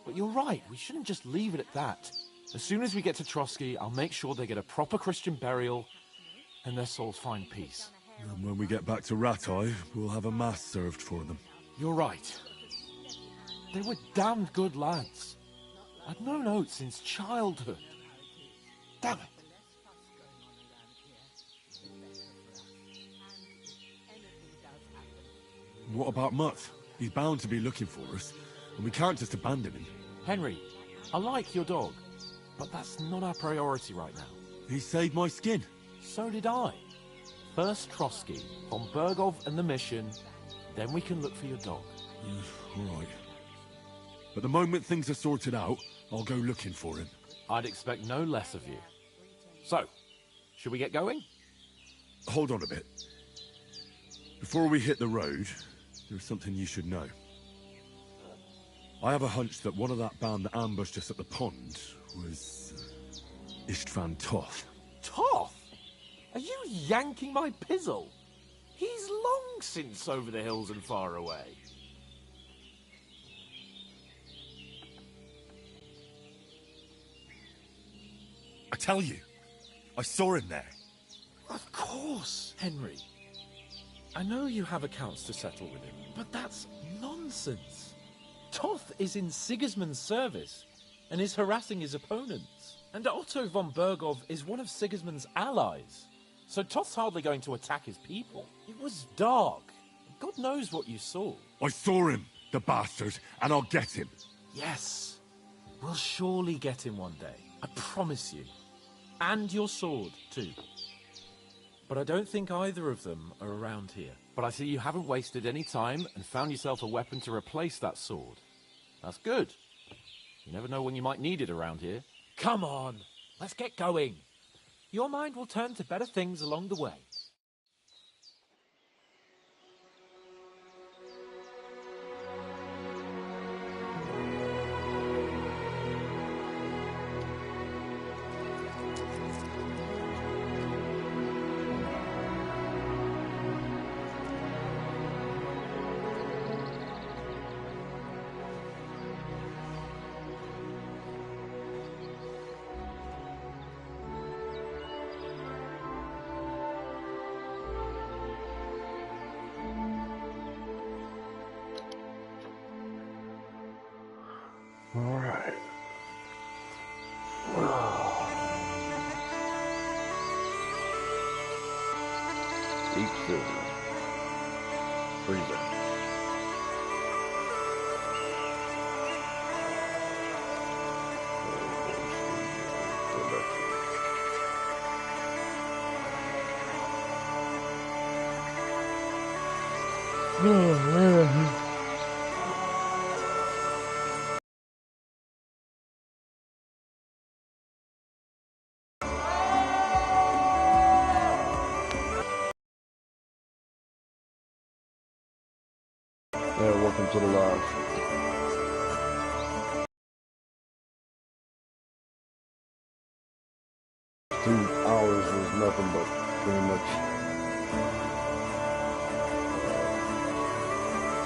But you're right, we shouldn't just leave it at that. As soon as we get to Trotsky, I'll make sure they get a proper Christian burial and their souls find peace. And when we get back to Ratai, we'll have a mass served for them. You're right. They were damned good lads. I'd known Oates since childhood. Damn it. What about Mutt? He's bound to be looking for us, and we can't just abandon him. Henry, I like your dog, but that's not our priority right now. He saved my skin. So did I. First Trotsky, von Bergov and the mission, then we can look for your dog. All right. But the moment things are sorted out, I'll go looking for him. I'd expect no less of you. So, should we get going? Hold on a bit. Before we hit the road, there's something you should know. I have a hunch that one of that band that ambushed us at the pond was Istvan Toth. Toth? Are you yanking my pizzle? He's long since over the hills and far away. I tell you, I saw him there. Of course, Henry. I know you have accounts to settle with him, but that's nonsense. Toth is in Sigismund's service and is harassing his opponents. And Otto von Bergov is one of Sigismund's allies. So Toth's hardly going to attack his people. It was dark. God knows what you saw. I saw him, the bastard, and I'll get him. Yes. We'll surely get him one day. I promise you. And your sword, too. But I don't think either of them are around here. But I see you haven't wasted any time and found yourself a weapon to replace that sword. That's good. You never know when you might need it around here. Come on, let's get going. Your mind will turn to better things along the way. All right. Deep silver. Freezer. Yeah, welcome to the live. 2 hours was nothing but pretty much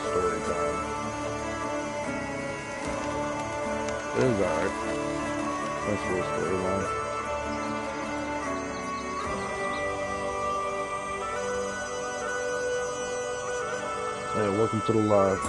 story time. It was alright. That's real storyline. Hey, welcome to the live.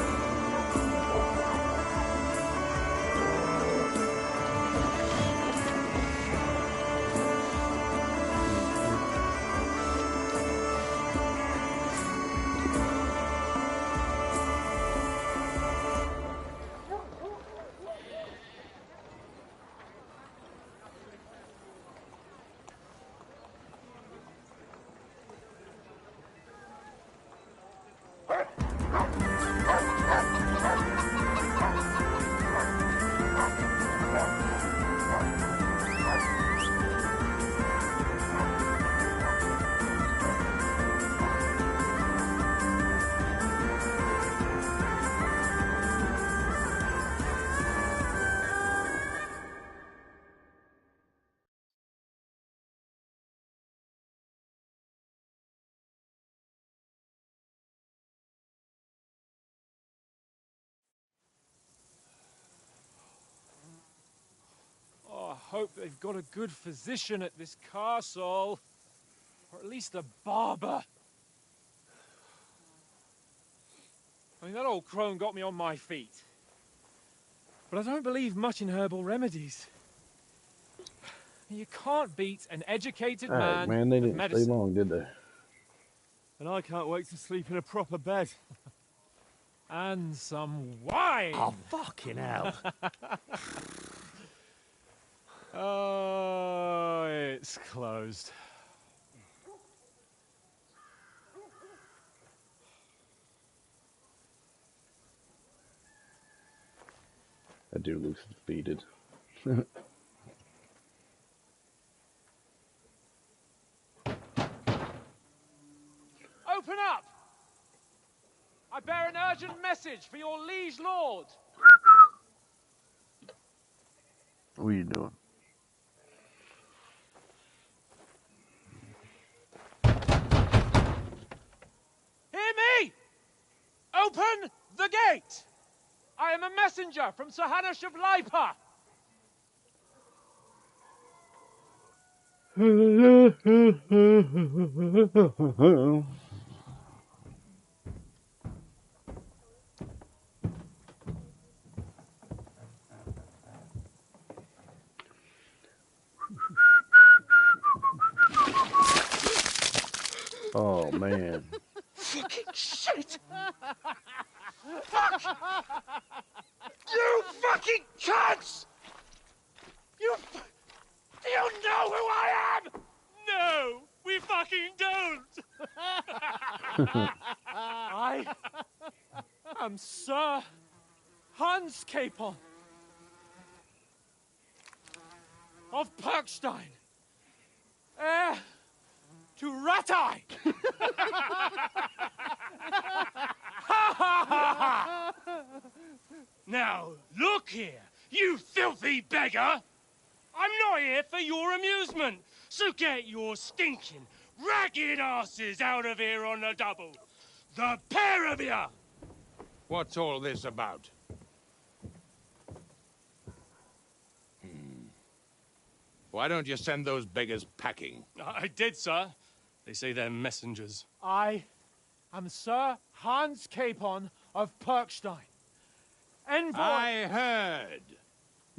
Oh, I hope they've got a good physician at this castle. Or at least a barber. I mean, that old crone got me on my feet. But I don't believe much in herbal remedies. You can't beat an educated Alright, man man, they with didn't stay medicine. long, did they? And I can't wait to sleep in a proper bed. And some wine! Oh, fucking hell. Oh, it's closed. That dude looks defeated. Open up! I bear an urgent message for your liege lord. What are you doing? Hear me! Open the gate! I am a messenger from Sir Hanush of Lipa. Oh, man. Fucking shit! Fuck! You fucking cunts! Do you know who I am? No, we fucking don't. I am Sir Hans Capon of Perkstein, heir to Ratai. Now, look here, you filthy beggar! I'm not here for your amusement, so get your stinking, ragged asses out of here on the double. The pair of you! What's all this about? Why don't you send those beggars packing? I did, sir. They say they're messengers. I am Sir Hans Capon of Perkstein, envoy. I heard.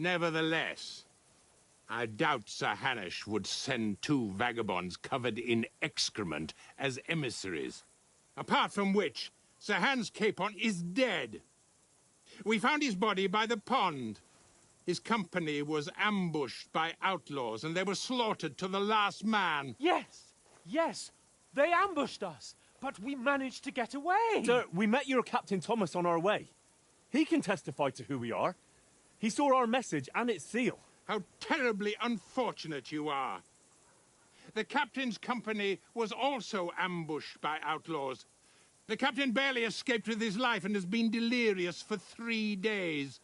Nevertheless, I doubt Sir Hanush would send 2 vagabonds covered in excrement as emissaries. Apart from which, Sir Hans Capon is dead. We found his body by the pond. His company was ambushed by outlaws, and they were slaughtered to the last man. Yes, yes, they ambushed us, but we managed to get away. Sir, we met your Captain Thomas on our way. He can testify to who we are. He saw our message and its seal. How terribly unfortunate you are. The captain's company was also ambushed by outlaws. The captain barely escaped with his life and has been delirious for 3 days.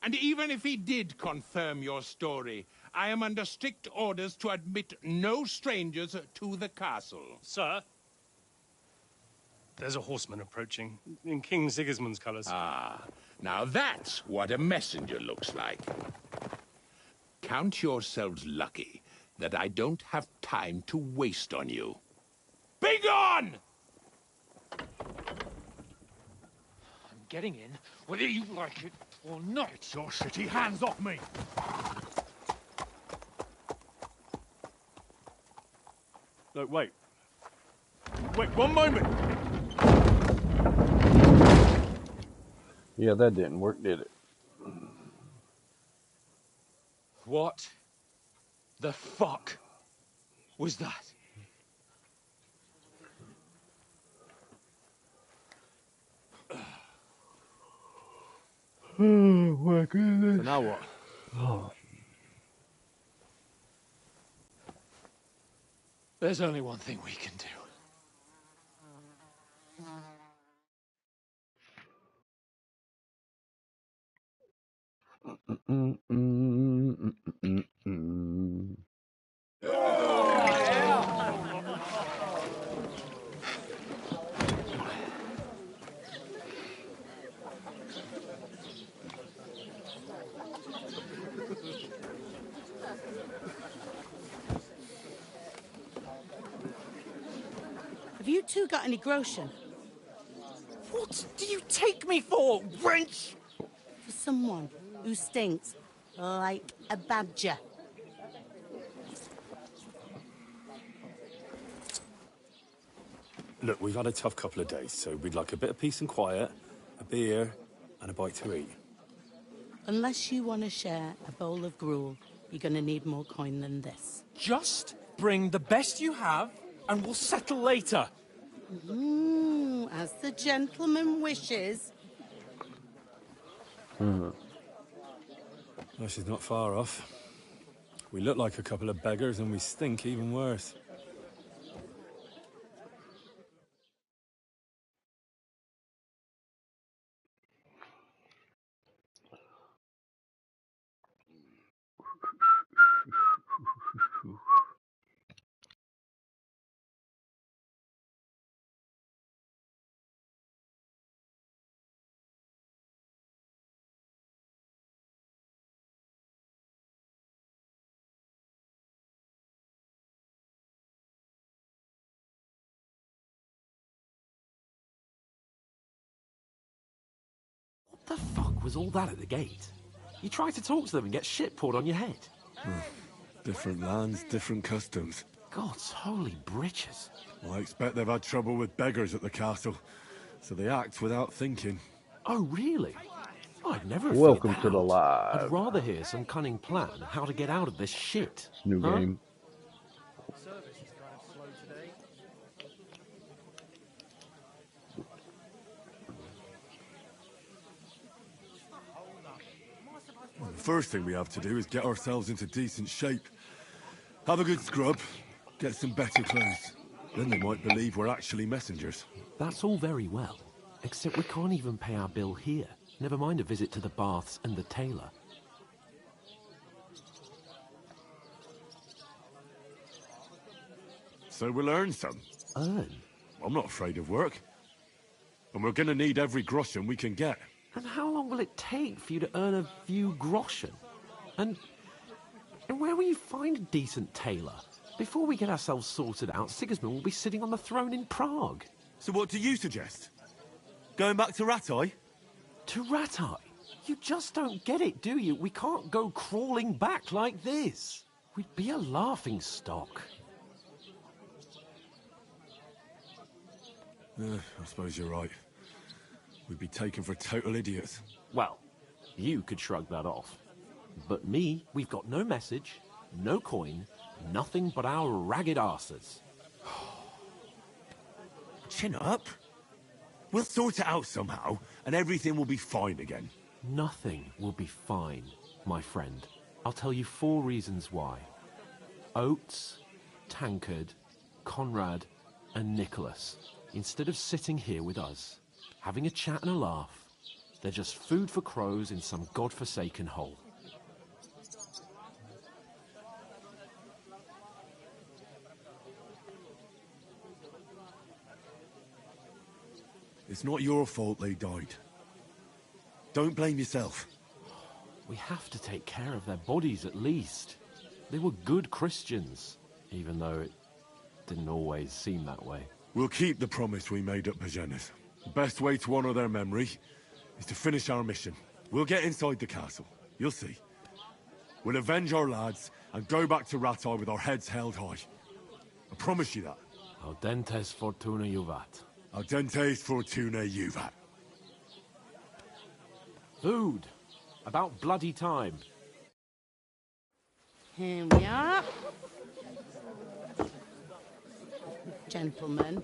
And even if he did confirm your story, I am under strict orders to admit no strangers to the castle. Sir, there's a horseman approaching in King Sigismund's colours. Ah, now that's what a messenger looks like. Count yourselves lucky that I don't have time to waste on you. Be gone! I'm getting in, whether you like it or not. Your shitty hands off me! Look, wait. Wait, one moment! Yeah, that didn't work, did it? What the fuck was that? Oh my goodness. So now what? Oh. There's only one thing we can do. Have you two got any groschen? What do you take me for, wench? For someone who stinks like a badger. Look, we've had a tough couple of days, so we'd like a bit of peace and quiet, a beer, and a bite to eat. Unless you want to share a bowl of gruel, you're going to need more coin than this. Just bring the best you have, and we'll settle later. As the gentleman wishes. Well, she's not far off. We look like a couple of beggars, and we stink even worse. What the fuck was all that at the gate? You try to talk to them and get shit poured on your head. Different lands, different customs. God's holy britches. Well, I expect they've had trouble with beggars at the castle, so they act without thinking. Oh, really? I'd never have Welcome figured to that the out. live. I'd rather hear some cunning plan how to get out of this shit. New Huh? game. Service is kind of slow today. The first thing we have to do is get ourselves into decent shape. Have a good scrub, get some better clothes. Then they might believe we're actually messengers. That's all very well, except we can't even pay our bill here. Never mind a visit to the baths and the tailor. So we'll earn some. Earn? I'm not afraid of work. And we're gonna need every groschen we can get. And how long will it take for you to earn a few groschen? And where will you find a decent tailor? Before we get ourselves sorted out, Sigismund will be sitting on the throne in Prague. So what do you suggest? Going back to Ratai? To Ratai? You just don't get it, do you? We can't go crawling back like this. We'd be a laughing stock. I suppose you're right. We'd be taken for total idiots. Well, you could shrug that off. But me, we've got no message, no coin, nothing but our ragged arses. Chin up. We'll sort it out somehow, and everything will be fine again. Nothing will be fine, my friend. I'll tell you 4 reasons why. Oates, Tankard, Conrad, and Nicholas, instead of sitting here with us, having a chat and a laugh, they're just food for crows in some godforsaken hole. It's not your fault they died. Don't blame yourself. We have to take care of their bodies at least. They were good Christians, even though it didn't always seem that way. We'll keep the promise we made at Pagenis. The best way to honor their memory is to finish our mission. We'll get inside the castle. You'll see. We'll avenge our lads and go back to Rattay with our heads held high. I promise you that. Audentes fortuna juvat. Audentes fortuna juvat. Food. About bloody time. Here we are. Gentlemen.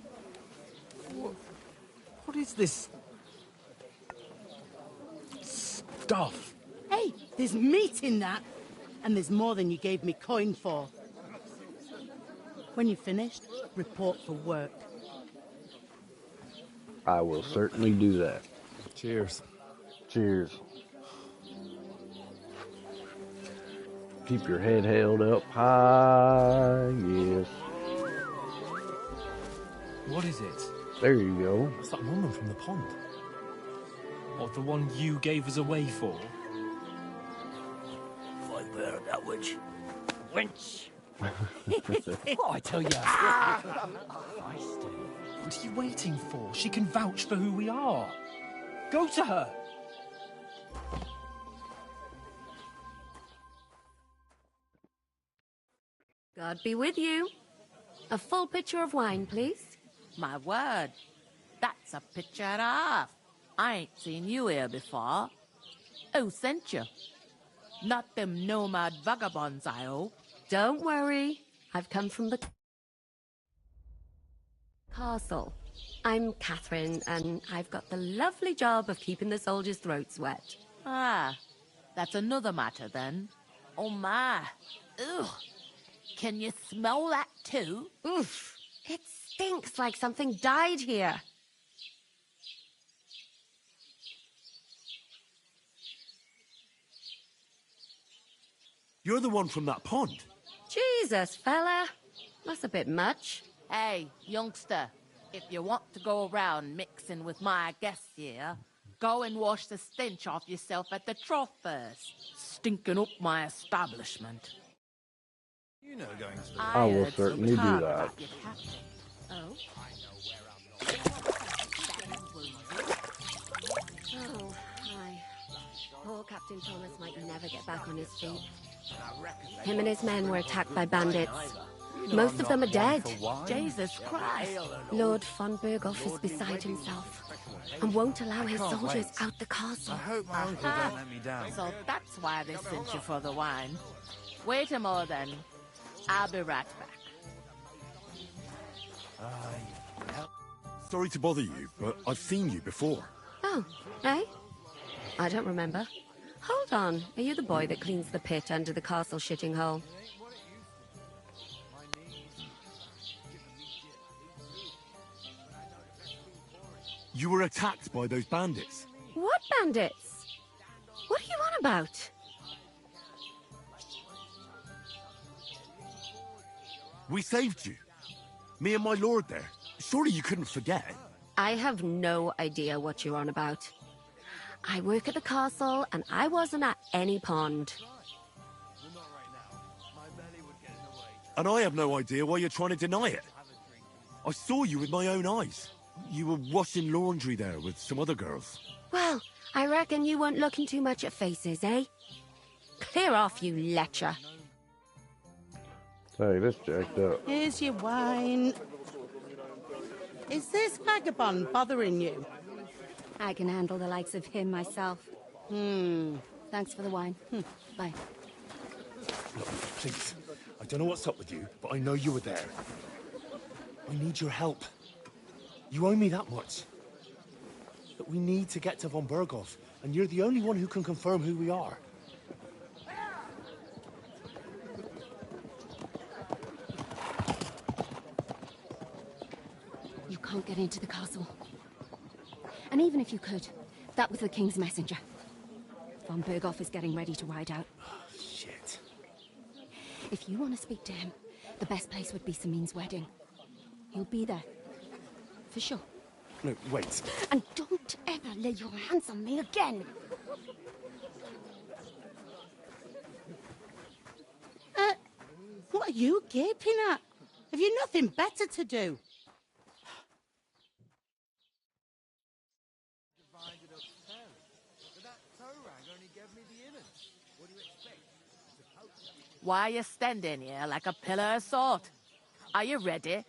What is this stuff? Hey, there's meat in that. And there's more than you gave me coin for. When you're finished, report for work. I will certainly do that. Cheers. Cheers. Keep your head held up high, yes. What is it? There you go. It's that woman from the pond. Or the one you gave us away for? Fight better that witch. Wench! What I tell you? What are you waiting for? She can vouch for who we are. Go to her. God be with you. A full pitcher of wine, please. My word. That's a picture and a half. I ain't seen you here before. Who sent you? Not them nomad vagabonds, I hope. Don't worry. I've come from the castle. I'm Catherine, and I've got the lovely job of keeping the soldiers' throats wet. Ah, that's another matter then. Oh my. Ugh. Can you smell that too? Oof. It stinks like something died here. You're the one from that pond. Jesus, fella. That's a bit much. Hey, youngster, if you want to go around mixing with my guests here, go and wash the stench off yourself at the trough first. Stinking up my establishment. You know going to the... I will certainly do that. Oh? Oh, hi. Poor Captain Thomas might never get back on his feet. Him and his men were attacked by bandits. Most of them are dead. Jesus Christ. Lord von Berghoff is beside himself and won't allow his soldiers out the castle. I hope my uncle don't let me down. So that's why they sent you for the wine. Wait a moment then. I'll be right back. Sorry to bother you, but I've seen you before. Oh, eh? I don't remember. Hold on. Are you the boy that cleans the pit under the castle shitting hole? You were attacked by those bandits. What bandits? What are you on about? We saved you. Me and my lord there. Surely you couldn't forget. I have no idea what you're on about. I work at the castle, and I wasn't at any pond. And I have no idea why you're trying to deny it. I saw you with my own eyes. You were washing laundry there with some other girls. Well, I reckon you weren't looking too much at faces, eh? Clear off, you lecher. Hey, this jacked up. Here's your wine. Is this vagabond bothering you? I can handle the likes of him myself. Thanks for the wine. Bye. Look, please. I don't know what's up with you, but I know you were there. I need your help. You owe me that much. But we need to get to von Berghoff, and you're the only one who can confirm who we are. You can't get into the castle. And even if you could, that was the King's messenger. Von Berghoff is getting ready to ride out. Shit. If you want to speak to him, the best place would be Samin's wedding. He'll be there. For sure. No, wait. And don't ever lay your hands on me again! What are you gaping at? Have you nothing better to do? Why are you standing here like a pillar of salt? Are you ready?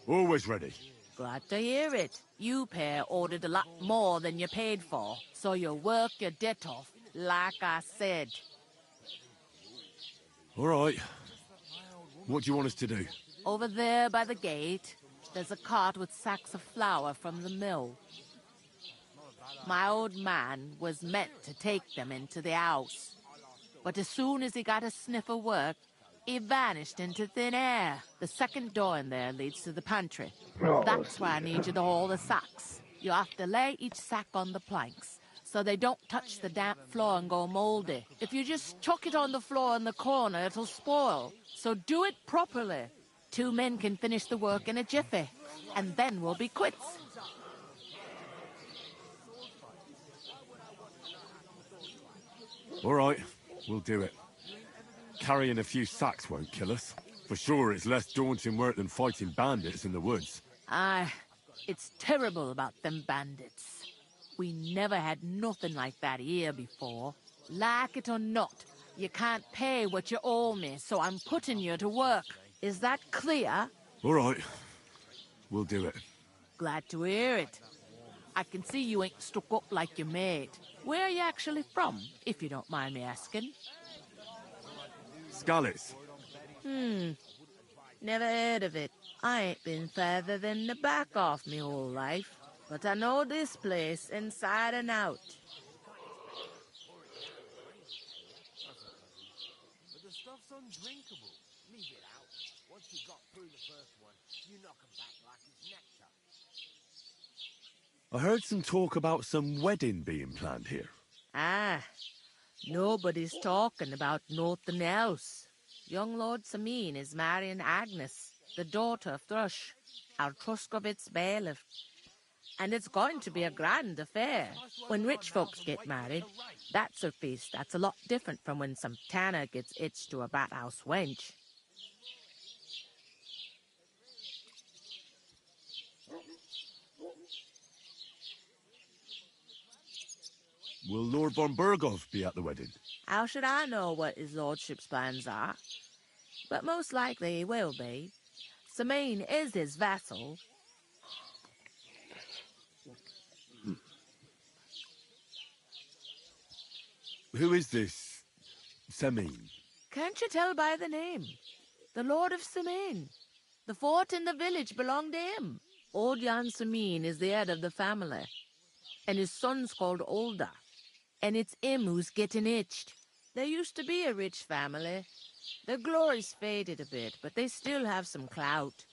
Always ready. Glad to hear it. You pair ordered a lot more than you paid for, so you'll work your debt off, like I said. All right. What do you want us to do? Over there by the gate, there's a cart with sacks of flour from the mill. My old man was meant to take them into the house. But as soon as he got a sniff of work, he vanished into thin air. The second door in there leads to the pantry. That's why I need you to haul the sacks. You have to lay each sack on the planks, so they don't touch the damp floor and go moldy. If you just chuck it on the floor in the corner, it'll spoil. So do it properly. 2 men can finish the work in a jiffy, and then we'll be quits. All right, we'll do it. Carrying a few sacks won't kill us. For sure, it's less daunting work than fighting bandits in the woods. Aye, it's terrible about them bandits. We never had nothing like that here before. Like it or not, you can't pay what you owe me, so I'm putting you to work. Is that clear? All right, we'll do it. Glad to hear it. I can see you ain't stuck up like your mate. Where are you actually from, if you don't mind me asking? Skalitz. Never heard of it. I ain't been further than the back off me whole life, but I know this place inside and out. But the stuff's undrinkable. Leave it out. Once you got through the first one, you knock 'em back like it's nectar. I heard some talk about some wedding being planned here. Ah, nobody's talking about nothing else. Young Lord Samin is marrying Agnes, the daughter of Thrush, our Truskovitz bailiff. And it's going to be a grand affair. When rich folks get married, that's a feast that's a lot different from when some tanner gets hitched to a bathouse wench. Will Lord von Berghoff be at the wedding? How should I know what his lordship's plans are? But most likely he will be. Samin is his vassal. Who is this Samin? Can't you tell by the name? The Lord of Samin. The fort and the village belong to him. Old Jan Samin is the head of the family. And his son's called Olda. And it's him who's getting itched. There used to be a rich family. Their glory's faded a bit, but they still have some clout.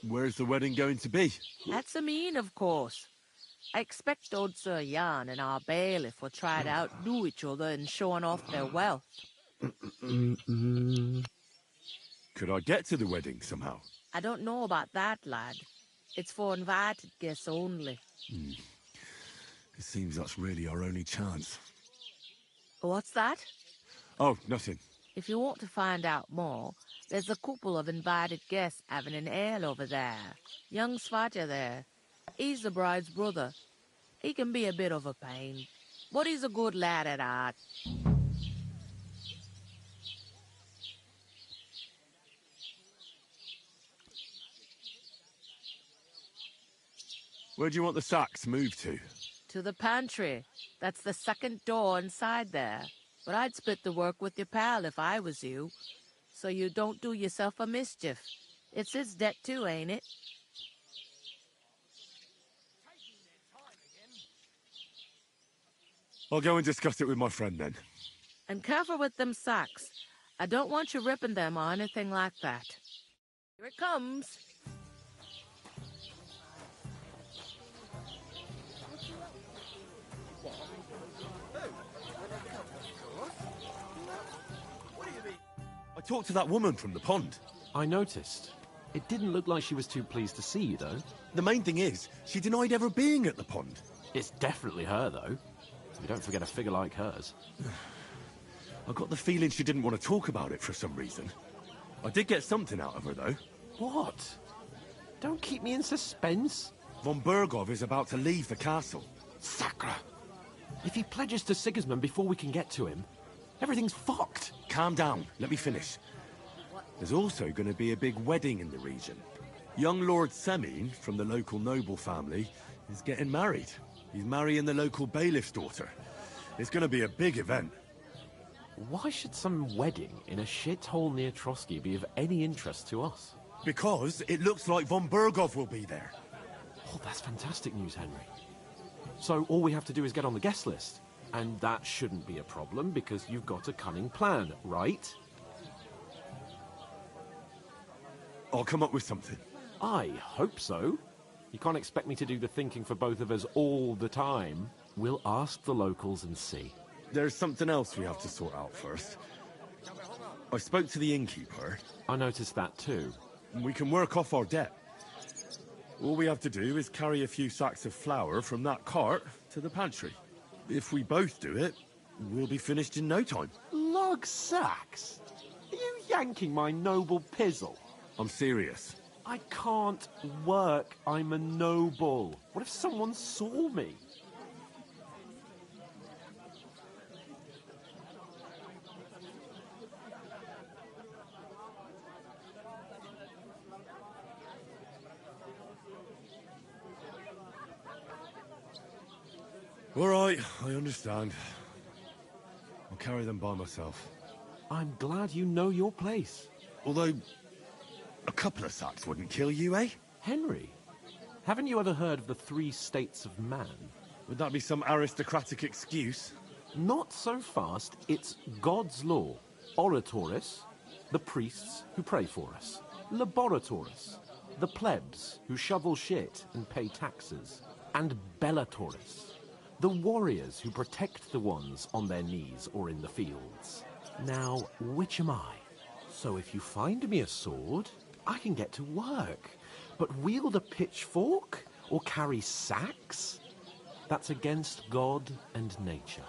Where's the wedding going to be? At Samin, of course. I expect old Sir Jan and our bailiff will try to outdo each other in showing off their wealth. Could I get to the wedding somehow? I don't know about that, lad. It's for invited guests only. It seems that's really our only chance. What's that? Oh, nothing. If you want to find out more, there's a couple of invited guests having an ale over there. Young Svaja there. He's the bride's brother. He can be a bit of a pain, but he's a good lad at heart. Where do you want the sacks moved to? To the pantry. That's the second door inside there. But I'd split the work with your pal if I was you, so you don't do yourself a mischief. It's his debt too, ain't it? I'll go and discuss it with my friend then. And careful with them sacks. I don't want you ripping them or anything like that. Here it comes. I talked to that woman from the pond. I noticed. It didn't look like she was too pleased to see you, though. The main thing is, she denied ever being at the pond. It's definitely her, though. You don't forget a figure like hers. I got the feeling she didn't want to talk about it for some reason. I did get something out of her, though. What? Don't keep me in suspense. Von Bergov is about to leave the castle. Sacre! If he pledges to Sigismund before we can get to him, everything's fucked. Calm down. Let me finish. There's also going to be a big wedding in the region. Young Lord Semin, from the local noble family, is getting married. He's marrying the local bailiff's daughter. It's going to be a big event. Why should some wedding in a shithole near Trotsky be of any interest to us? Because it looks like von Bergov will be there. Oh, that's fantastic news, Henry. So all we have to do is get on the guest list. And that shouldn't be a problem because you've got a cunning plan, right? I'll come up with something. I hope so. You can't expect me to do the thinking for both of us all the time. We'll ask the locals and see. There's something else we have to sort out first. I spoke to the innkeeper. I noticed that too. We can work off our debt. All we have to do is carry a few sacks of flour from that cart to the pantry. If we both do it, we'll be finished in no time. Lug sacks? Are you yanking my noble pizzle? I'm serious. I can't work. I'm a noble. What if someone saw me? All right, I understand. I'll carry them by myself. I'm glad you know your place. Although, a couple of sacks wouldn't kill you, eh? Henry, haven't you ever heard of the 3 states of man? Would that be some aristocratic excuse? Not so fast. It's God's law. Oratoris, the priests who pray for us. Laboratoris, the plebs who shovel shit and pay taxes. And Bellatoris, the warriors who protect the ones on their knees or in the fields. Now, which am I? So if you find me a sword, I can get to work. But wield a pitchfork or carry sacks? That's against God and nature.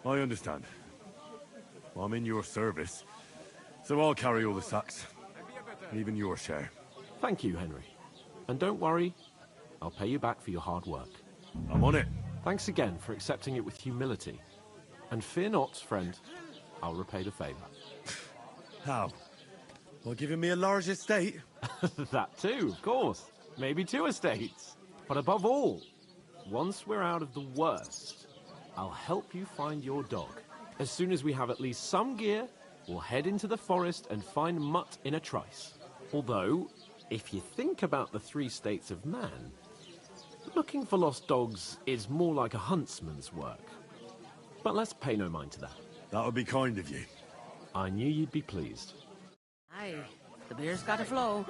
I understand. I'm in your service, so I'll carry all the sacks. Even your share. Thank you, Henry. And don't worry, I'll pay you back for your hard work. I'm on it. Thanks again for accepting it with humility. And fear not, friend, I'll repay the favor. How? By giving me a large estate? That too, of course. Maybe 2 estates. But above all, once we're out of the worst, I'll help you find your dog. As soon as we have at least some gear, we'll head into the forest and find Mutt in a trice. Although, if you think about the 3 states of man, looking for lost dogs is more like a huntsman's work. But let's pay no mind to that. That would be kind of you. I knew you'd be pleased. The beer's got to flow.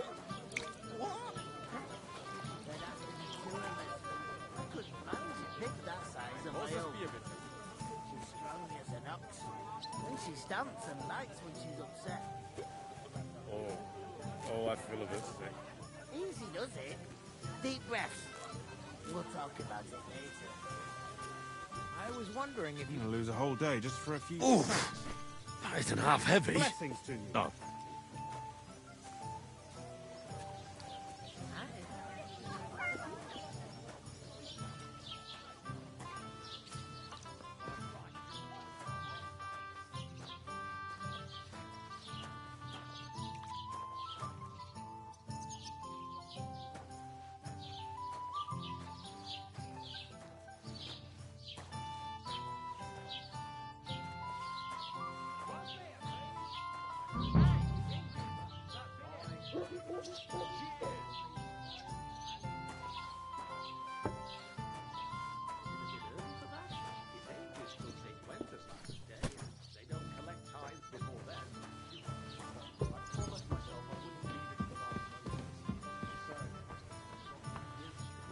She stamps and likes when she's upset. Oh, I feel a bit sick. Easy does it. Deep breaths. We'll talk about it later. I was wondering if you'd lose a whole day just for a few... Oof! That isn't half heavy. Blessings to you. Oh.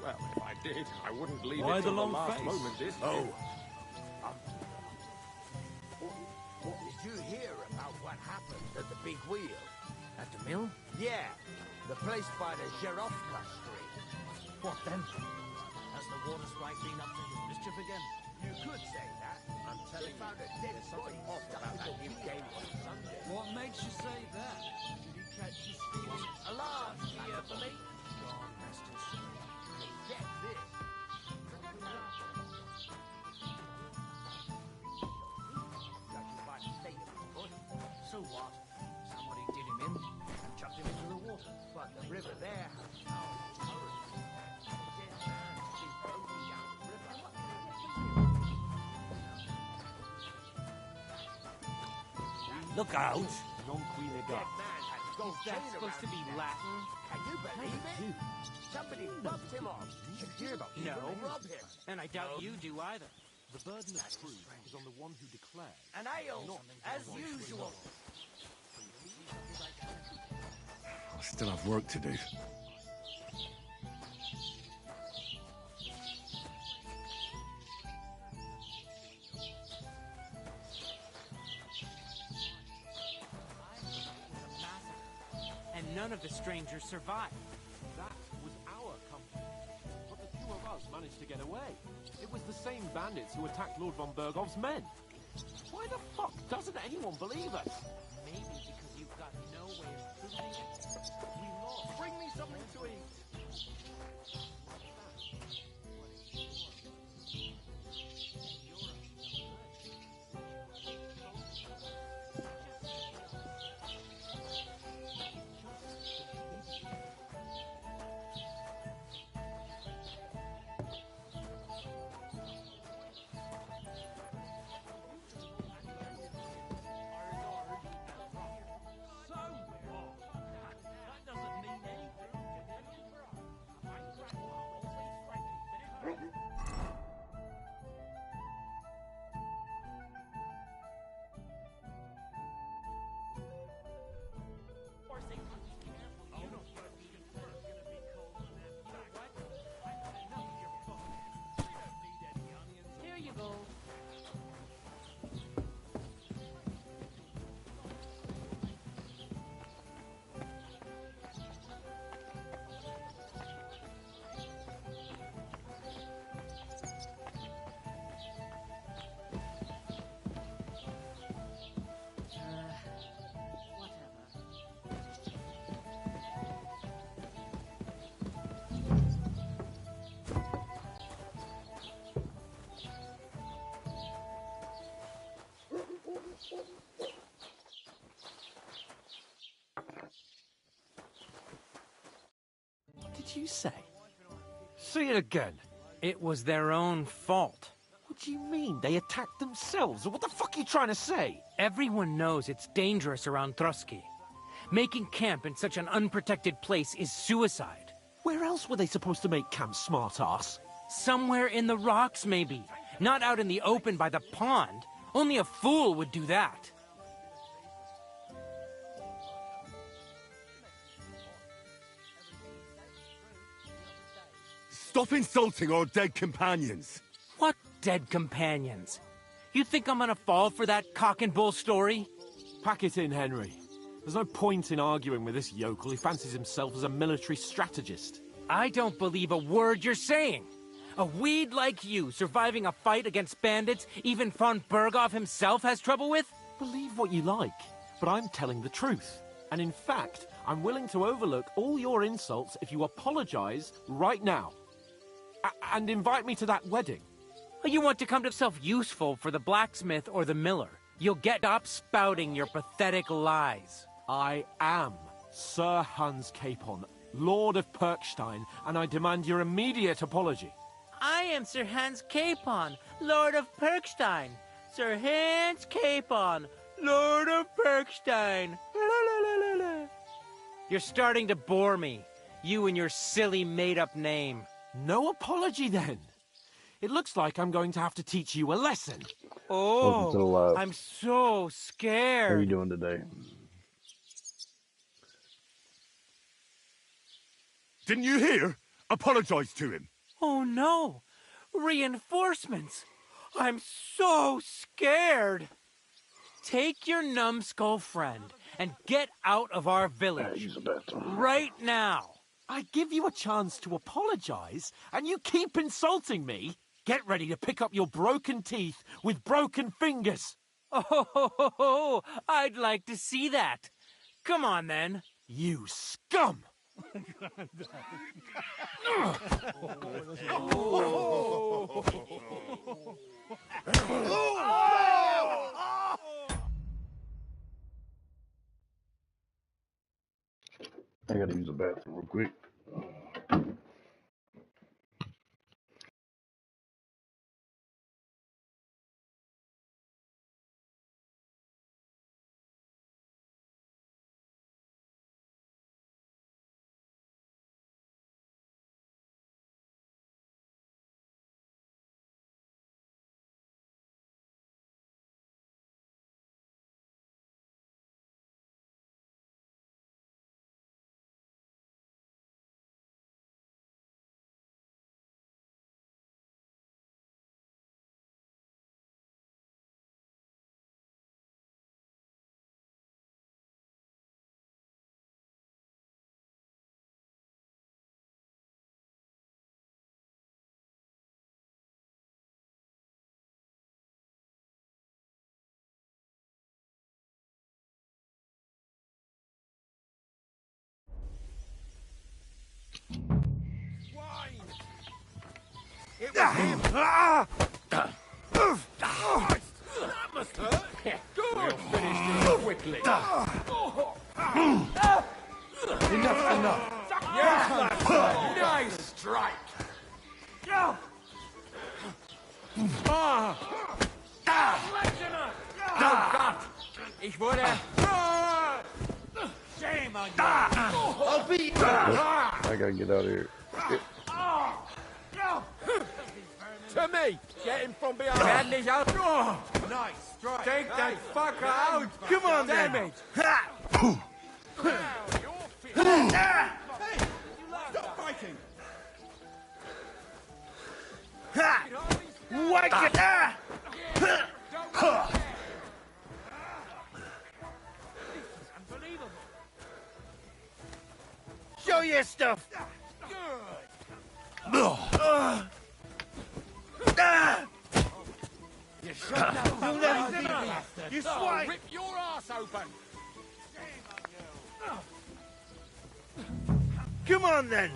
Well, if I did, I wouldn't leave Why it till the long last face? moment this Oh. year. Did you hear about what happened at the big wheel? At the mill? Yeah, the place by the Zherovka Street. What then? Has the water sprite been up to his mischief again? You could say that. I'm telling you, there's something off about that new game on Sunday. What makes you say that? Did he catch you stealing? Alarm here for me. God rest his soul. Get this. Judging by the state of his foot. So what? Somebody did him in and chucked him into the water. But the river there has powerful currents. A dead man is floating down the river. Look out! Dead man had a gold chain supposed to around be his neck. Latin? Can you believe it? Somebody bumped him off. You hear about No. rob him. And I doubt you do either. The burden of proof is on the one who declares. And ale, as usual. I still have work to do. And none of the strangers survived. That was our company. But the two of us managed to get away. It was the same bandits who attacked Lord von Bergov's men. Why the fuck doesn't anyone believe us? Maybe because you've got no way of proving it. We lost. Bring me something to eat. Here you go. What did you say? Say it again. It was their own fault. What do you mean? They attacked themselves? What the fuck are you trying to say? Everyone knows it's dangerous around Trotsky. Making camp in such an unprotected place is suicide. Where else were they supposed to make camp, smartass? Somewhere in the rocks, maybe. Not out in the open by the pond. Only a fool would do that. Stop insulting our dead companions. What dead companions? You think I'm gonna fall for that cock and bull story? Pack it in, Henry. There's no point in arguing with this yokel who fancies himself as a military strategist. I don't believe a word you're saying. A weed like you surviving a fight against bandits even von Berghoff himself has trouble with? Believe what you like, but I'm telling the truth. And in fact, I'm willing to overlook all your insults if you apologize right now. And invite me to that wedding. You want to come to yourself useful for the blacksmith or the miller. You'll get up spouting your pathetic lies. I am Sir Hans Capon, Lord of Perkstein, and I demand your immediate apology. I am Sir Hans Capon, Lord of Perkstein. Sir Hans Capon, Lord of Perkstein. You're starting to bore me. You and your silly made-up name. No apology, then. It looks like I'm going to have to teach you a lesson. Oh, I'm so scared. How are you doing today? Didn't you hear? Apologize to him. Oh no! Reinforcements! I'm so scared! Take your numbskull friend and get out of our village. Right now! I give you a chance to apologize, and you keep insulting me? Get ready to pick up your broken teeth with broken fingers. Oh, I'd like to see that. Come on, then. You scum! I gotta use the bathroom real quick. It was him. That must hurt. Good. We'll finish this quickly. Enough's enough. Yeah, nice strike. Oh Gott, ich wurde... Shame on you. I'll beat you. I gotta get out of here. To me! Get him from behind! Werden nicht out! Nice strike. Take that fucker out! Come on, damn then. it! Hey, stop fighting. Whack it! Show your stuff. You shut that You'll never beat me. You I'll swine. rip your ass open! Come on, then.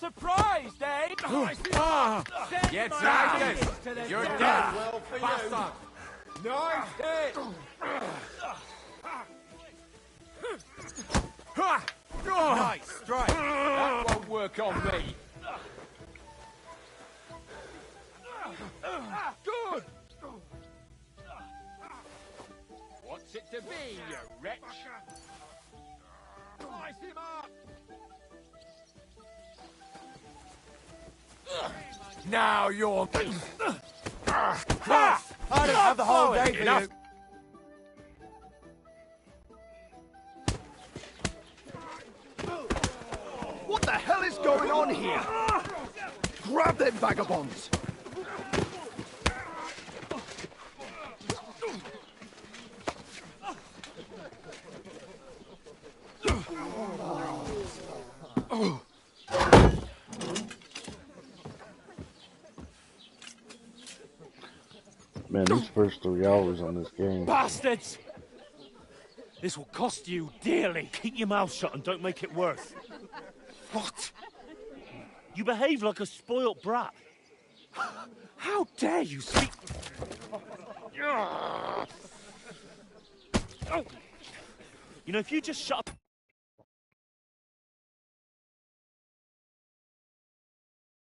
Surprised, eh? Jetzt my reicht hands es! to the You're ground. dead, Well for you. bastard! Nice hit! Nice strike. That won't work on me. Good! What's it to be, you wretch? Slice him up! Now you're... I don't have the whole day for Enough. you. the hell is going on here? Grab them vagabonds! Man, these first 3 hours on this game. Bastards! This will cost you dearly. Keep your mouth shut and don't make it worse. What? You behave like a spoilt brat. How dare you speak... Oh. You know, if you just shut up...